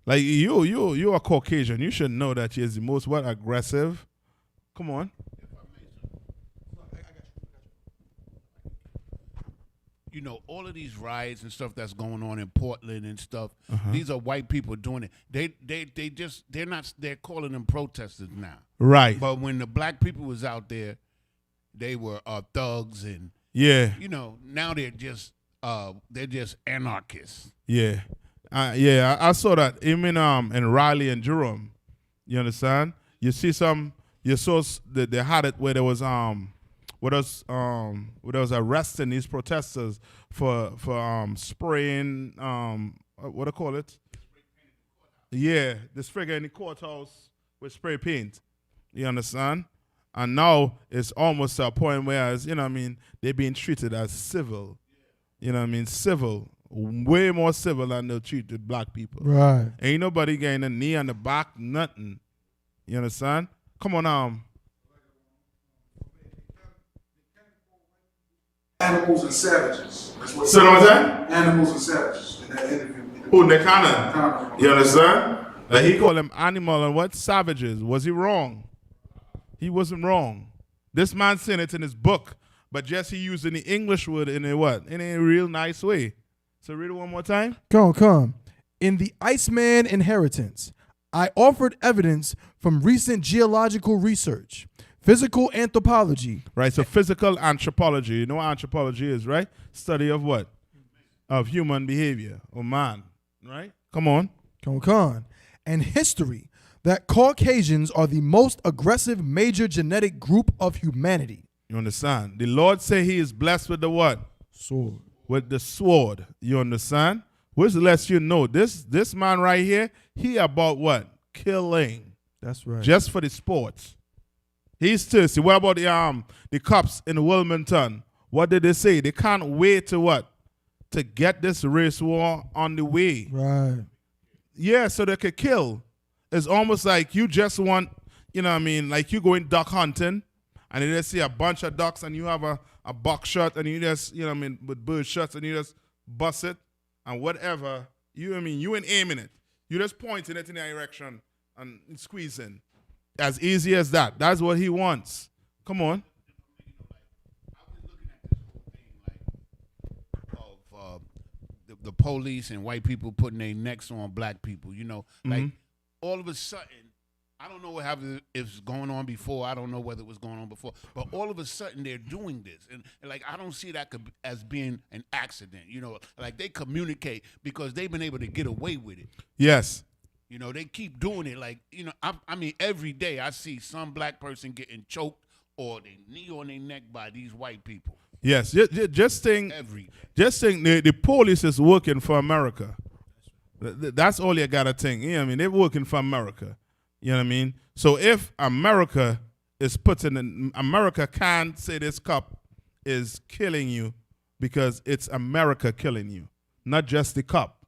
Like you are Caucasian. You should know that you're the most what aggressive. Come on. All of these riots and stuff that's going on in Portland and stuff, these are white people doing it. They're calling them protesters now. Right. But when the black people was out there, they were thugs and yeah. Now they're just anarchists. Yeah. I saw that even in Raleigh and Durham. You understand? You saw they had it where there was arresting these protesters for spraying what do I call it? Yeah, the spray in the courthouse with spray paint. You understand? And now it's almost to a point where, they're being treated as civil. You know what I mean? Civil. Way more civil than they'll treat the black people. Right. Ain't nobody getting a knee on the back, nothing. You understand? Come on, Animals and savages. That's what So what's that? Animals and savages. In that interview. Who, Nick Cannon? You understand? Like he called them animal and what? Savages. Was he wrong? He wasn't wrong. This man said it in his book, but just he using the English word in a what? In a real nice way. So read it one more time. Come. In the Iceman Inheritance, I offered evidence from recent geological research, physical anthropology. Right, so physical anthropology. You know what anthropology is, right? Study of what? Of human behavior or man, right? Come on. Come. And history that Caucasians are the most aggressive major genetic group of humanity. You understand? The Lord say he is blessed with the what? Sword. With the sword. You understand? Which lets you know this man right here, he about what? Killing. That's right. Just for the sports. He's thirsty. What about the cops in Wilmington? What did they say? They can't wait to what? To get this race war on the way. Right. Yeah, so they could kill. It's almost like you just want, you know what I mean, like you going duck hunting and you just see a bunch of ducks and you have a buckshot and you just, you know what I mean, with bird shots and you just bust it and whatever, you know what I mean, you ain't aiming it. You just pointing it in the direction and squeezing. As easy as that. That's what he wants. Come on. The police and white people putting their necks on black people, you know, like all of a sudden, I don't know what happened, if it's going on before, I don't know whether it was going on before, but all of a sudden they're doing this. And like, I don't see that as being an accident, you know, like they communicate because they've been able to get away with it. Yes. You know, they keep doing it. Like, you know, I mean, every day I see some black person getting choked or they knee on their neck by these white people. Yes, just think The police is working for America. That's all you gotta think. You know what I mean? They're working for America. You know what I mean? So if America is putting in, America can't say this cop is killing you because it's America killing you, not just the cop.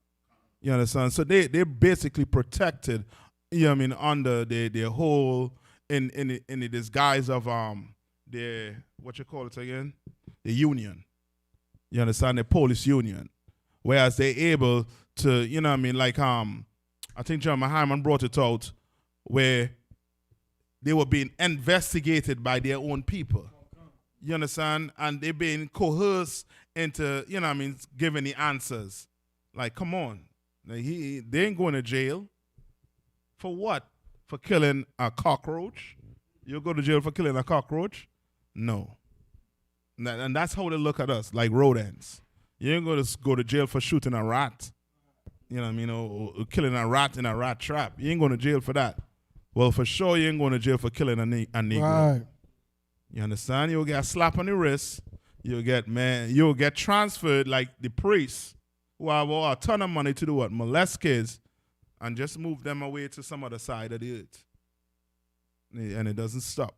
You understand? So they're basically protected, you know what I mean, under their whole in the disguise of their, what you call it again? The union. You understand? The police union. Whereas they're able to, you know what I mean, like I think John Hyman brought it out where they were being investigated by their own people. You understand? And they're being coerced into, you know what I mean, giving the answers. Like, come on. Like, they ain't going to jail. For what? For killing a cockroach? You'll go to jail for killing a cockroach? No. And that's how they look at us, like rodents. You ain't going to go to jail for shooting a rat. You know what I mean? Or killing a rat in a rat trap. You ain't going to jail for that. Well, for sure, you ain't going to jail for killing a Negro. Right. You understand? You'll get a slap on the wrist. You'll get transferred like the priests who have a ton of money to do what? Molest kids and just move them away to some other side of the earth. And it doesn't stop.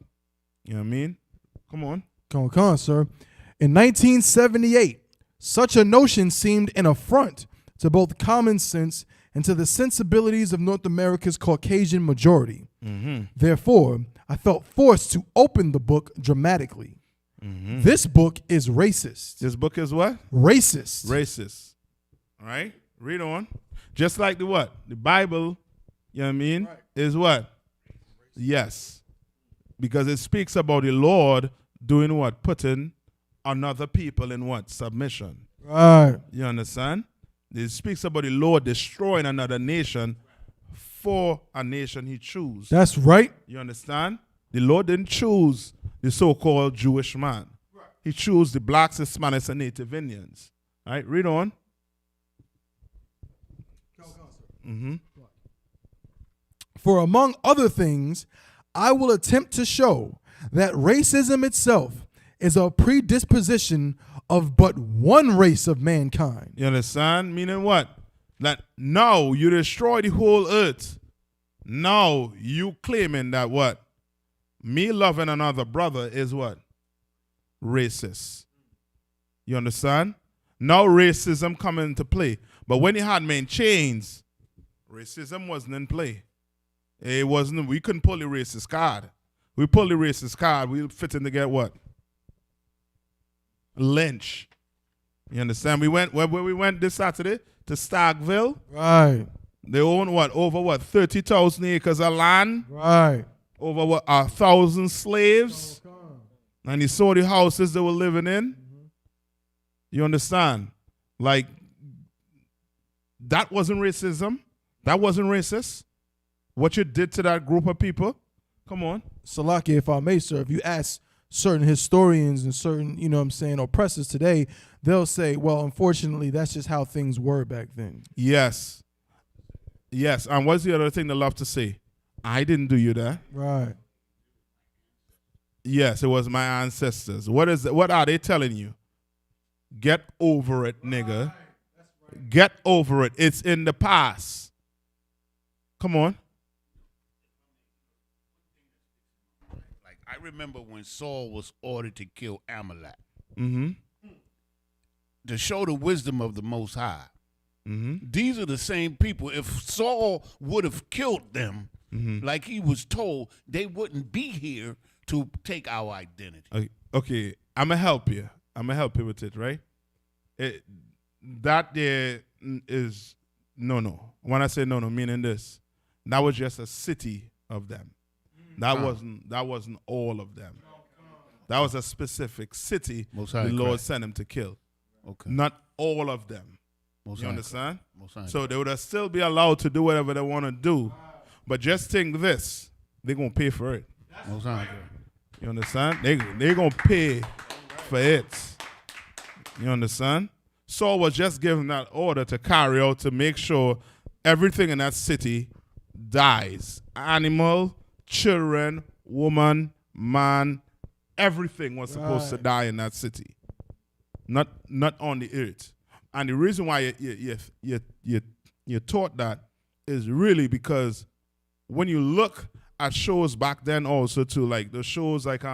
You know what I mean? Come on. Come on, sir. In 1978, such a notion seemed an affront to both common sense and to the sensibilities of North America's Caucasian majority. Therefore, I felt forced to open the book dramatically. This book is racist. This book is what? Racist. Racist. All right? Read on. Just like the what? The Bible, you know what I mean, is what? Yes. Because it speaks about the Lord doing what? Putting another people in what? Submission. Right. You understand? It speaks about the Lord destroying another nation for a nation he chose. That's right. You understand? The Lord didn't choose the so-called Jewish man. Right. He chose the blacks, Hispanics, and Native Indians. All right, read on. For among other things, I will attempt to show that racism itself is a predisposition of but one race of mankind. You understand? Meaning what? That now you destroy the whole earth. Now you claiming that what? Me loving another brother is what? Racist. You understand? Now racism come into play. But when you had men in chains, racism wasn't in play. It wasn't. We couldn't pull the racist card. We pull the racist card, we fit in to get what? Lynch. You understand? We went where we went this Saturday to Starkville. Right. They own what? Over what? 30,000 acres of land. Right. Over what? 1,000 slaves. And you saw the houses they were living in. You understand? Like, that wasn't racism. That wasn't racist. What you did to that group of people. Come on. Salaki, if I may, sir, if you ask certain historians and certain, you know what I'm saying, oppressors today, they'll say, well, unfortunately, that's just how things were back then. Yes. Yes. And what's the other thing they love to say? I didn't do you that. Right. Yes, it was my ancestors. What are they telling you? Get over it, nigga. Get over it. It's in the past. Come on. Like I remember when Saul was ordered to kill Amalek. Mm-hmm. To show the wisdom of the Most High. Mm-hmm. These are the same people. If Saul would have killed them like he was told, they wouldn't be here to take our identity. Okay, I'm going to help you. I'm going to help you with it, right? That there is no. When I say no, meaning this. That was just a city of them. That wasn't all of them. That was a specific city the Lord sent him to kill. Okay. Not all of them. Most You high understand? Most high So they would still be allowed to do whatever they want to do. But just think this. They're going to pay for it. Most high You understand? They're going to pay for it. You understand? Saul was just given that order to carry out to make sure everything in that city dies. Animal, children, woman, man, everything was supposed to die in that city. Not on the earth. And the reason why you taught that is really because when you look at shows back then also too, like the shows like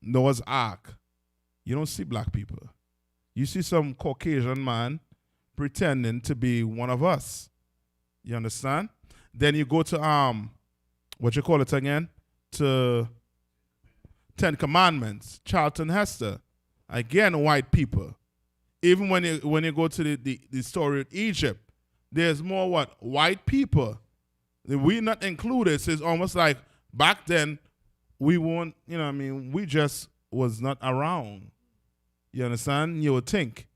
Noah's Ark, you don't see black people. You see some Caucasian man pretending to be one of us. You understand? Then you go to what you call it again? To Ten Commandments, Charlton Heston. Again, white people. Even when you go to the story of Egypt, there's more what? White people. We not included. So it's almost like back then we weren't, we just was not around. You understand? You would think.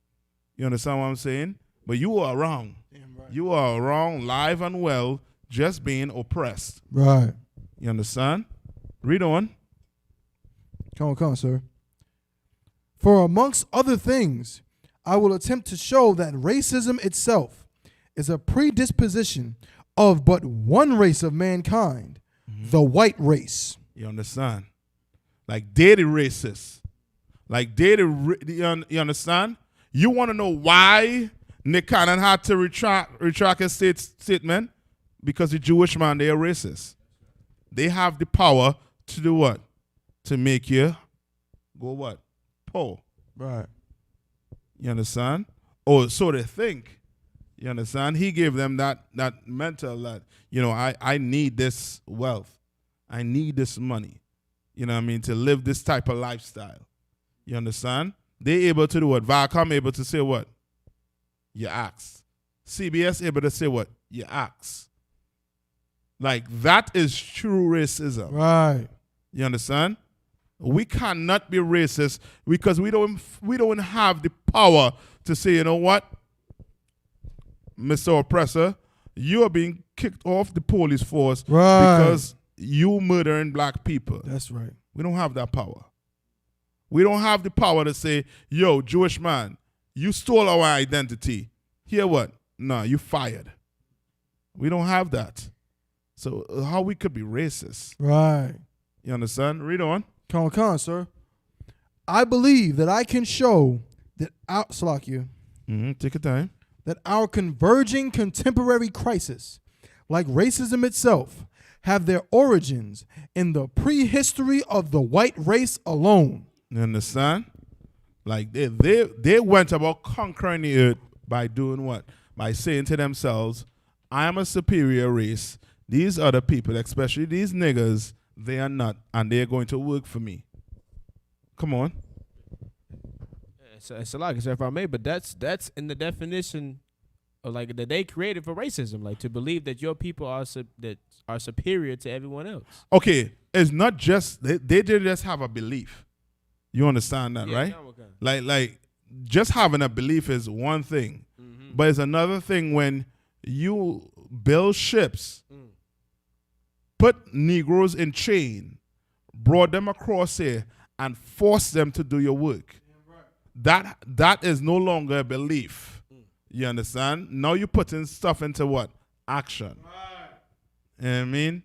You understand what I'm saying? But you were around. Damn right. You are around, live and well, just being oppressed. Right. You understand? Read on. Come on, sir. For amongst other things, I will attempt to show that racism itself is a predisposition of but one race of mankind, the white race. You understand? Like they're the racists. Like you understand? You want to know why Nick Cannon had to retract his statement? Because the Jewish man, they are racist. They have the power to do what? To make you go what? Poor. Right. You understand? Or so they think. You understand? He gave them that mental that, I need this wealth. I need this money. You know what I mean? To live this type of lifestyle. You understand? They able to do what? Viacom able to say what? You ask. CBS able to say what? You ask. Like that is true racism. Right. You understand? We cannot be racist because we don't have the power to say, you know what, Mr. Oppressor, you are being kicked off the police force because you murdering black people. That's right. We don't have that power. We don't have the power to say, yo, Jewish man, you stole our identity. Here what? Nah, you fired. We don't have that. So how we could be racist? Right. You understand? Read on. Come on, sir. I believe that I can show that take your time. That our converging contemporary crisis, like racism itself, have their origins in the prehistory of the white race alone. You understand? Like they went about conquering the earth by doing what? By saying to themselves, I am a superior race. These other people, especially these niggas, they are not, and they're going to work for me. Come on. It's a lot, if I may, but that's in the definition of like that they created for racism, like to believe that your people are superior to everyone else. Okay, it's not just they didn't just have a belief. You understand that, right? Like just having a belief is one thing, but it's another thing when you build ships, put Negroes in chain, brought them across here, and forced them to do your work. That is no longer a belief. You understand? Now you're putting stuff into what? Action. You know what I mean?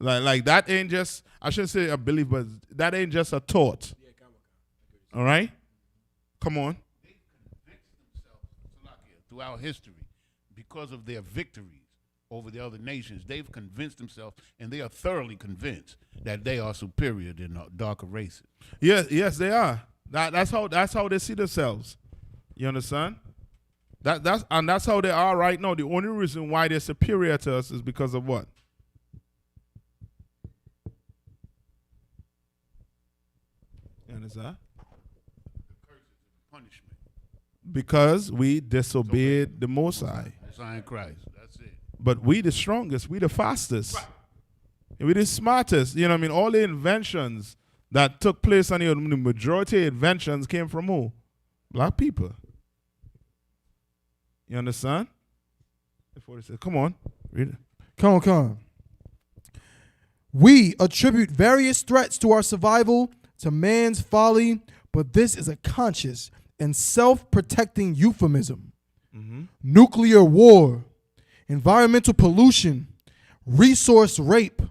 Like that ain't just, I shouldn't say a belief, but that ain't just a thought. All right? Come on. They've convinced themselves throughout history because of their victories over the other nations. They've convinced themselves, and they are thoroughly convinced that they are superior than the darker races. Yes, they are. That's how they see themselves. You understand? That's how they are right now. The only reason why they're superior to us is because of what? You understand? Punishment. Because we disobeyed the Most High. Sign Christ. That's it. But we the strongest, we the fastest, we the smartest. You know what I mean? All the inventions that took place on the majority of inventions came from who? Black people. You understand? Come on, read it. Come on. We attribute various threats to our survival to man's folly, but this is a conscious and self-protecting euphemism. Nuclear war, environmental pollution, resource rape,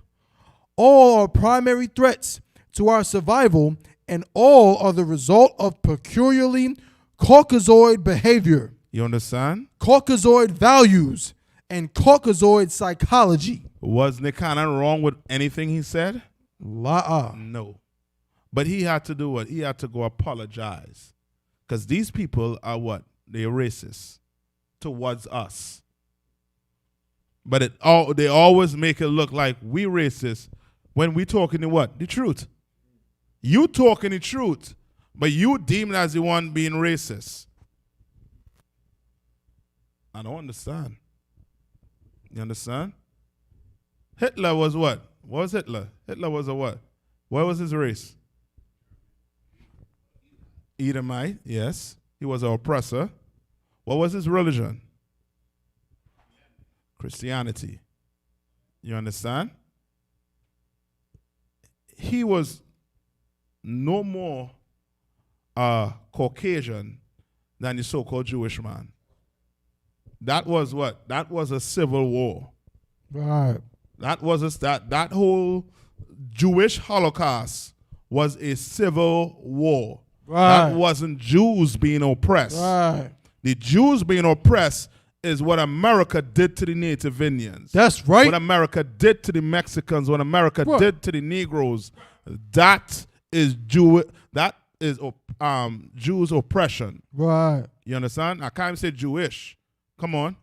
all are primary threats to our survival, and all are the result of peculiarly Caucasoid behavior, You understand? Caucasoid values, and Caucasoid psychology. Wasn't it kind of wrong with anything he said? No. But he had to do what? He had to go apologize. Because these people are what? They're racist towards us. But they always make it look like we racist when we talking the what? The truth. You talking the truth, but you deemed as the one being racist. I don't understand. You understand? Hitler was what? What was Hitler? Hitler was a what? What was his race? Edomite, yes. He was an oppressor. What was his religion? Christianity. You understand? He was no more Caucasian than the so-called Jewish man. That was what? That was a civil war. Right. That was that whole Jewish Holocaust was a civil war. Right. That wasn't Jews being oppressed. Right. The Jews being oppressed is what America did to the Native Indians. That's right. What America did to the Mexicans, what America Right. did to the Negroes. That is Jew. That is Jews' oppression. Right. You understand? I can't even say Jewish. Come on.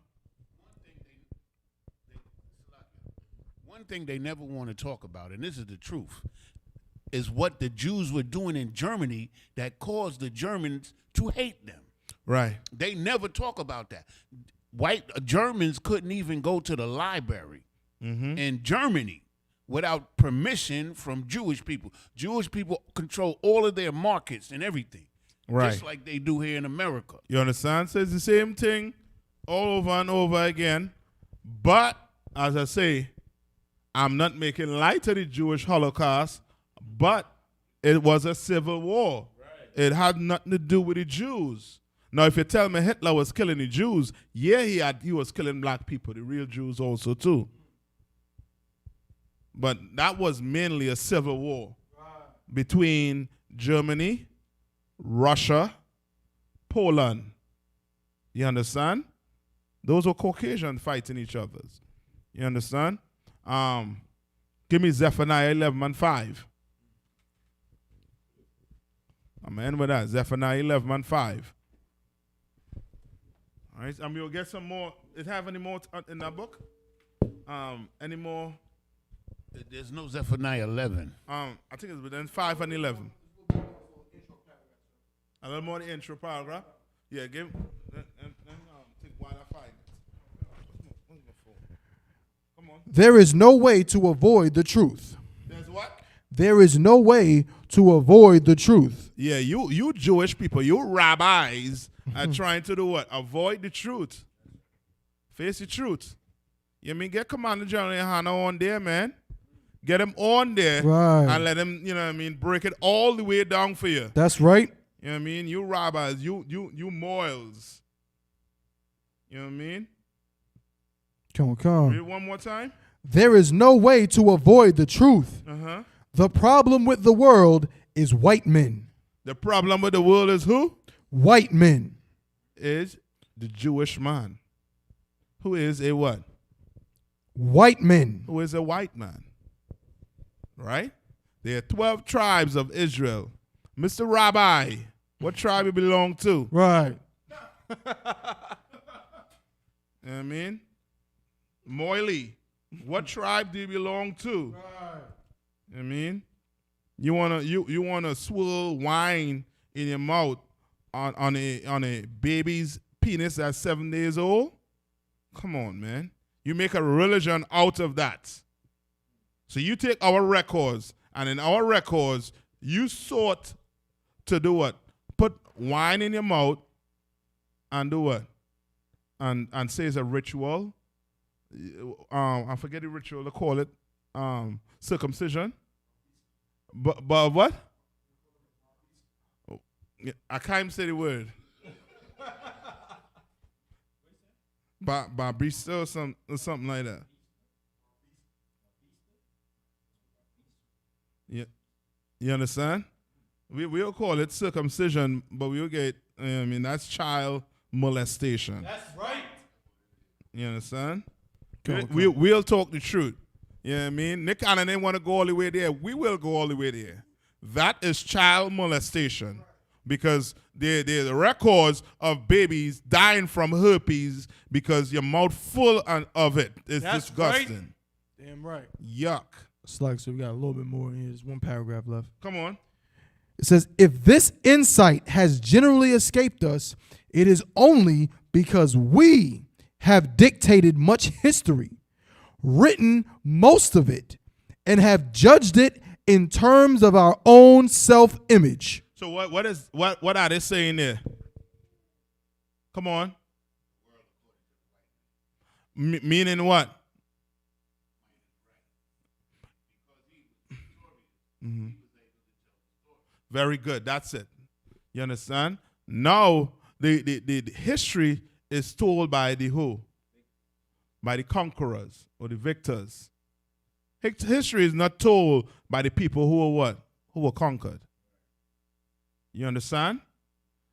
One thing they never want to talk about, and this is the truth, is what the Jews were doing in Germany that caused the Germans to hate them. Right. They never talk about that. White Germans couldn't even go to the library in Germany without permission from Jewish people. Jewish people control all of their markets and everything, Right. just like they do here in America. You understand? So it's the same thing all over and over again. But, as I say, I'm not making light of the Jewish Holocaust, but it was a civil war. Right. It had nothing to do with the Jews. Now, if you tell me Hitler was killing the Jews, yeah, he was killing black people, the real Jews also too. But that was mainly a civil war between Germany, Russia, Poland. You understand? Those were Caucasians fighting each other. You understand? Give me Zephaniah 11:5. I'm end with that. Zephaniah 11:5. All right, and we'll get some more. It have any more in that book? Any more? There's no Zephaniah 11. I think it's within 5 and 11. A little more the intro paragraph. Yeah, give. Think while I find it. Where's my phone? Come on. There is no way to avoid the truth. There's what? There is no way to avoid the truth. Yeah, you Jewish people, you rabbis are trying to do what? Avoid the truth. Face the truth. You mean get Commander General Hannah on there, man. Get him on there Right. and let him, you know what I mean, break it all the way down for you. That's right. You know what I mean? You rabbis, you moils. You know what I mean? Come Read on. it one more time. There is no way to avoid the truth. The problem with the world is white men. The problem with the world is who? White men. Is the Jewish man. Who is a what? White men. Who is a white man. Right? There are 12 tribes of Israel. Mr. Rabbi, what tribe you belong to? Right. You know what I mean? Moily, what tribe do you belong to? Right. You know what I mean? You wanna swirl wine in your mouth on a baby's penis at 7 days old? Come on, man. You make a religion out of that. So you take our records, and in our records, you sought to do what? Put wine in your mouth and do what? And say it's a ritual. I forget the ritual to call it. Circumcision. But what? I can't even say the word. Barbista or something like that. Yeah. You understand? We'll call it circumcision, but we'll get, that's child molestation. That's right. You understand? Go. We'll talk the truth. You know what I mean? Nick and they want to go all the way there. We will go all the way there. That is child molestation. Because there's records of babies dying from herpes because your mouth full of it. It's That's disgusting. Right. Damn right. Yuck. Slug, so we got a little bit more in here. There's one paragraph left. Come on. It says, if this insight has generally escaped us, it is only because we have dictated much history, written most of it, and have judged it in terms of our own self-image. So what are they saying there? Come on. Meaning what? Mm-hmm. Very good. That's it. You understand? Now the history is told by the who? By the conquerors or the victors. History is not told by the people who were what? Who were conquered. You understand?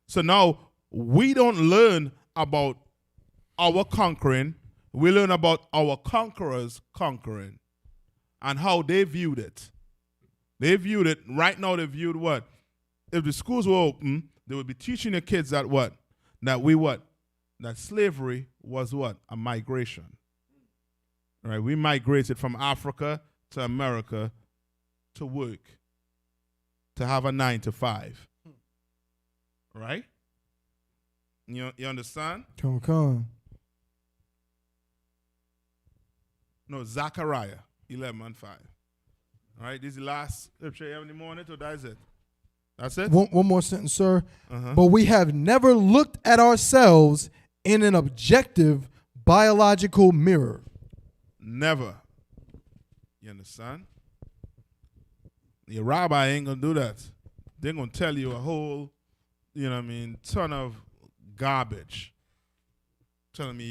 So now we don't learn about our conquering. We learn about our conquerors conquering and how they viewed it. They viewed it, right now they viewed what? If the schools were open, they would be teaching the kids that what? That slavery was what? A migration. Right? We migrated from Africa to America to work, to have a 9 to 5. Right? You understand? Come on. No, Zechariah 11:5. All right, this is the last scripture you have in the morning, or that's it? That's it? One more sentence, sir. But we have never looked at ourselves in an objective biological mirror. Never. You understand? Your rabbi ain't going to do that. They're going to tell you a whole, ton of garbage. Telling me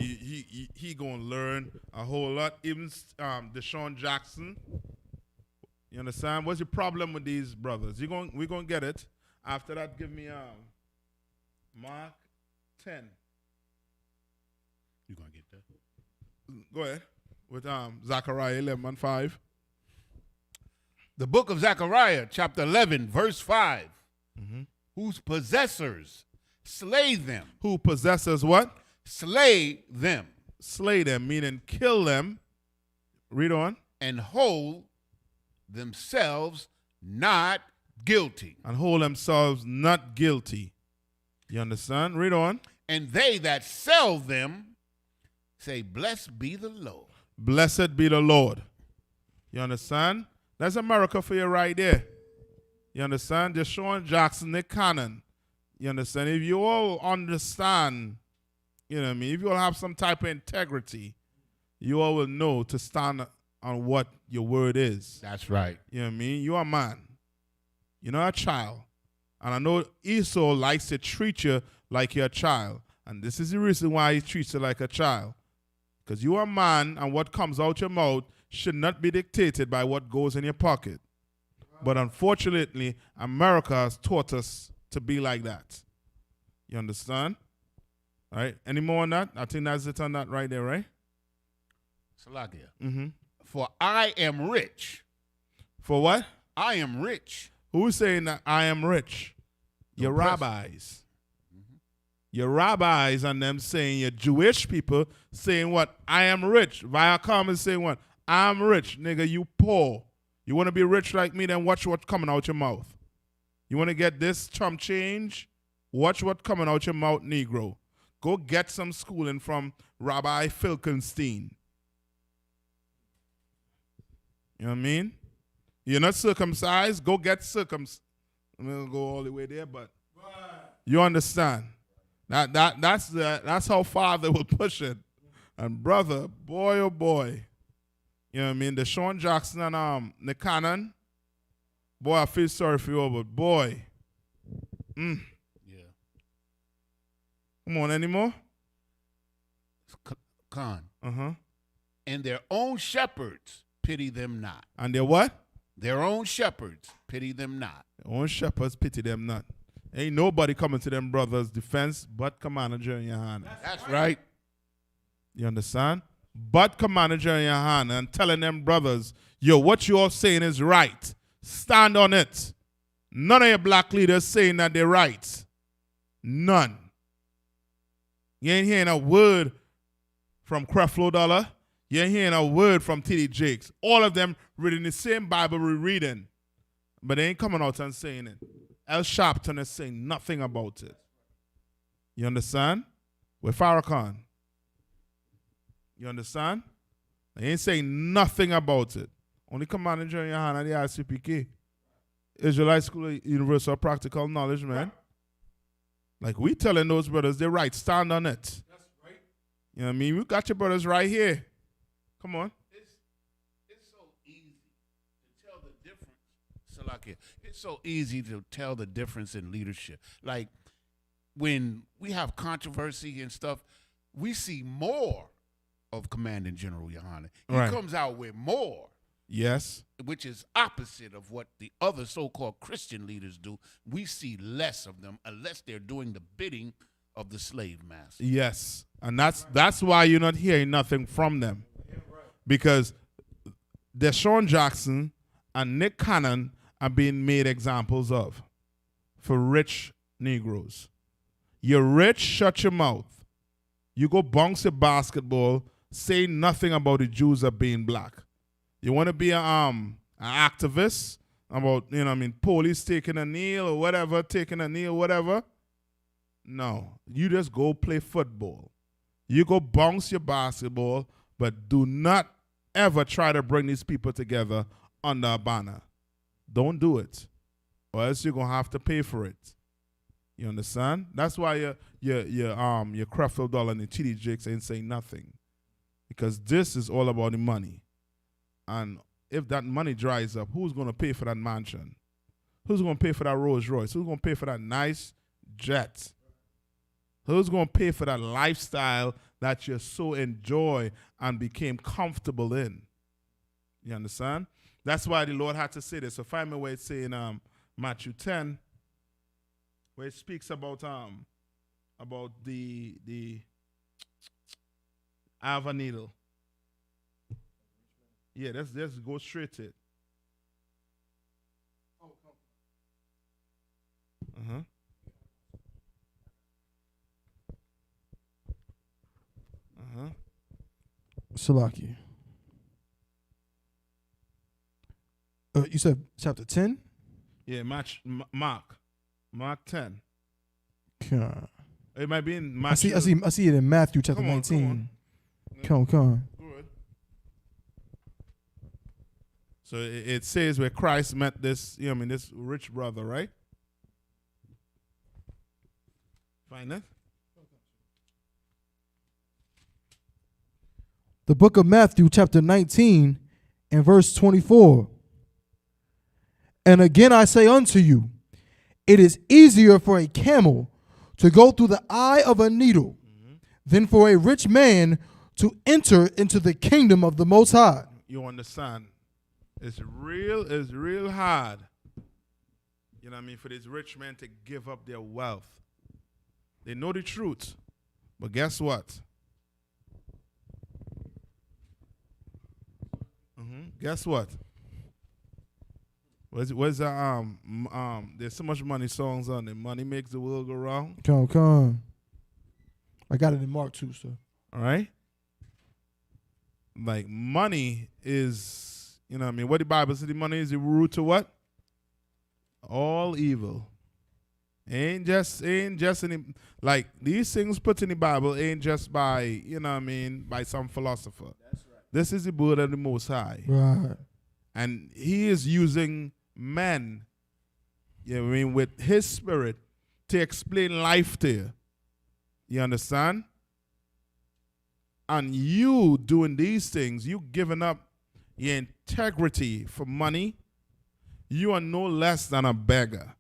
he going to learn a whole lot. Even Deshaun Jackson. You understand? What's your problem with these brothers? We're going to get it. After that, give me Mark 10. You're going to get that? Go ahead. With Zechariah 11:5. The book of Zechariah, chapter 11, verse 5. Mm-hmm. Whose possessors slay them. Who possesses what? Slay them. Slay them, meaning kill them. Read on. And hold themselves not guilty. And hold themselves not guilty. You understand? Read on. And they that sell them say, blessed be the Lord. Blessed be the Lord. You understand? That's America for you right there. You understand? Deshaun Jackson, Nick Cannon. You understand? If you all understand, you know what I mean? If you all have some type of integrity, you all will know to stand on what your word is. That's right. You know what I mean? You're a man. You're not a child. And I know Esau likes to treat you like you're a child. And this is the reason why he treats you like a child. Because you're a man, and what comes out your mouth should not be dictated by what goes in your pocket. But unfortunately, America has taught us to be like that. You understand? All right. Any more on that? I think that's it on that right there, right? Salakia. Mm-hmm. For I am rich. For what? I am rich. Who's saying that I am rich? Your rabbis. Your rabbis and them saying, your Jewish people saying what? I am rich. Viacom is saying what? I'm rich. Nigga, you poor. You want to be rich like me, then watch what's coming out your mouth. You want to get this chump change? Watch what's coming out your mouth, Negro. Go get some schooling from Rabbi Filkenstein. You know what I mean? You're not circumcised, go get circumcised. I'm going to go all the way there, but you understand. That's how far they will push it. And brother, boy, oh boy. You know what I mean? The Sean Jackson and the Cannon. Boy, I feel sorry for you, but boy. Yeah. Come on, anymore? Khan. Uh-huh. And their own shepherds pity them not. And their what? Their own shepherds pity them not. Their own shepherds pity them not. Ain't nobody coming to them brothers' defense but Commander Jerry Yohana. That's right. You understand? But Commander Jerry Yohana and telling them brothers, yo, what you all saying is right. Stand on it. None of your black leaders saying that they're right. None. You ain't hearing a word from Creflo Dollar. You ain't hearing a word from T.D. Jakes. All of them reading the same Bible we're reading. But they ain't coming out and saying it. El Sharpton is saying nothing about it. You understand? With Farrakhan. You understand? They ain't saying nothing about it. Only Commander Jerry Yohana, the Isupk. Israelite School of Universal Practical Knowledge, man. Like we telling those brothers, they're right. Stand on it. That's right. You know what I mean? We got your brothers right here. Come on. It's so easy to tell the difference. Salakia. It's so easy to tell the difference in leadership. Like when we have controversy and stuff, we see more of Commanding General Yohana. He comes out with more. Yes. Which is opposite of what the other so-called Christian leaders do. We see less of them unless they're doing the bidding of the slave master. Yes. And that's why you're not hearing nothing from them. Because Deshaun Jackson and Nick Cannon are being made examples of for rich Negroes. You're rich, shut your mouth. You go bounce your basketball, say nothing about the Jews are being black. You want to be an activist about, you know what I mean, police taking a kneel or whatever, whatever. No, you just go play football. You go bounce your basketball, but do not ever try to bring these people together under a banner. Don't do it, or else you're gonna have to pay for it. You understand? That's why your Creflo Dollar and the T.D. Jakes ain't saying nothing, because this is all about the money. And if that money dries up, who's gonna pay for that mansion? Who's gonna pay for that Rolls Royce? Who's gonna pay for that nice jet? Who's gonna pay for that lifestyle that you so enjoy and became comfortable in? You understand? That's why the Lord had to say this. So find me where it's saying Matthew 10, where it speaks about the I have a needle. Yeah, let's go straight to it. Uh-huh. Uh-huh. Salaki. You said chapter 10? Yeah, Mark 10. God. It might be in I Matthew. see it in Matthew chapter Come on, 19. come on. Come on. Good. So it says where Christ met this, this rich brother, right? Find it. The book of Matthew chapter 19 and verse 24. And again I say unto you, it is easier for a camel to go through the eye of a needle than for a rich man to enter into the kingdom of the Most High. you understand, it's real hard, you know what I mean, for these rich men to give up their wealth. They know the truth, but guess what? Guess what? Where's the there's so much money songs on it. Money makes the world go round. Come. I got it in Mark too, sir. All right? Like money is, you know what I mean, what the Bible says the money is the root to what? All evil. Ain't just any, like these things put in the Bible ain't just by, you know what I mean, by some philosopher. That's right. This is the word of the Most High. Right. And he is using men, you know what I mean, with his spirit to explain life to you. You understand? And you doing these things, you giving up your integrity for money, you are no less than a beggar.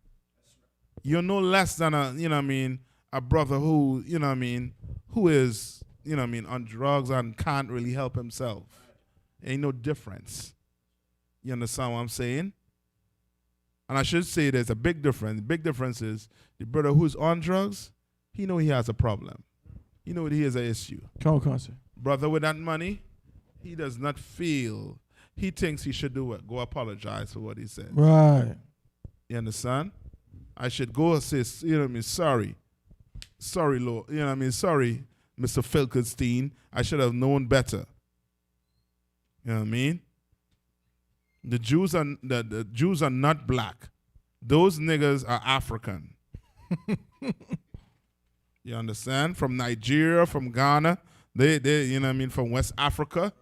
You're no less than a, you know what I mean, a brother who, you know what I mean, who is, you know what I mean, on drugs and can't really help himself. Ain't no difference. You understand what I'm saying? And I should say there's a big difference. The big difference is the brother who's on drugs, he know he has a problem. He know he has an issue. Come, sir. Brother with that money, he does not feel, he thinks he should do it. Go apologize for what he said. Right. You understand? I should go and say, you know what I mean, sorry. Sorry, Lord. You know what I mean? Sorry, Mr. Filkenstein. I should have known better. You know what I mean? The Jews are not black. Those niggas are African. You understand? From Nigeria, from Ghana, they you know what I mean, from West Africa,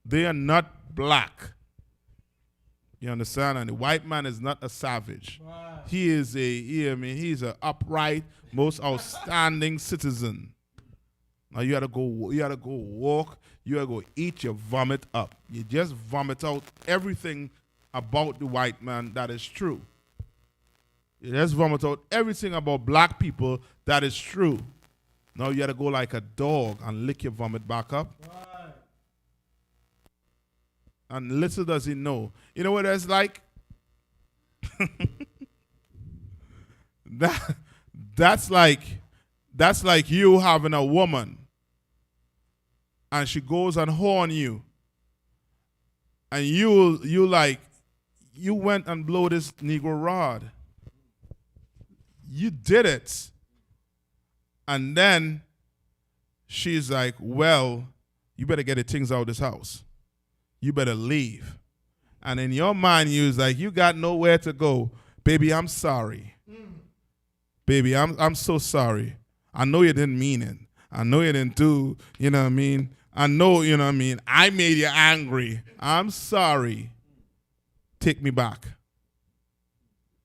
they are not black. You understand? And the white man is not a savage. Right. He is he's an upright, most outstanding citizen. Now you gotta go walk, you gotta go eat your vomit up. You just vomit out everything about the white man that is true. You just vomit out everything about black people that is true. Now you gotta go like a dog and lick your vomit back up. Right. And little does he know. You know what that's like? That's like you having a woman and she goes and horn you. And you went and blow this Negro rod. You did it. And then she's like, well, you better get the things out of this house. You better leave. And in your mind, you was like, you got nowhere to go. Baby, I'm sorry. Baby, I'm so sorry. I know you didn't mean it. I know you didn't do, you know what I mean? I know, you know what I mean? I made you angry. I'm sorry. Take me back.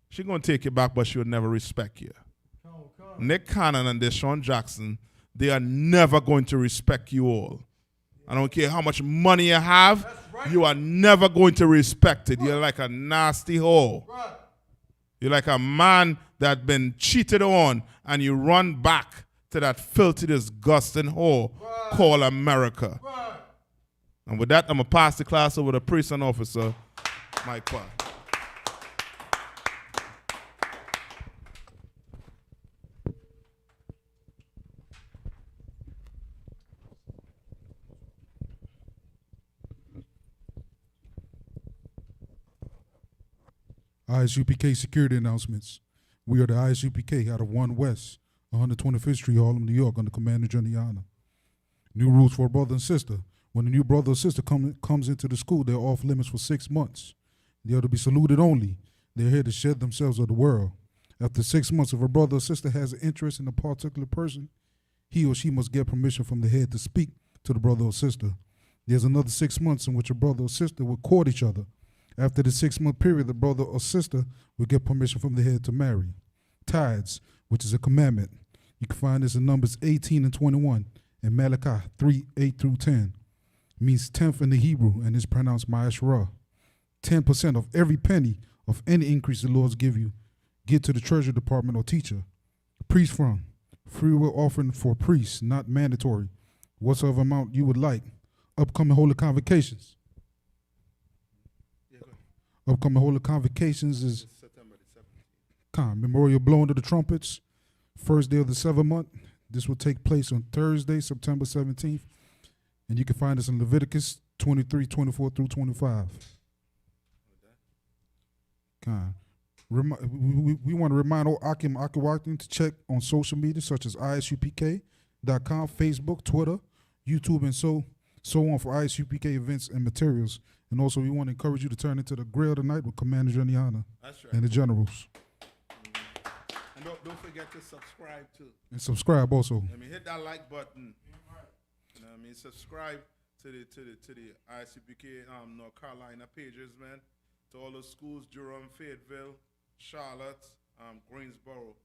She's going to take you back, but she'll never respect you. Nick Cannon and Deshaun Jackson, they are never going to respect you all. I don't care how much money you have, right. You are never going to respect it. You're like a nasty whore. Right. You're like a man that been cheated on, and you run back to that filthy, disgusting whore called America. Right. And with that, I'm going to pass the class over to priest and officer, Mike Parr. ISUPK security announcements. We are the ISUPK out of 1 West, 125th Street, Harlem, New York, under Commander Giuliano. New rules for a brother and sister. When a new brother or sister comes into the school, they're off limits for 6 months. They are to be saluted only. They're here to shed themselves of the world. After 6 months, if a brother or sister has an interest in a particular person, he or she must get permission from the head to speak to the brother or sister. There's another 6 months in which a brother or sister will court each other. After the 6 month period, the brother or sister will get permission from the head to marry. Tithes, which is a commandment. You can find this in Numbers 18 and 21 and Malachi 3, 8 through 10. It means 10th in the Hebrew and is pronounced Ma'asherah. 10% of every penny of any increase the Lord's give you, give to the treasury department or teacher. Priest fund, free will offering for priests, not mandatory. Whatsoever amount you would like. Upcoming holy convocations. Upcoming holy convocations is September the 17th. Memorial blowing of the trumpets, first day of the 7th month. This will take place on Thursday, September 17th. And you can find us in Leviticus 23, 24 through 25. We want to remind all Akim Akiwaktin to check on social media such as isupk.com, Facebook, Twitter, YouTube, and so on for ISUPK events and materials. And also, we want to encourage you to turn into the grill tonight with Commander Juniana and the generals. And don't forget to subscribe too. And subscribe also. I mean, hit that like button. You know what I mean, subscribe to the ISUPK North Carolina pages, man. To all the schools, Durham, Fayetteville, Charlotte, Greensboro.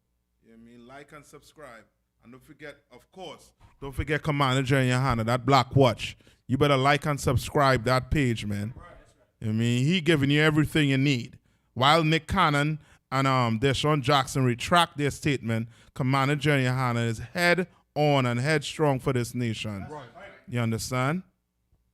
You know what I mean? Like and subscribe. And don't forget, of course, don't forget Commander Juniana, that black watch. You better like and subscribe that page, man. You know what I mean? He giving you everything you need. While Nick Cannon and Deshaun Jackson retract their statement, Commander Juniana is head on and headstrong for this nation. Right. You understand?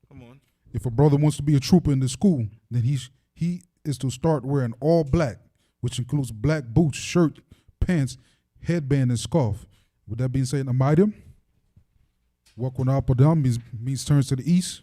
Come on. If a brother wants to be a trooper in the school, then he is to start wearing all black, which includes black boots, shirt, pants, headband, and scarf. With that being said, Amadium, walk on up or down means turns to the east.